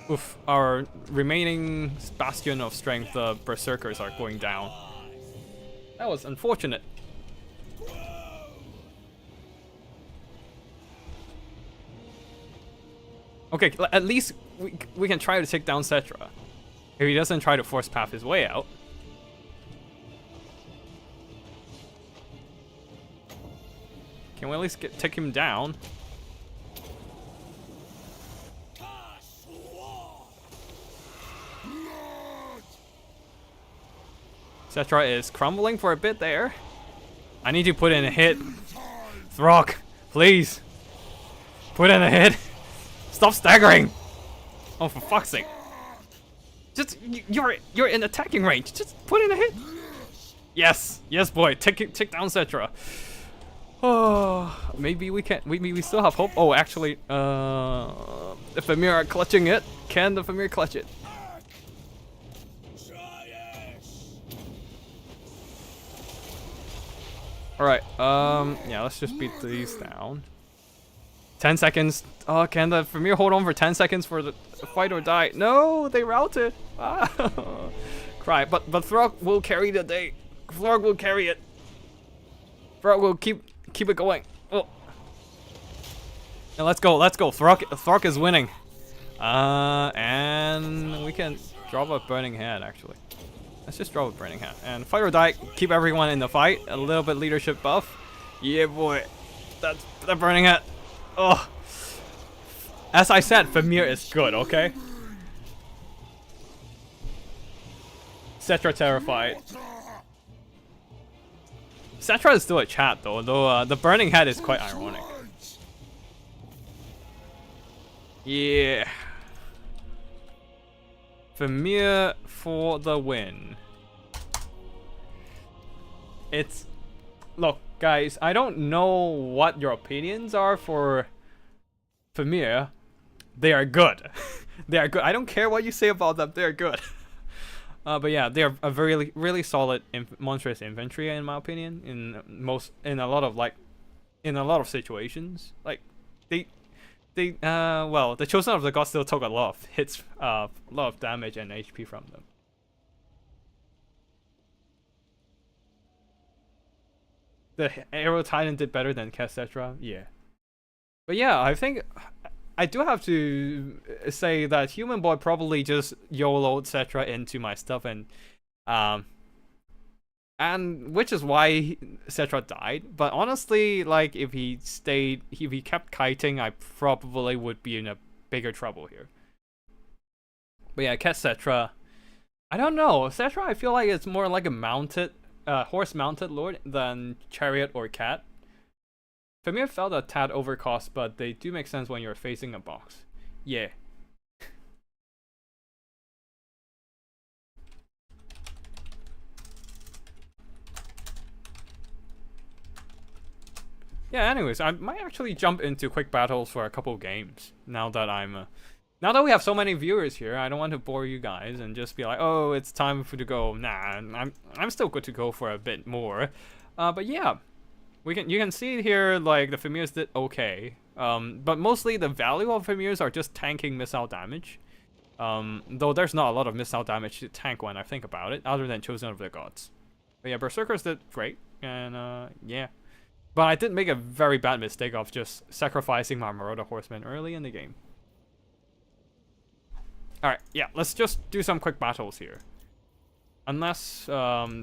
Speaker 1: Oof, our remaining bastion of strength, the berserkers, are going down. That was unfortunate. Okay, at least we can try to take down Cetra. If he doesn't try to force path his way out. Can we at least take him down? Cetra is crumbling for a bit there. I need to put in a hit. Throg, please. Put in a hit. Stop staggering. Oh, for fuck's sake. Just, you're in attacking range. Just put in a hit. Yes, yes, boy. Take down Cetra. Oh, maybe we can. We still have hope. Oh, actually, the Famir are clutching it. Can the Famir clutch it? All right. Yeah. Let's just beat these down. 10 seconds. Oh, can the Famir hold on for 10 seconds for the fight or die? No, they routed. Cry. But Throg will carry the day. Throg will carry it. Throg will keep it going. Oh. Now let's go. Throg is winning. And we can drop a burning hand actually. Let's just drop a burning hand. And fight or die, keep everyone in the fight. A little bit leadership buff. Yeah boy. That's the burning hand. Oh. As I said, Famir is good, okay? Cetra terrified. Cetra is still a chat though the burning head is quite ironic. Yeah. Famir for the win. Look, guys, I don't know what your opinions are for Famir. They are good. They are good. I don't care what you say about them. They're good. But yeah, they're a really solid monstrous infantry in my opinion. In a lot of situations, like well, the Chosen of the Gods still took a lot of hits, a lot of damage and HP from them. The Arrow Titan did better than Cetra, yeah. But yeah, I think I do have to say that Human Boy probably just YOLO'd Cetra into my stuff and which is why Cetra died. But honestly, like if he kept kiting, I probably would be in a bigger trouble here. But yeah, Cetra. I don't know. Cetra, I feel like it's more like a mounted, horse-mounted lord than chariot or cat. Famir felt a tad overcost, but they do make sense when you're facing a box. Yeah. Yeah, anyways, I might actually jump into quick battles for a couple games now that now that we have so many viewers here. I don't want to bore you guys and just be like, oh, it's time to go. Nah, I'm still good to go for a bit more. But yeah, you can see here like the Famirs did okay. But mostly the value of Famirs are just tanking missile damage. Though there's not a lot of missile damage to tank when I think about it, other than Chosen of the Gods. But yeah, Berserkers did great, and yeah. But I did make a very bad mistake of just sacrificing my Marauder Horsemen early in the game. Alright, yeah, let's just do some quick battles here. Unless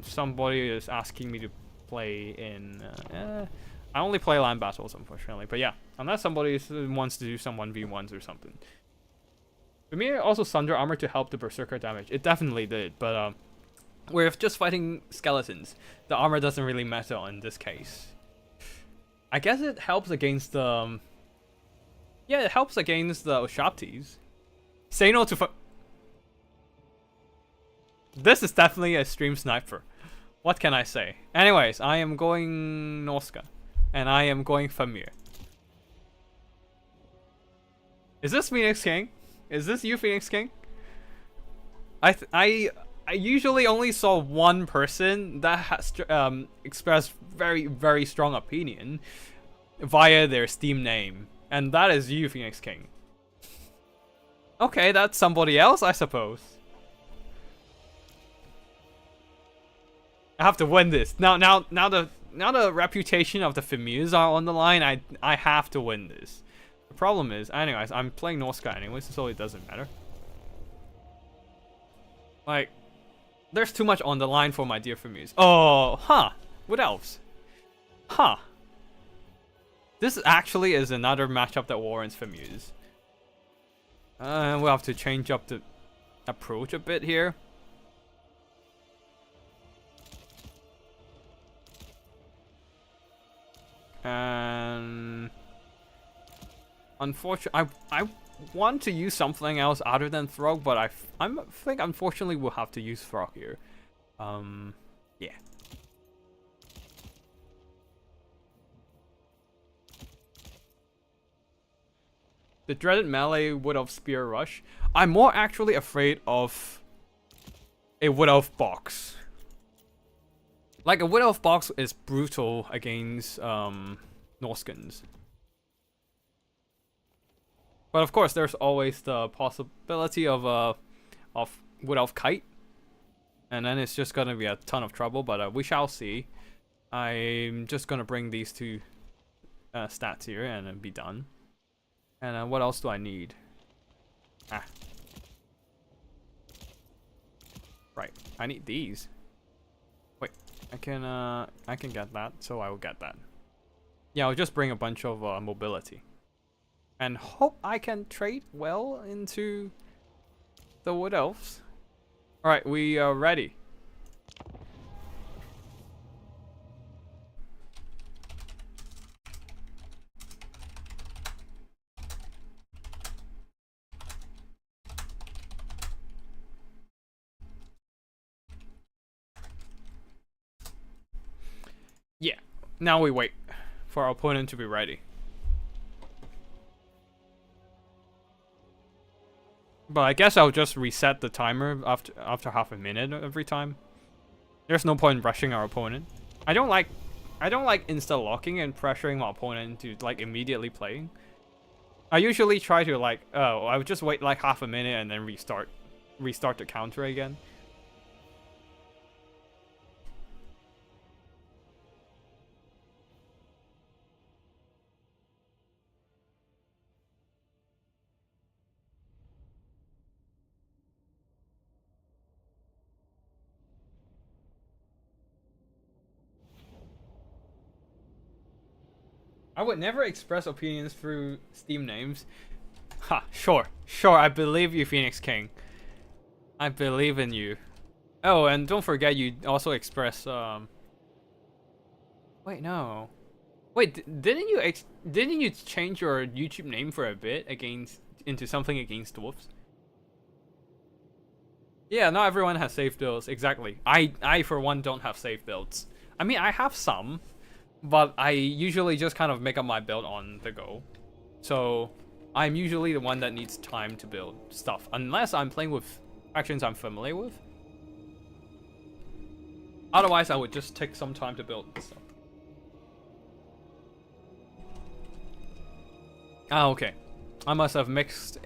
Speaker 1: somebody is asking me to play in... I only play land battles, unfortunately. But yeah, unless somebody wants to do some 1v1s or something. For me, also Sunder Armor to help the Berserker damage. It definitely did, but with just fighting skeletons, the armor doesn't really matter in this case. I guess it helps against the... yeah, it helps against the Oshaptis. Say no to This is definitely a stream sniper. What can I say? Anyways, I am going Norsca. And I am going Famir. Is this Phoenix King? Is this you, Phoenix King? I usually only saw one person that has expressed very strong opinion via their Steam name, and that is you, Phoenix King. Okay, that's somebody else, I suppose. I have to win this. Now the reputation of the Familiars are on the line. I have to win this. The problem is, anyways, I'm playing Norsca anyways, so it doesn't matter. Like, there's too much on the line for my dear Familiars. Oh, huh. Wood Elves. Huh. This actually is another matchup that warrants Familiars. We'll have to change up the approach a bit here. And unfortunately, I want to use something else other than Throg, but I think unfortunately we'll have to use Throg here. Yeah. The dreaded melee Wood Elf Spear Rush. I'm more actually afraid of a Wood Elf box. Like, a Wood Elf box is brutal against Norscans. But of course, there's always the possibility of Wood Elf Kite. And then it's just gonna be a ton of trouble, but we shall see. I'm just gonna bring these two stats here and then be done. And what else do I need? Right, I need these. Wait, I can get that, so I will get that. Yeah, I'll just bring a bunch of mobility. And hope I can trade well into the Wood Elves. Alright, we are ready. Yeah, now we wait for our opponent to be ready. But I guess I'll just reset the timer after half a minute every time. There's no point in rushing our opponent. I don't like insta locking and pressuring my opponent into like immediately playing. I usually try to like, I would just wait like half a minute and then restart the counter again. I would never express opinions through Steam names. Ha, sure, I believe you, Phoenix King. I believe in you. Oh, and don't forget you also express, Wait, no. Wait, didn't you change your YouTube name for a bit into something against dwarves? Yeah, not everyone has safe builds, exactly. I for one don't have safe builds. I mean, I have some, but I usually just kind of make up my build on the go. So I'm usually the one that needs time to build stuff, unless I'm playing with factions I'm familiar with. Otherwise, I would just take some time to build stuff. Ah, okay. I must have mixed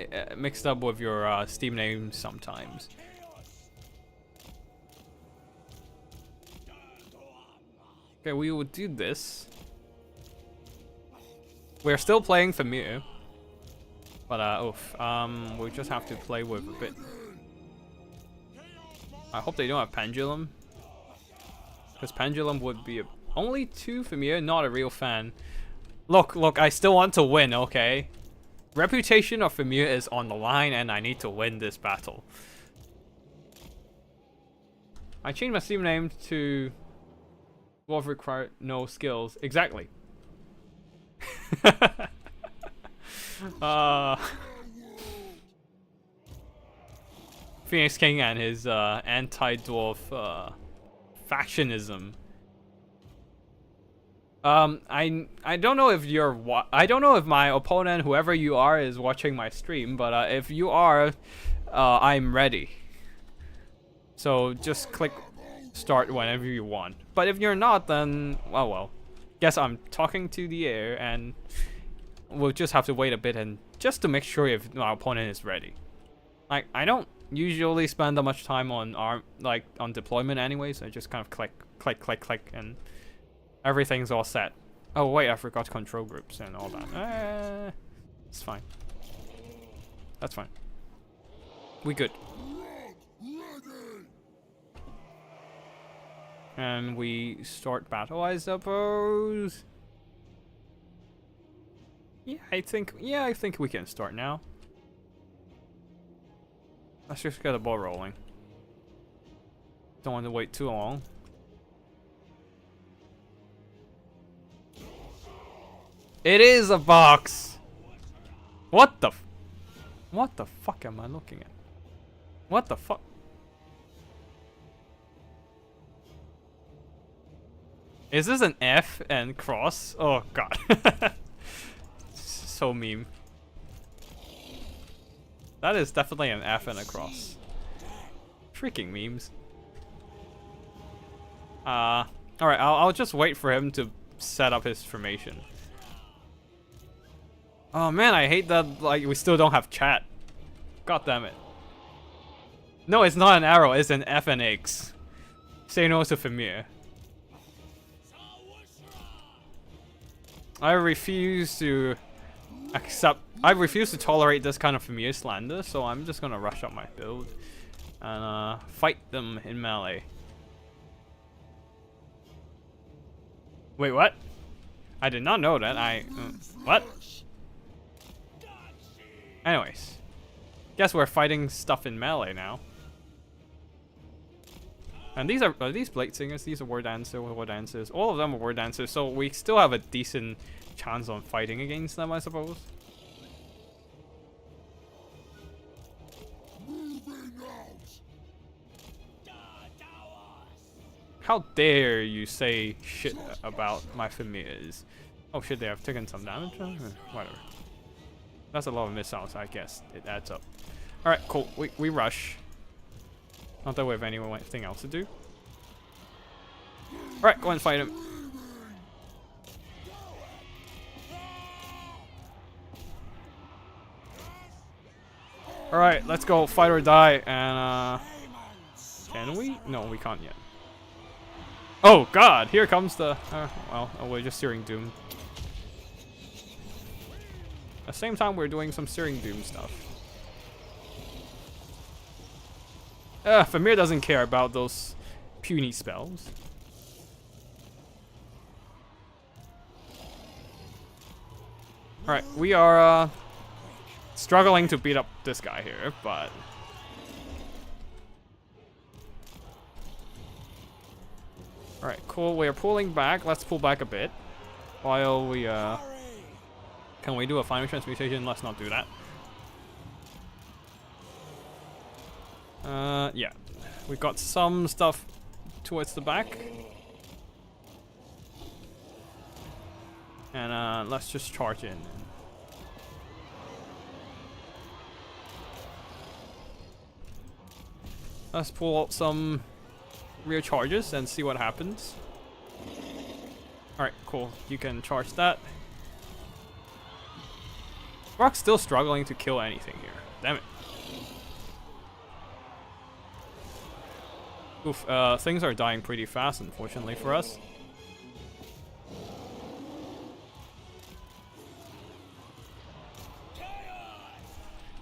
Speaker 1: up with your Steam name sometimes. Okay, we will do this. We're still playing Familiar, but we just have to play with a bit. I hope they don't have Pendulum, because Pendulum would be only 2 Familiar, not a real fan. Look, I still want to win, okay? Reputation of Familiar is on the line, and I need to win this battle. I changed my Steam name to Dwarf require no skills. Exactly. Phoenix King and his anti-dwarf factionism. I don't know if I don't know if my opponent, whoever you are, is watching my stream, but if you are, I'm ready. So just click start whenever you want. But if you're not, then well. Guess I'm talking to the air, and we'll just have to wait a bit and just to make sure if my opponent is ready. Like, I don't usually spend that much time on on deployment anyways. I just kind of click, and everything's all set. Oh wait, I forgot control groups and all that. It's fine. That's fine. We good. And we start battle, I suppose. Yeah, I think we can start now. Let's just get the ball rolling. Don't want to wait too long. It is a box. What the fuck am I looking at? What the fuck? Is this an F and cross? Oh god. So meme. That is definitely an F and a cross. Freaking memes. Alright, I'll just wait for him to set up his formation. Oh man, I hate that like we still don't have chat. God damn it. No, it's not an arrow, it's an F and X. Say no to Famir. I refuse to tolerate this kind of Famir slander, so I'm just gonna rush up my build and fight them in melee. Wait, what? I did not know that. What? Anyways, guess we're fighting stuff in melee now. And these are these Blade Singers, these are War Dancers. All of them are War Dancers, so we still have a decent chance on fighting against them, I suppose. How dare you say shit about my Famirs? Oh shit, they have taken some damage? Whatever. That's a lot of missiles, I guess. It adds up. Alright, cool. We rush. Not that we have anything else to do. Alright, go and fight him. Alright, let's go. Fight or die. And, can we? No, we can't yet. Oh, God. Here comes the... well, we're just Searing Doom. At the same time, we're doing some Searing Doom stuff. Famir doesn't care about those puny spells. Alright, we are struggling to beat up this guy here, but... Alright, cool. We are pulling back. Let's pull back a bit. While we, Can we do a final transmutation? Let's not do that. Yeah. We've got some stuff towards the back. And, let's just charge in. Let's pull out some rear charges and see what happens. Alright, cool. You can charge that. Rock's still struggling to kill anything here. Damn it. Oof, things are dying pretty fast, unfortunately for us.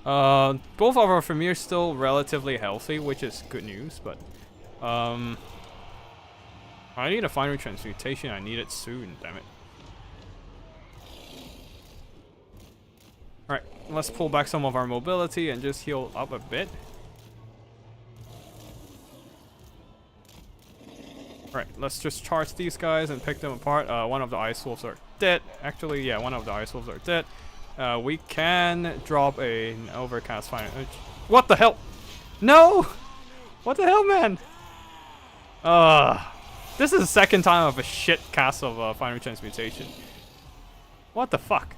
Speaker 1: Both of our Famir still relatively healthy, which is good news, but I need a final transmutation. I need it soon, damn it. Alright, let's pull back some of our mobility and just heal up a bit. Alright, let's just charge these guys and pick them apart. One of the Ice Wolves are dead. Actually, yeah, one of the Ice Wolves are dead. We can drop an Overcast Final. What the hell? No! What the hell, man? This is the second time of a shit cast of Final Transmutation. What the fuck?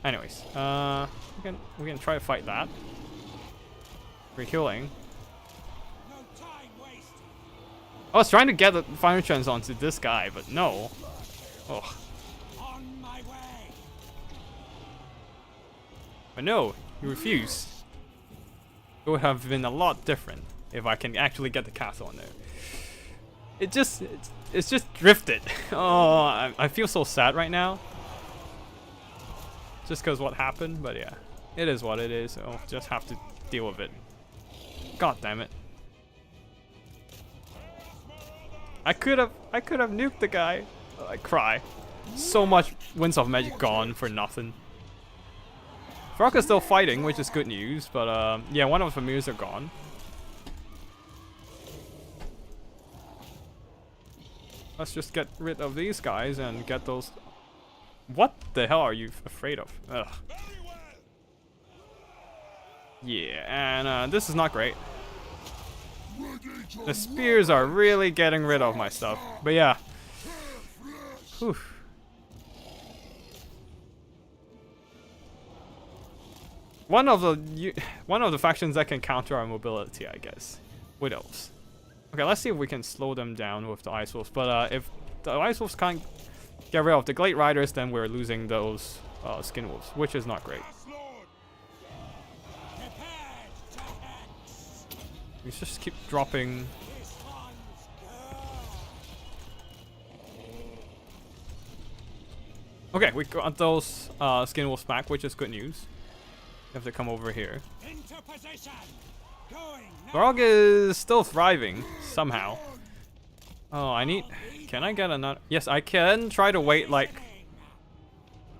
Speaker 1: Anyways, we can try to fight that. Rehealing.
Speaker 2: No time wasted.
Speaker 1: I was trying to get the Final Trans onto this guy, but no. Oh,
Speaker 2: On my way.
Speaker 1: but no, he refused. It would have been a lot different if I can actually get the castle on there. It's just drifted. Oh, I feel so sad right now. Just because what happened, but yeah, it is what it is. So just have to deal with it. God damn it! I could have nuked the guy. I cry. So much Winds of Magic gone for nothing. Frog is still fighting, which is good news. But yeah, one of the familiars are gone. Let's just get rid of these guys and get those. What the hell are you afraid of? Ugh.
Speaker 2: Very well.
Speaker 1: Yeah, and this is not great. The spears are really getting rid of my stuff. But yeah. Whew. One of the factions that can counter our mobility, I guess. Wood Elves. Okay, let's see if we can slow them down with the Ice Wolves. But if the Ice Wolves can't get rid of the Glade Riders, then we're losing those Skin Wolves, which is not great.
Speaker 2: Yes, Lord. Prepared to hex.
Speaker 1: We just keep dropping.
Speaker 2: This one's good.
Speaker 1: Okay, we got those Skin Wolves back, which is good news. You have to come over here.
Speaker 2: Into position. Going.
Speaker 1: Throg is still thriving somehow. Oh, I need. Can I get another? Yes, I can try to wait like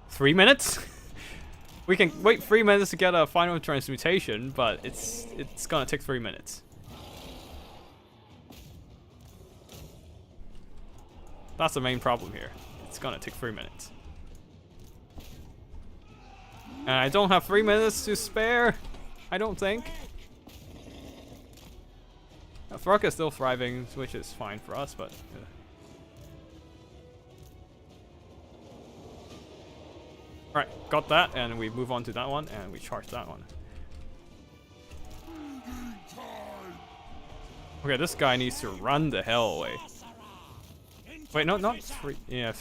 Speaker 1: 3 minutes. We can wait 3 minutes to get a final transmutation, but it's gonna take 3 minutes. That's the main problem here. It's gonna take 3 minutes. And I don't have 3 minutes to spare. I don't think. Throg is still thriving, which is fine for us, but. Alright, got that, and we move on to that one, and we charge that one. Okay, this guy needs to run the hell away. Wait, no, not 3. Yeah,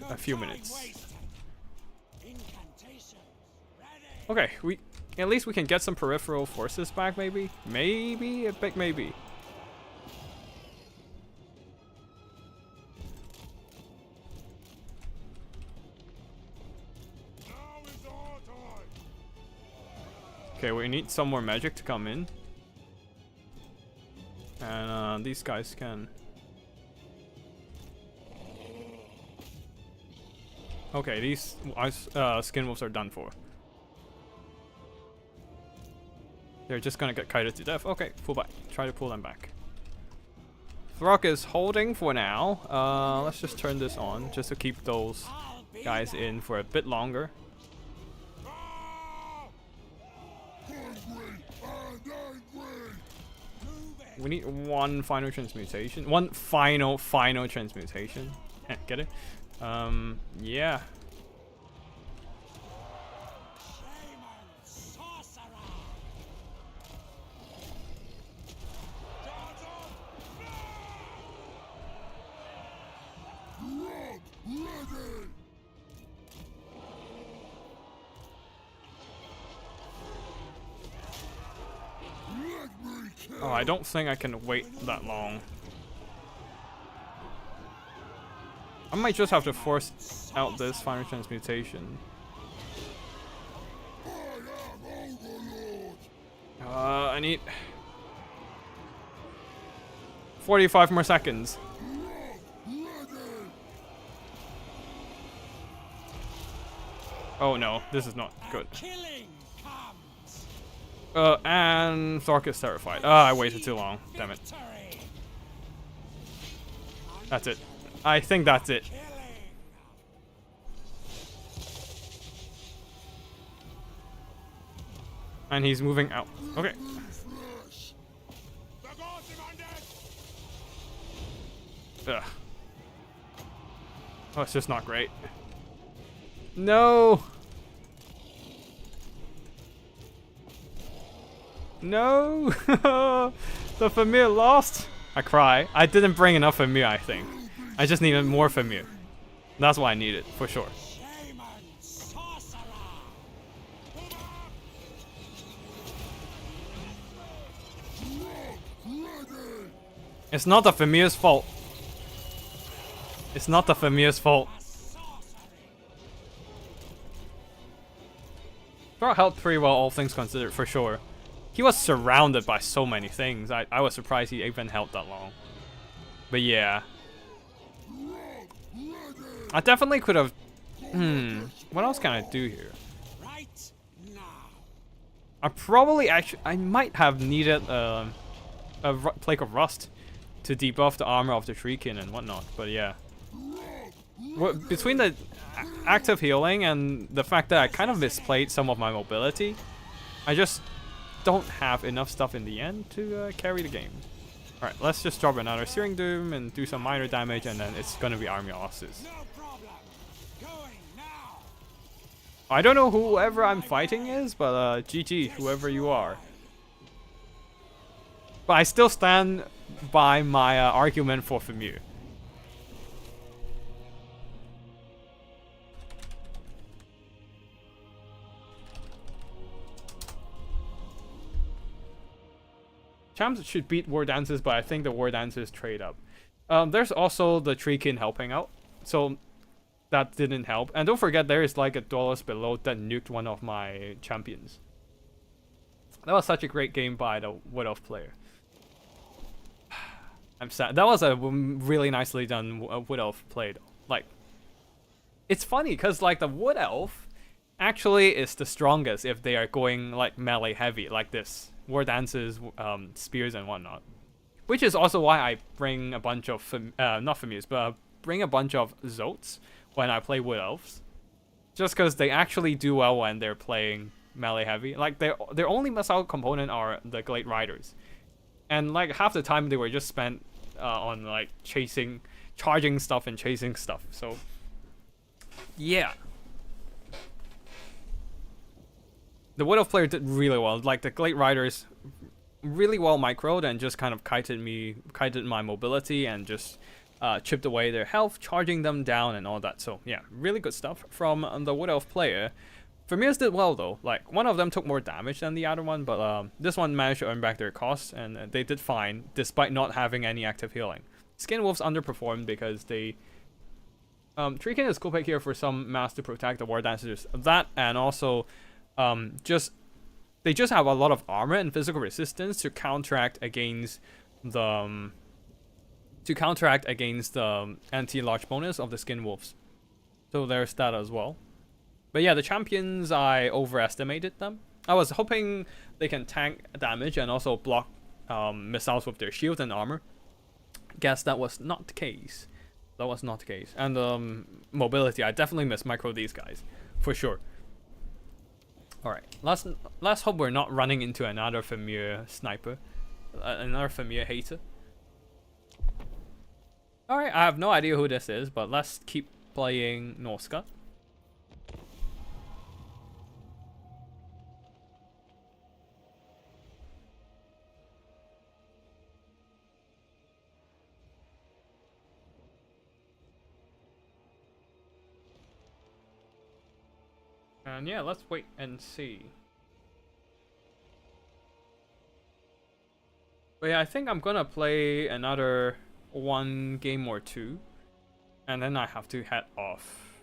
Speaker 1: a few minutes. Okay, at least we can get some peripheral forces back, maybe? Maybe? A big maybe. Okay, we need some more magic to come in. And these guys can... Okay, these Skin Wolves are done for. They're just gonna get kited to death. Okay, pull back. Try to pull them back. Throg is holding for now. Let's just turn this on just to keep those guys in for a bit longer. We need one final transmutation. One final transmutation. Get it? Yeah. Oh, I don't think I can wait that long. I might just have to force out this final transmutation. I need 45 more seconds. Oh no, this is not good. And Thork is terrified. I waited too long. Damn it. That's it. I think that's it. And he's moving out. Okay. Ugh. Oh, it's just not great. No! No! The Famir lost! I cry. I didn't bring enough Famir, I think. I just needed more Famir. That's what I needed, for sure.
Speaker 2: Shaman sorcerer.
Speaker 1: It's not the Famir's fault. It's not the Famir's fault. Throw helped pretty well, all things considered, for sure. He was surrounded by so many things. I was surprised he even held that long. But yeah. I definitely could have... What else can I do here?
Speaker 2: Right now.
Speaker 1: I probably actually... I might have needed a Plague of Rust to debuff the armor of the Shriekin and whatnot. But yeah. Between the active healing and the fact that I kind of misplayed some of my mobility, I just don't have enough stuff in the end to carry the game. Alright, let's just drop another Searing Doom and do some minor damage, and then it's gonna be army losses.
Speaker 2: No problem. Going now.
Speaker 1: I don't know whoever I'm fighting is, but GG, whoever you are. But I still stand by my argument for Famir. Champs should beat War Dances, but I think the War Dances trade up. There's also the Treekin helping out, so that didn't help. And don't forget, there is like a Dolus below that nuked one of my champions. That was such a great game by the Wood Elf player. I'm sad. That was a really nicely done Wood Elf play, though. Like, it's funny because like the Wood Elf actually is the strongest if they are going like melee heavy like this. War Dances, spears and whatnot. Which is also why I bring a bunch of, not Famirs, but bring a bunch of Zotes when I play Wood Elves. Just because they actually do well when they're playing melee heavy. Like, their only missile component are the Glade Riders. And like half the time they were just spent on like charging stuff and chasing stuff. So, yeah. The Wood Elf player did really well. Like, the Glade Riders really well microed and just kind of kited my mobility and just chipped away their health, charging them down and all that. So, yeah, really good stuff from the Wood Elf player. Famirs did well, though. Like, one of them took more damage than the other one, but this one managed to earn back their costs, and they did fine, despite not having any active healing. Skin Wolves underperformed because they... Treekin is cool pick here for some mass to protect the War Dancers. That, and also... they just have a lot of armor and physical resistance to counteract against the anti-large bonus of the Skin Wolves. So there's that as well. But yeah, the champions, I overestimated them. I was hoping they can tank damage and also block missiles with their shield and armor. Guess that was not the case. That was not the case. And mobility, I definitely miss micro these guys for sure. Alright, let's hope we're not running into another Famir sniper. Another Famir hater. Alright, I have no idea who this is, but let's keep playing Norsca. And yeah, let's wait and see. But yeah, I think I'm gonna play another one game or two, and then I have to head off.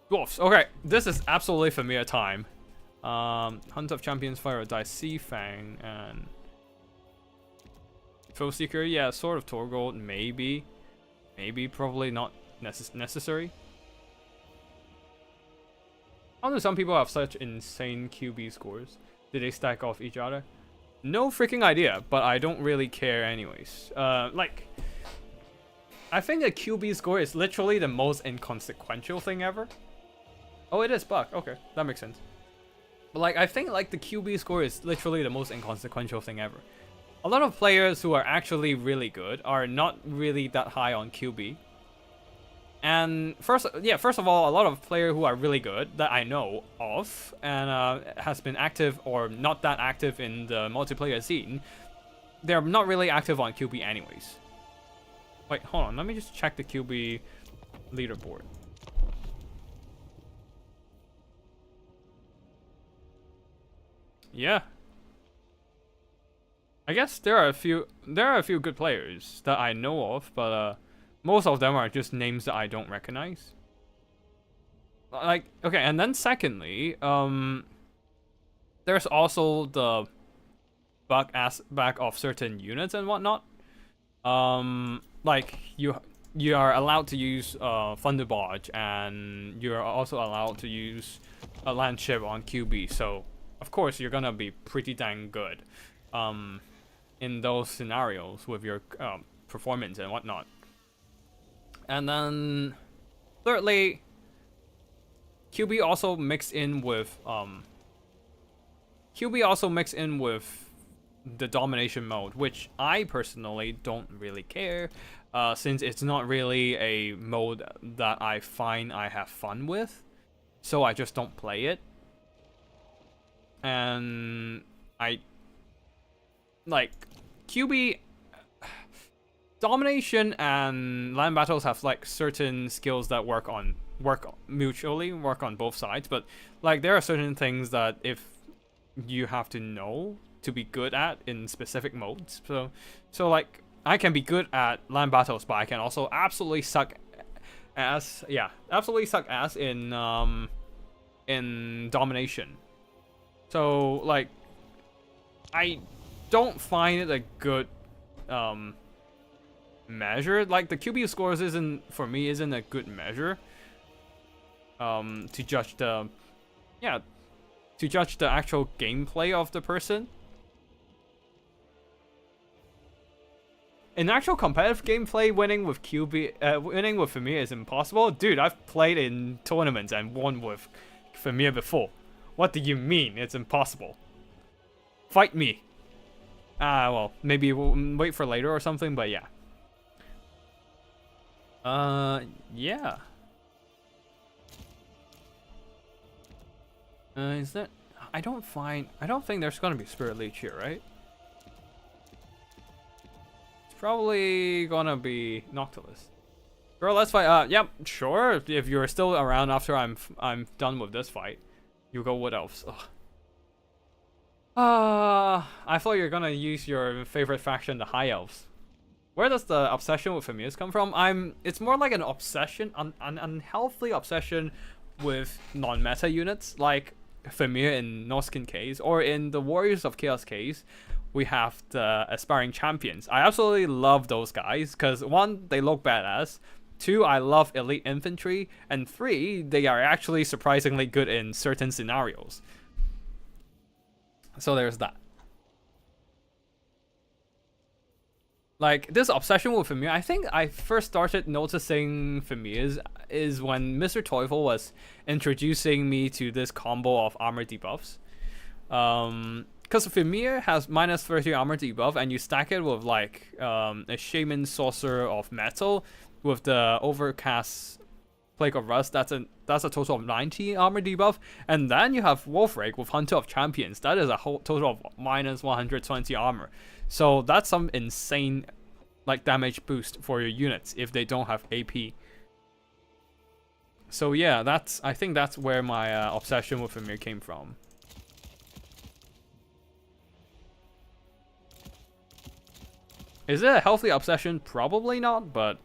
Speaker 1: Dwarfs. Okay, this is absolutely familiar time. Hunt of Champions, Fire or Die, Sea Fang, and Foe Seeker. Yeah, Sword of Torgold, maybe, probably not necessary. How do some people have such insane QB scores? Did they stack off each other? No freaking idea, but I don't really care anyways. Like, I think a QB score is literally the most inconsequential thing ever. Oh, it is Buck. Okay, that makes sense. But like, I think like the QB score is literally the most inconsequential thing ever. a lot of players who are actually really good are not really that high on QB. And first of all, a lot of players who are really good that I know of and has been active or not that active in the multiplayer scene, they're not really active on QB anyways. Wait, hold on. Let me just check the QB leaderboard. Yeah. I guess there are a few good players that I know of, but most of them are just names that I don't recognize. Like, okay, and then secondly, there's also the bug aspect of certain units and whatnot. Like you are allowed to use Thunderbarge, and you're also allowed to use a land ship on QB. So of course you're gonna be pretty dang good, in those scenarios with your performance and whatnot. And then thirdly, QB also mixed in with the domination mode, which I personally don't really care, since it's not really a mode that I find I have fun with, so I just don't play it. And I like QB domination and land battles have like certain skills that work mutually on both sides, but like there are certain things that if you have to know to be good at in specific modes. So like I can be good at land battles, but I can also absolutely suck ass in domination. So like I don't find it a good measure. Like the QB scores isn't a good measure to judge the actual gameplay of the person. In actual competitive gameplay, winning with Familiar is impossible. Dude, I've played in tournaments and won with Familiar before. What do you mean it's impossible? Fight me. Well, maybe we'll wait for later or something, but yeah. Yeah. Is that... I don't think there's gonna be Spirit Leech here, right? It's probably gonna be Noctilus. Girl, let's fight. Yep, sure. If you're still around after I'm done with this fight, you go Wood Elves. I thought you were gonna use your favorite faction, the High Elves. Where does the obsession with Familiars come from? It's more like an obsession, an unhealthy obsession with non-meta units, like Familiar in Norscan case, or in the Warriors of Chaos case, we have the Aspiring Champions. I absolutely love those guys, because 1, they look badass, 2, I love elite infantry, and 3, they are actually surprisingly good in certain scenarios. So there's that. Like, this obsession with Familiar, I think I first started noticing Familiars is when Mr. Teufel was introducing me to this combo of armor debuffs. Because Familiar has minus 30 armor debuff, and you stack it with like a Shaman Sorcerer of Metal with the Overcast Plague of Rust. That's a total of 90 armor debuff, and then you have Wolfrake with Hunter of Champions. That is a whole total of minus 120 armor. So that's some insane like damage boost for your units if they don't have AP. So yeah, I think that's where my obsession with Familiar came from. Is it a healthy obsession? Probably not, but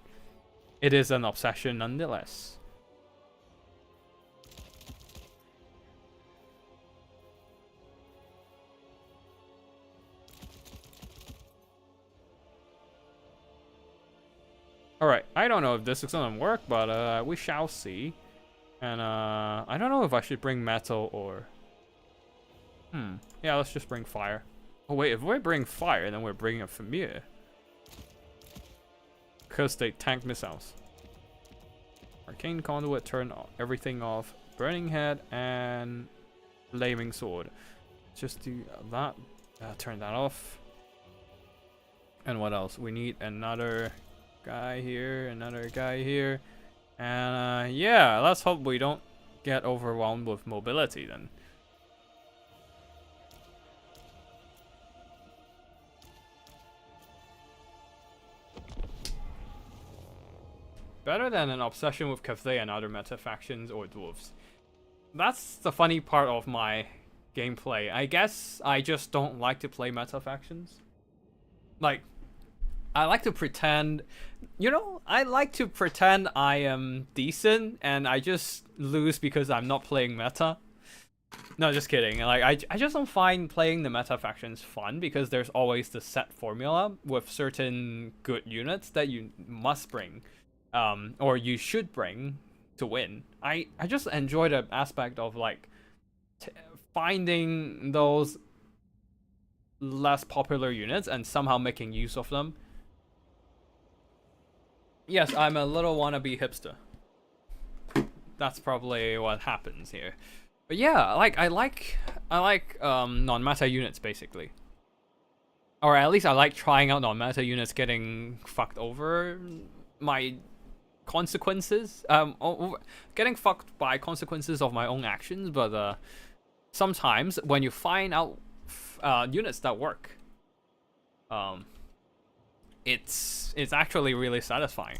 Speaker 1: it is an obsession nonetheless. Alright, I don't know if this is gonna work, but we shall see. And I don't know if I should bring metal or... Yeah, let's just bring fire. Oh wait, if we bring fire, then we're bringing a Familiar. Because they tank missiles. Arcane Conduit, turn everything off. Burning Head and Flaming Sword. Just do that. Turn that off. And what else? We need another guy here, another guy here. And yeah, let's hope we don't get overwhelmed with mobility then. Better than an obsession with Cathay and other meta factions or dwarves. That's the funny part of my gameplay. I guess I just don't like to play meta factions. Like, I like to pretend, you know, I like to pretend I am decent and I just lose because I'm not playing meta. No, just kidding. Like, I just don't find playing the meta factions fun because there's always the set formula with certain good units that you must bring, or you should bring to win. I just enjoy the aspect of like finding those less popular units and somehow making use of them. Yes, I'm a little wannabe hipster. That's probably what happens here. But yeah, like I like non-meta units basically. Or at least I like trying out non-meta units getting fucked over my consequences. Getting fucked by consequences of my own actions, but sometimes when you find out units that work, it's actually really satisfying.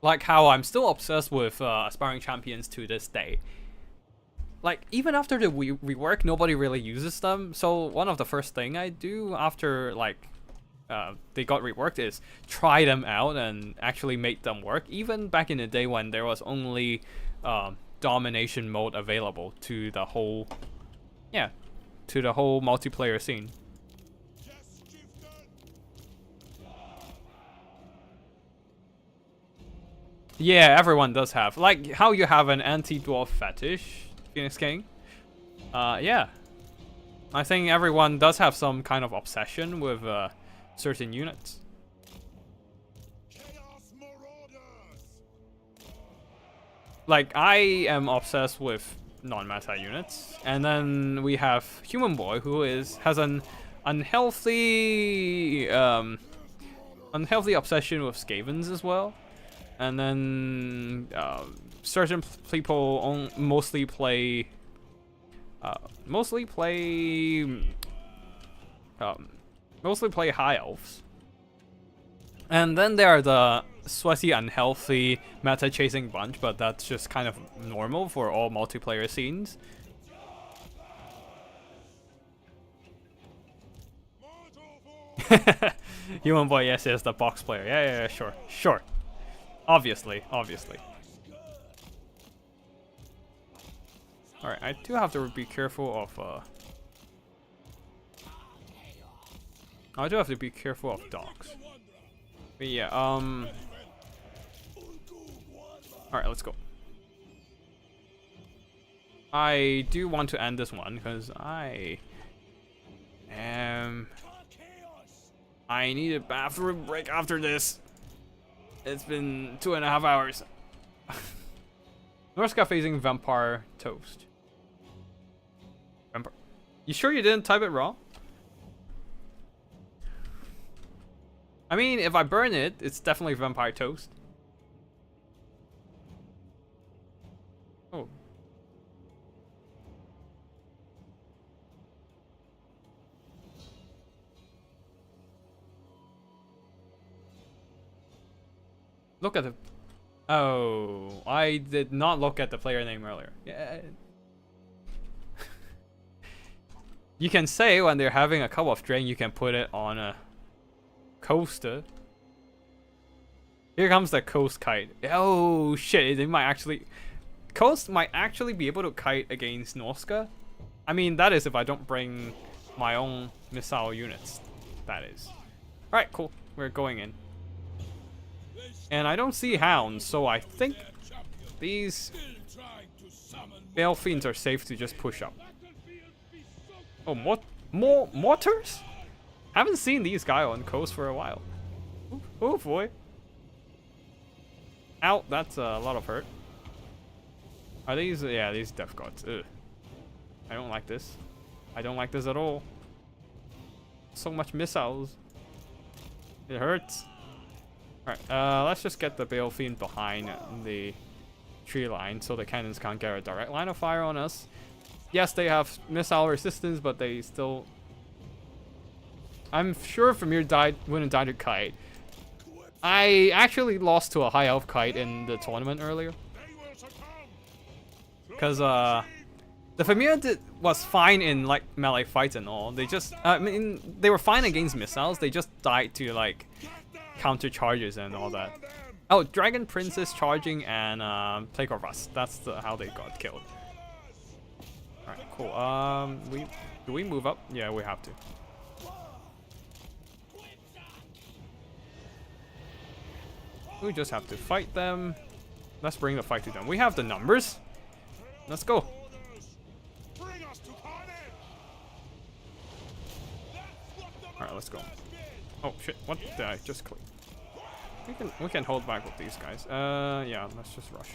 Speaker 1: Like how I'm still obsessed with aspiring champions to this day. Like even after the rework, nobody really uses them. So one of the first thing I do after like they got reworked is try them out and actually make them work. Even back in the day when there was only domination mode available to the whole, to the whole multiplayer scene. Yeah, everyone does have. Like how you have an anti-dwarf fetish, Phoenix King. Yeah. I think everyone does have some kind of obsession with certain units. Like, I am obsessed with non-meta units. And then we have Human Boy, who has an unhealthy obsession with Skavens as well. And then certain people mostly play High Elves. And then there are the sweaty, unhealthy meta chasing bunch, but that's just kind of normal for all multiplayer scenes. Human Boy, yes, the box player. Yeah, sure. Obviously. Alright, I do have to be careful of I do have to be careful of dogs. But yeah, alright, let's go. I do want to end this one because I need a bathroom break after this. It's been 2.5 hours. Norsca facing Vampire Toast. Vampire. You sure you didn't type it wrong? I mean, if I burn it, it's definitely Vampire Toast. Oh. Look at the... Oh, I did not look at the player name earlier. Yeah. You can say when they're having a cup of drink, you can put it on a coaster. Here comes the coast kite. Oh shit, they might actually... Coast might actually be able to kite against Norsca. I mean, that is if I don't bring my own missile units. That is. Alright, cool. We're going in. And I don't see hounds, so I think these Bale Fiends are safe to just push up. Oh, more mortars? Haven't seen these guys on coast for a while. Oh boy. Ow, that's a lot of hurt. Are these, yeah, these death gods. Ugh. I don't like this. I don't like this at all. So much missiles. It hurts. Alright, let's just get the Bale Fiend behind the tree line so the cannons can't get a direct line of fire on us. Yes, they have missile resistance, but they still... I'm sure Vermeer wouldn't die to Kite. I actually lost to a High Elf Kite in the tournament earlier. Because, the Vermeer was fine in, like, melee fights and all. They just... I mean, they were fine against missiles. They just died to, like, counter charges and all that. Oh, Dragon Princess charging and Plague of Rust. That's how they got killed. Alright, cool. Do we move up? Yeah, we have to. We just have to fight them. Let's bring the fight to them. We have the numbers. Let's go. Alright, let's go. Oh shit, what did I just click? We can hold back with these guys. Yeah, let's just rush.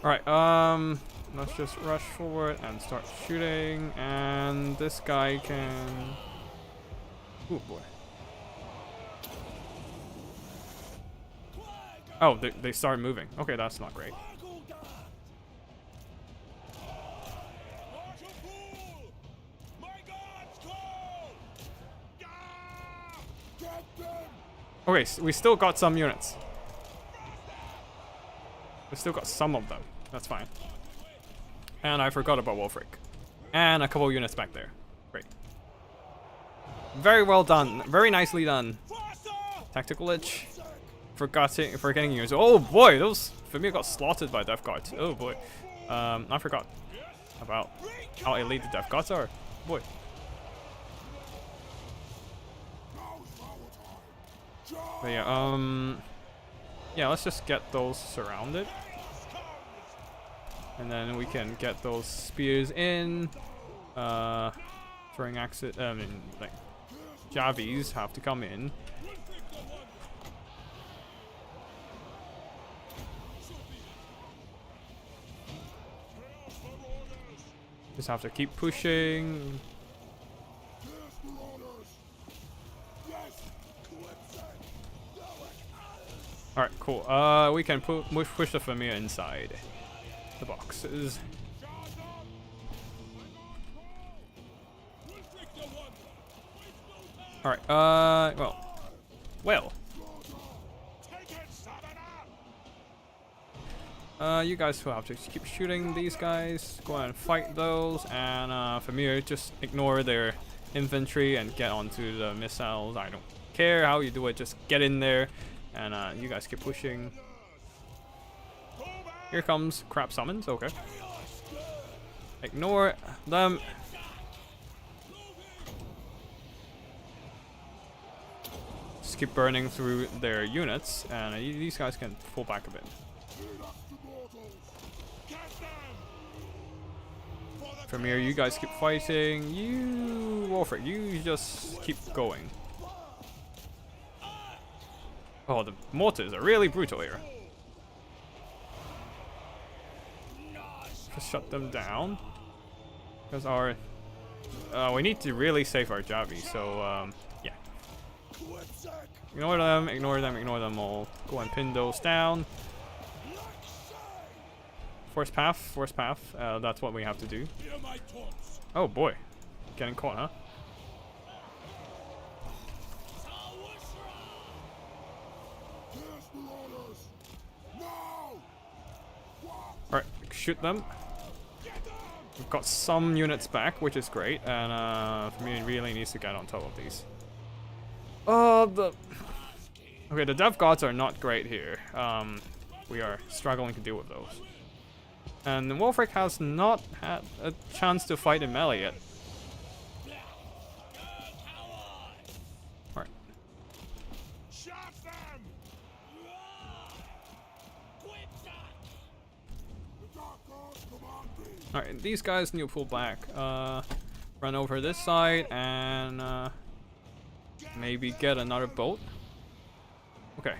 Speaker 1: Alright, let's just rush forward and start shooting, and this guy can... Oh boy. Oh, they started moving. Okay, that's not great. Okay, so we still got some units. We still got some of them. That's fine. And I forgot about Wolfric. And a couple units back there. Great. Very well done. Very nicely done. Tactical glitch. Forgetting yours. Oh boy, those Vermeer got slaughtered by Death Guards. Oh boy. I forgot about how elite the Death Guards are. Boy. But yeah, yeah, let's just get those surrounded. And then we can get those spears in. Throwing axes, I mean, like, Javis have to come in. Just have to keep pushing. Alright, cool. We can push the Vermeer inside the boxes. Alright, well. You guys will have to keep shooting these guys. Go and fight those, and Vermeer, just ignore their infantry and get onto the missiles. I don't care how you do it, just get in there, and you guys keep pushing. Here comes crap summons, okay. Ignore them. Just keep burning through their units, and these guys can pull back a bit. Vermeer, you guys keep fighting. You, Wolfric, you just keep going. Oh, the mortars are really brutal here. Just shut them down. Because our... we need to really save our Javi, so, yeah. Ignore them, ignore them, ignore them all. Go and pin those down. Force path, that's what we have to do. Oh boy, getting caught, huh? Alright, shoot them. We've got some units back, which is great, and Vermeer really needs to get on top of these. Okay, the Death Gods are not great here. We are struggling to deal with those. And Wolfric has not had a chance to fight in melee yet. Alright. Alright, these guys need to pull back. Run over this side and maybe get another boat. Okay.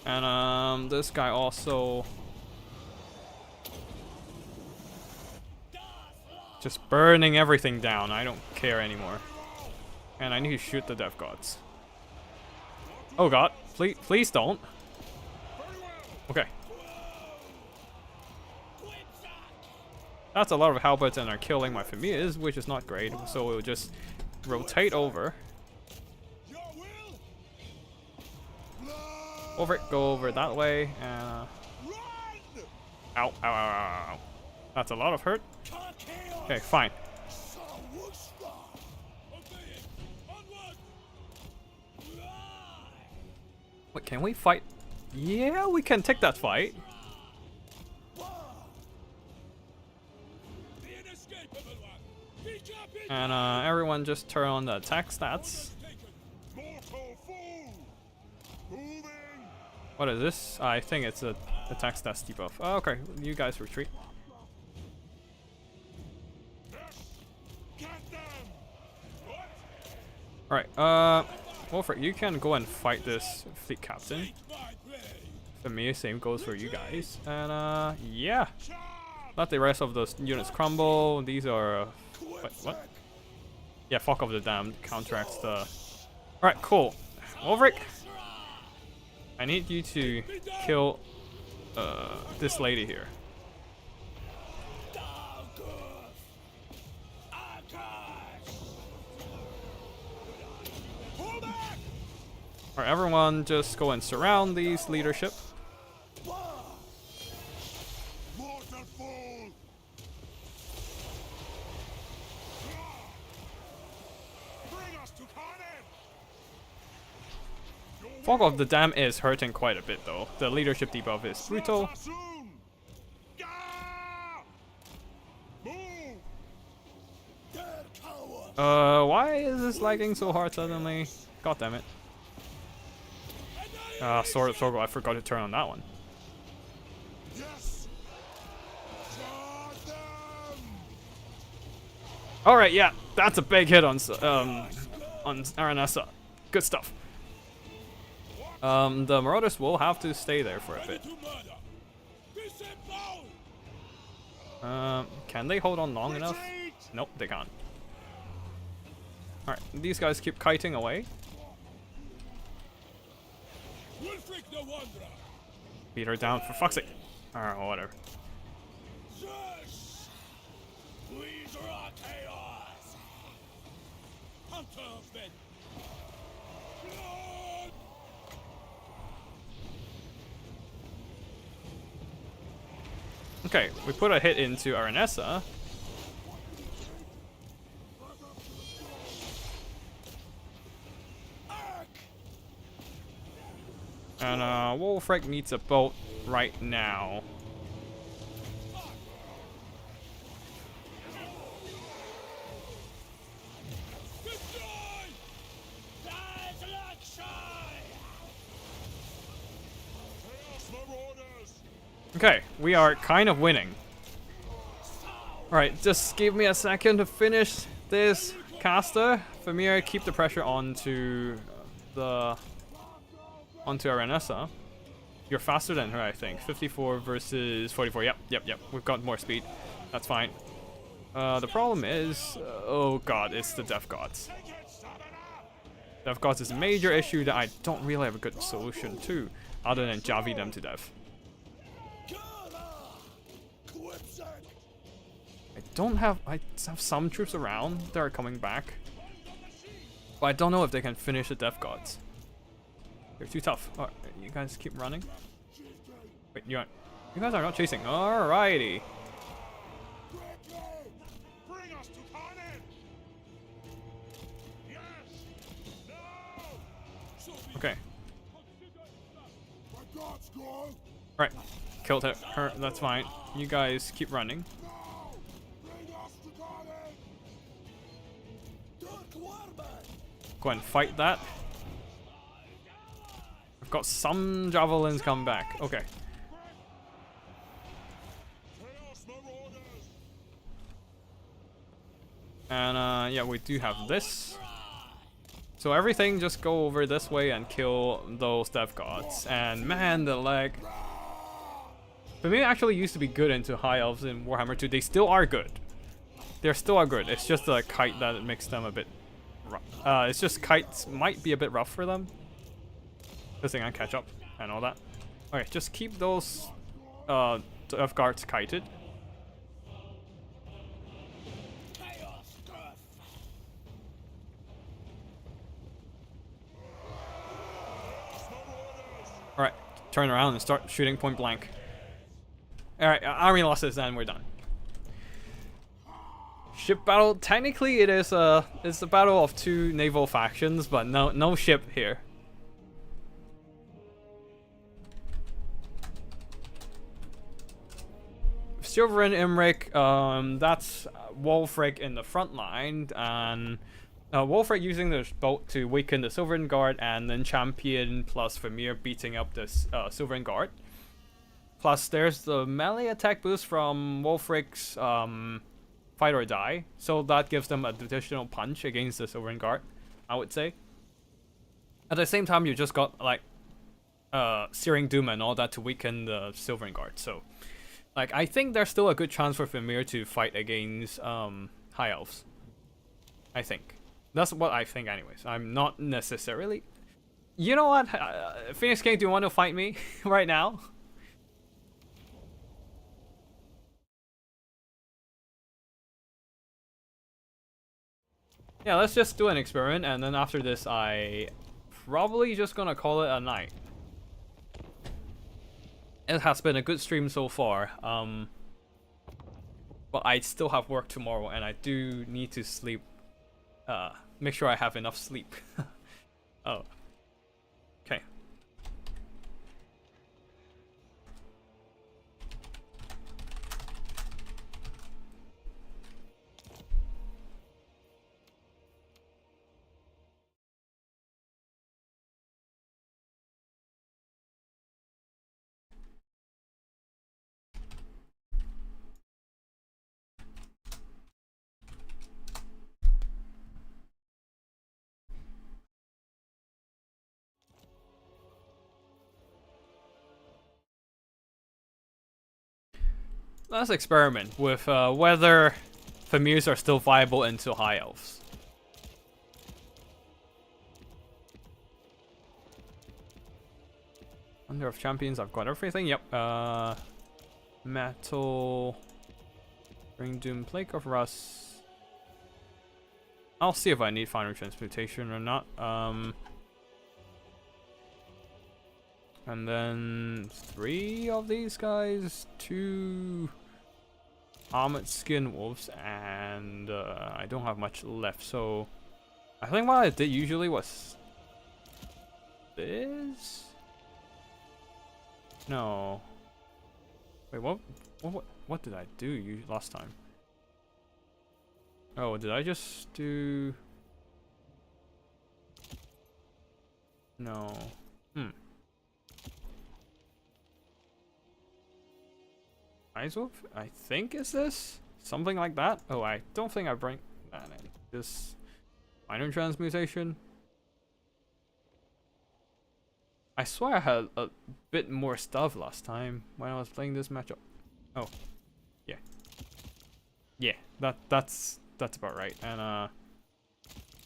Speaker 1: And this guy also just burning everything down. I don't care anymore. And I need to shoot the death gods. Oh god, please don't. Okay. That's a lot of halberds and are killing my familiars, which is not great. So we'll just rotate over. Over it, go over that way, and ow, ow, ow, ow, ow. That's a lot of hurt. Okay, fine. Wait, can we fight? Yeah, we can take that fight. And everyone just turn on the attack stats. What is this? I think it's a attack stats debuff. Oh, okay, you guys retreat. Alright, Wolfric, you can go and fight this fleet captain. For me, same goes for you guys. And yeah. Let the rest of those units crumble. These are what? Yeah, fuck off the damn counteracts the. Alright, cool. Wolfric, I need you to kill this lady here. Alright, everyone just go and surround these leadership. Fog of the Dam is hurting quite a bit though. The leadership debuff is brutal. Why is this lagging so hard suddenly? God damn it. Sword of Sorgo, I forgot to turn on that one. Alright, yeah, that's a big hit on Aranessa. Good stuff. The Marauders will have to stay there for a bit. Can they hold on long enough? Nope, they can't. Alright, these guys keep kiting away. Beat her down for fuck's sake. Alright, well, whatever. Okay, we put a hit into Aranessa. And Wolfric needs a boat right now. Okay, we are kind of winning. Alright, just give me a second to finish this caster. Famir, keep the pressure onto Aranessa. You're faster than her, I think. 54 versus 44. Yep. We've got more speed. That's fine. The problem is, oh god, it's the Death Gods. Death Gods is a major issue that I don't really have a good solution to, other than Javi them to death. I have some troops around that are coming back, but I don't know if they can finish the Death Gods. They're too tough. Oh, you guys keep running. Wait, you guys are not chasing. Alrighty. Okay. Alright. Killed her. That's fine. You guys keep running. Go and fight that. I've got some javelins come back. Okay. And yeah, we do have this. So everything just go over this way and kill those death gods. And man, the lag. Familiar actually used to be good into High Elves in Warhammer 2. They still are good. They still are good. It's just the kite that makes them a bit rough. It's just kites might be a bit rough for them. This thing can catch up and all that. Okay, just keep those death guards kited. Alright, turn around and start shooting point blank. Alright, army losses and we're done. Ship battle, technically it's a battle of two naval factions, but no ship here. Silverin Imrik, that's Wolfric in the front line, and Wolfric using the boat to weaken the Silverin Guard, and then Champion plus Vermeer beating up the Silverin Guard. Plus, there's the melee attack boost from Wolfric's Fight or Die, so that gives them an additional punch against the Silverin Guard, I would say. At the same time, you just got like Searing Doom and all that to weaken the Silverin Guard, so like I think there's still a good chance for Vermeer to fight against High Elves. I think. That's what I think anyways. I'm not necessarily... You know what? Phoenix King, do you want to fight me right now? Yeah, let's just do an experiment, and then after this I probably just gonna call it a night. It has been a good stream so far, but I still have work tomorrow and I do need to sleep, make sure I have enough sleep. Oh, okay. Let's experiment with whether Vermeers are still viable into High Elves. Under of Champions, I've got everything. Yep. Metal, Ring Doom, Plague of Rust. I'll see if I need Final Transmutation or not. And then 3 of these guys, 2 Armored Skin Wolves, and I don't have much left, so I think what I did usually was this. No. Wait, what did I do last time? Oh, did I just do? No. I think is this something like that. Oh, I don't think I bring that in. This Final Transmutation. I swear I had a bit more stuff last time when I was playing this matchup. Oh, yeah, that's about right. And a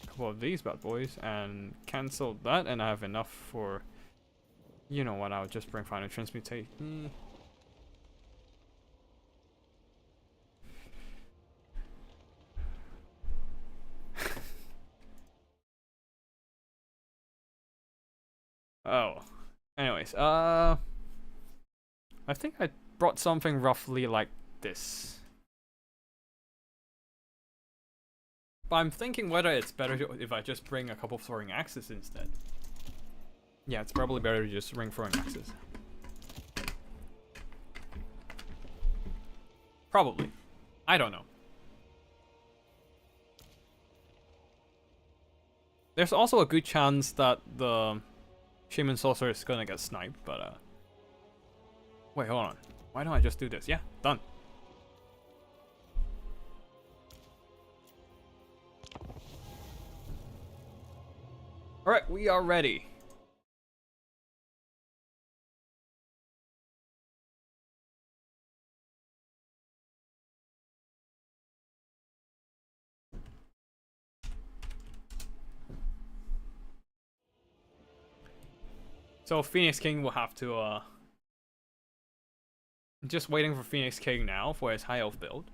Speaker 1: couple of these bad boys, and cancel that, and I have enough for. You know what? I'll just bring Final Transmutation. Oh, anyways, I think I brought something roughly like this. But I'm thinking whether it's better if I just bring a couple of throwing axes instead. Yeah, it's probably better to just bring throwing axes. Probably. I don't know. There's also a good chance that the Shaman Sorcerer is gonna get sniped, but wait, hold on. Why don't I just do this? Yeah, done. Alright, we are ready. So Phoenix King will have to just waiting for Phoenix King now for his High Elf build.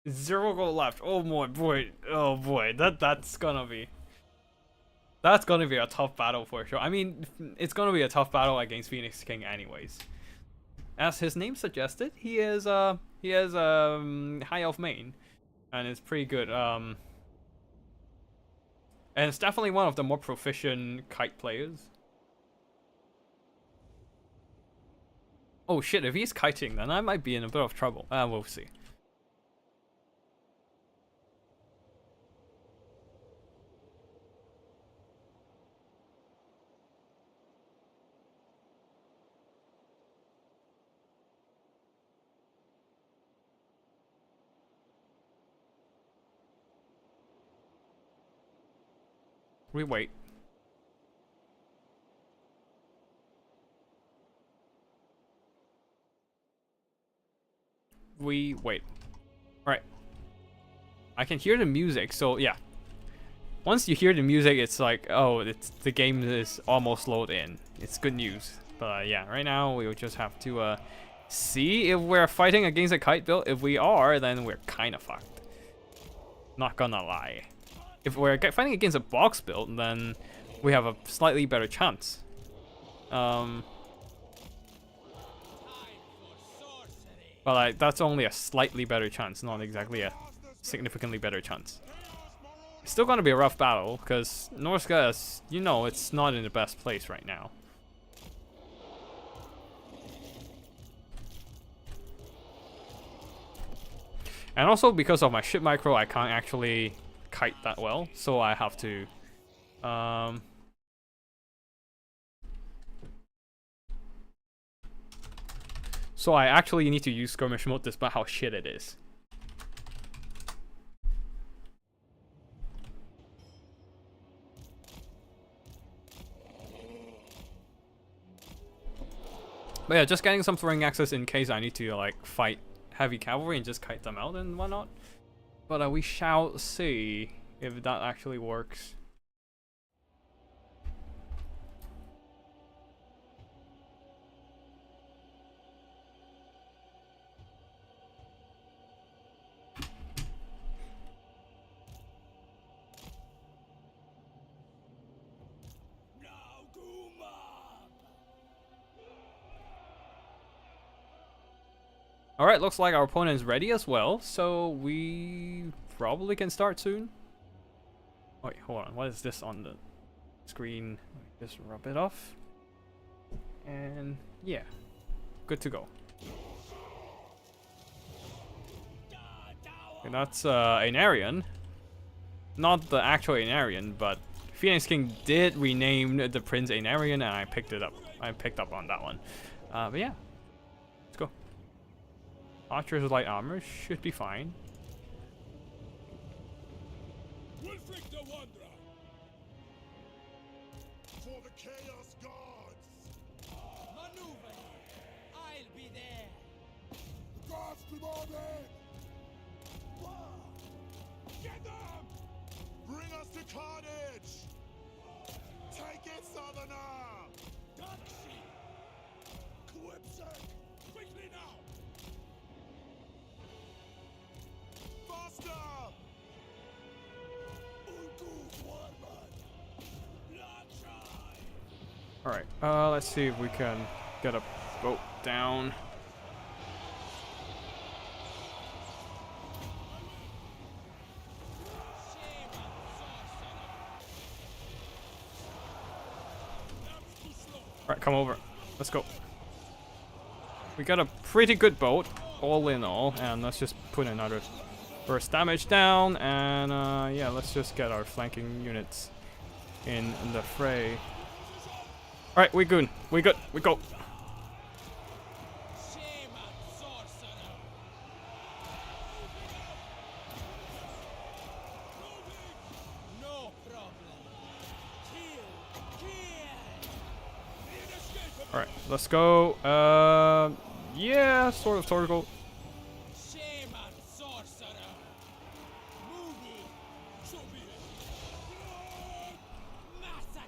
Speaker 1: Zero gold left. Oh boy. Oh boy. That's gonna be a tough battle for sure. I mean, it's gonna be a tough battle against Phoenix King anyways. As his name suggested, he has High Elf main, and it's pretty good. And it's definitely one of the more proficient kite players. Oh shit! If he's kiting, then I might be in a bit of trouble. We'll see. We wait. We wait. Alright. I can hear the music, so yeah. Once you hear the music, it's like, oh, the game is almost loaded in. It's good news. But yeah, right now we'll just have to see if we're fighting against a kite build. If we are, then we're kind of fucked. Not gonna lie. If we're fighting against a box build, then we have a slightly better chance. But like, that's only a slightly better chance, not exactly a significantly better chance. It's still gonna be a rough battle, because Norsca is, you know, it's not in the best place right now. And also, because of my ship micro, I can't actually kite that well, so I have to so I actually need to use skirmish mode despite how shit it is. But yeah, just getting some throwing access in case I need to like fight heavy cavalry and just kite them out and whatnot. But we shall see if that actually works. Alright, looks like our opponent is ready as well, so we probably can start soon. Wait, hold on, what is this on the screen? Just rub it off. And yeah, good to go. Okay, that's an Aryan. Not the actual Anarian, but Phoenix King did rename the Prince Anarian, and I picked it up. I picked up on that one. But yeah, let's go. Archers with light armor should be fine.
Speaker 2: Wolfric the Wanderer. For the Chaos Gods. Maneuver. I'll be there. The gods demanded. Get them! Bring us to carnage! Take it, Southerner! Galaxy! Quipsec! Quickly now! Faster!
Speaker 1: Alright, let's see if we can get a boat down. Alright, come over. Let's go. We got a pretty good boat, all in all, and let's just put another burst damage down, and yeah, let's just get our flanking units in the fray. Alright, we good. We good. We go. let's go. Yeah, sort of tortical.
Speaker 2: Shame on sorcerer. Moody. So be it. Massacre.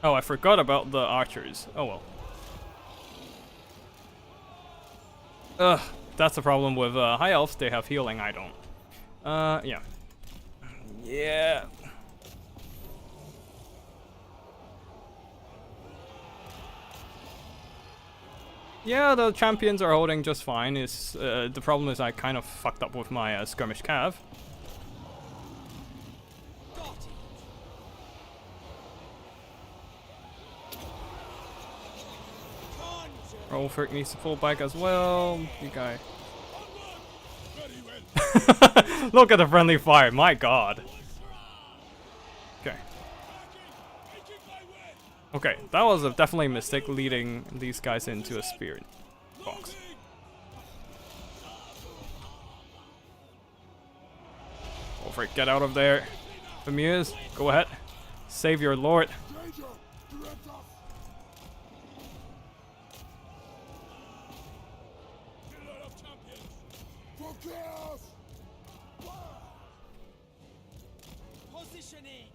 Speaker 1: Oh, I forgot about the archers. Oh well. Ugh, that's the problem with High Elves. They have healing, I don't. Yeah. Yeah. Yeah, the champions are holding just fine. Is the problem is I kind of fucked up with my skirmish cav. Ulfric needs to pull back as well. You guy. Look at the friendly fire. My God. Okay. Okay, that was definitely a mistake leading these guys into a spirit box. Ulfric, get out of there. Amuse, go ahead. Save your lord.
Speaker 2: Positioning.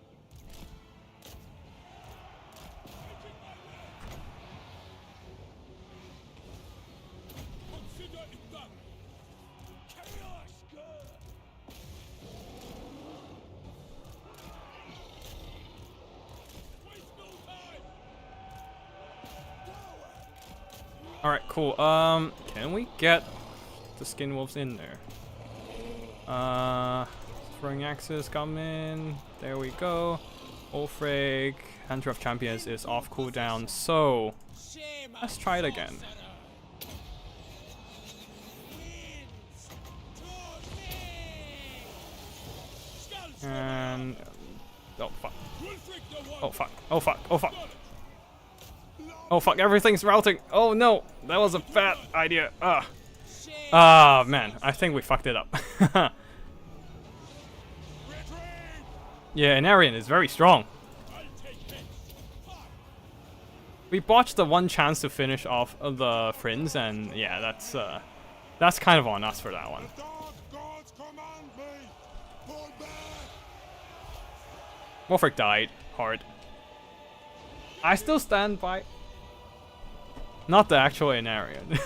Speaker 2: Consider it done. Chaos good. Waste no time.
Speaker 1: Alright, cool. Can we get the skin wolves in there? Throwing axes come in. There we go. Ulfric, Hunter of Champions is off cooldown, so let's try it again. And oh fuck. Oh fuck. Oh fuck. Oh fuck. Oh fuck, everything's routing. Oh no, that was a bad idea. Ah man, I think we fucked it up. Yeah, Anarian is very strong. We botched the one chance to finish off the Friends, and yeah, that's kind of on us for that one. Wolfric died hard. I still stand by. Not the actual Anarian.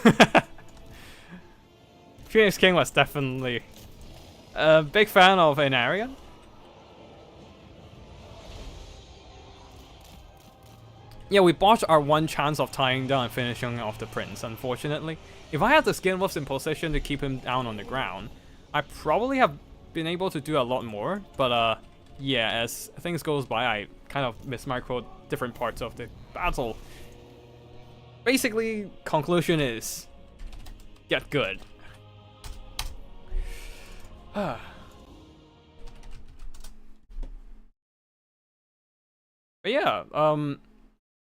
Speaker 1: Phoenix King was definitely a big fan of Anarian. Yeah, we botched our one chance of tying down and finishing off the Prince, unfortunately. If I had the Skin Wolves in position to keep him down on the ground, I probably have been able to do a lot more, but yeah, as things goes by, I kind of mismicroed different parts of the battle. Basically, conclusion is, get good. But yeah,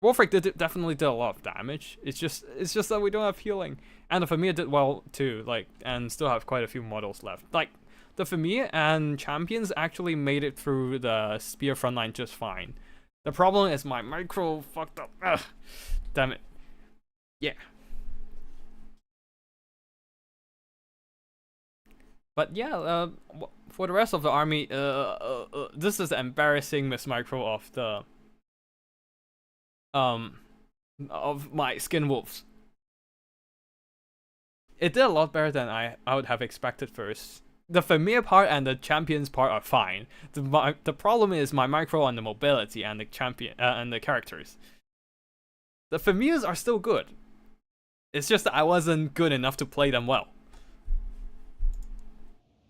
Speaker 1: Wolfric definitely did a lot of damage. It's just that we don't have healing, and the Familiar did well too. Like, and still have quite a few models left. Like, the Familiar and Champions actually made it through the Spear frontline just fine. The problem is my micro fucked up. Ugh, damn it. Yeah. But yeah, for the rest of the army, this is an embarrassing mismicro of the of my Skin Wolves. It did a lot better than I would have expected first. The Familiar part and the Champions part are fine. The problem is my micro on the mobility and the champion and the characters. The Familiars are still good. It's just that I wasn't good enough to play them well.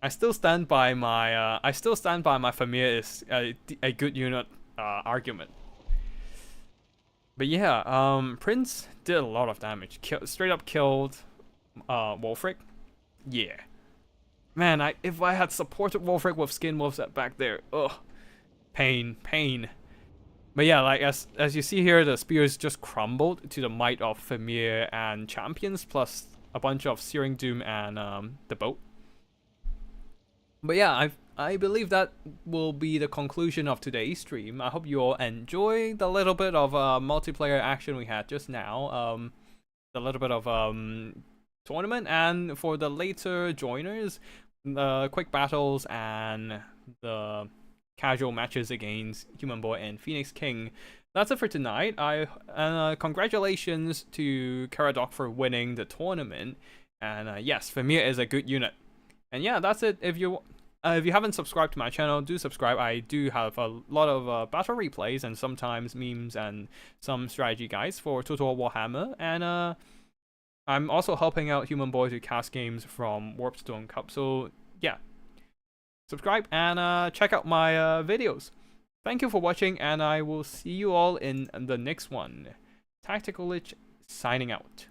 Speaker 1: I still stand by my Familiar is a good unit argument. But yeah, Prince did a lot of damage. Straight up killed Wolfric. Yeah. Man, if I had supported Wolfric with Skin Wolves back there, ugh. Pain. But yeah, like as you see here, the spears just crumbled to the might of Familiar and Champions, plus a bunch of Searing Doom and the boat. But yeah, I believe that will be the conclusion of today's stream. I hope you all enjoyed the little bit of multiplayer action we had just now. The little bit of tournament, and for the later joiners, the quick battles and the casual matches against Human Boy and Phoenix King. That's it for tonight. Congratulations to Caradoc for winning the tournament. And yes, Vermeer is a good unit. And yeah, that's it. If you haven't subscribed to my channel, do subscribe. I do have a lot of battle replays and sometimes memes and some strategy guides for Total Warhammer. And I'm also helping out Human Boy to cast games from Warpstone Cup. So yeah, subscribe and check out my videos. Thank you for watching, and I will see you all in the next one. Tactical Lich signing out.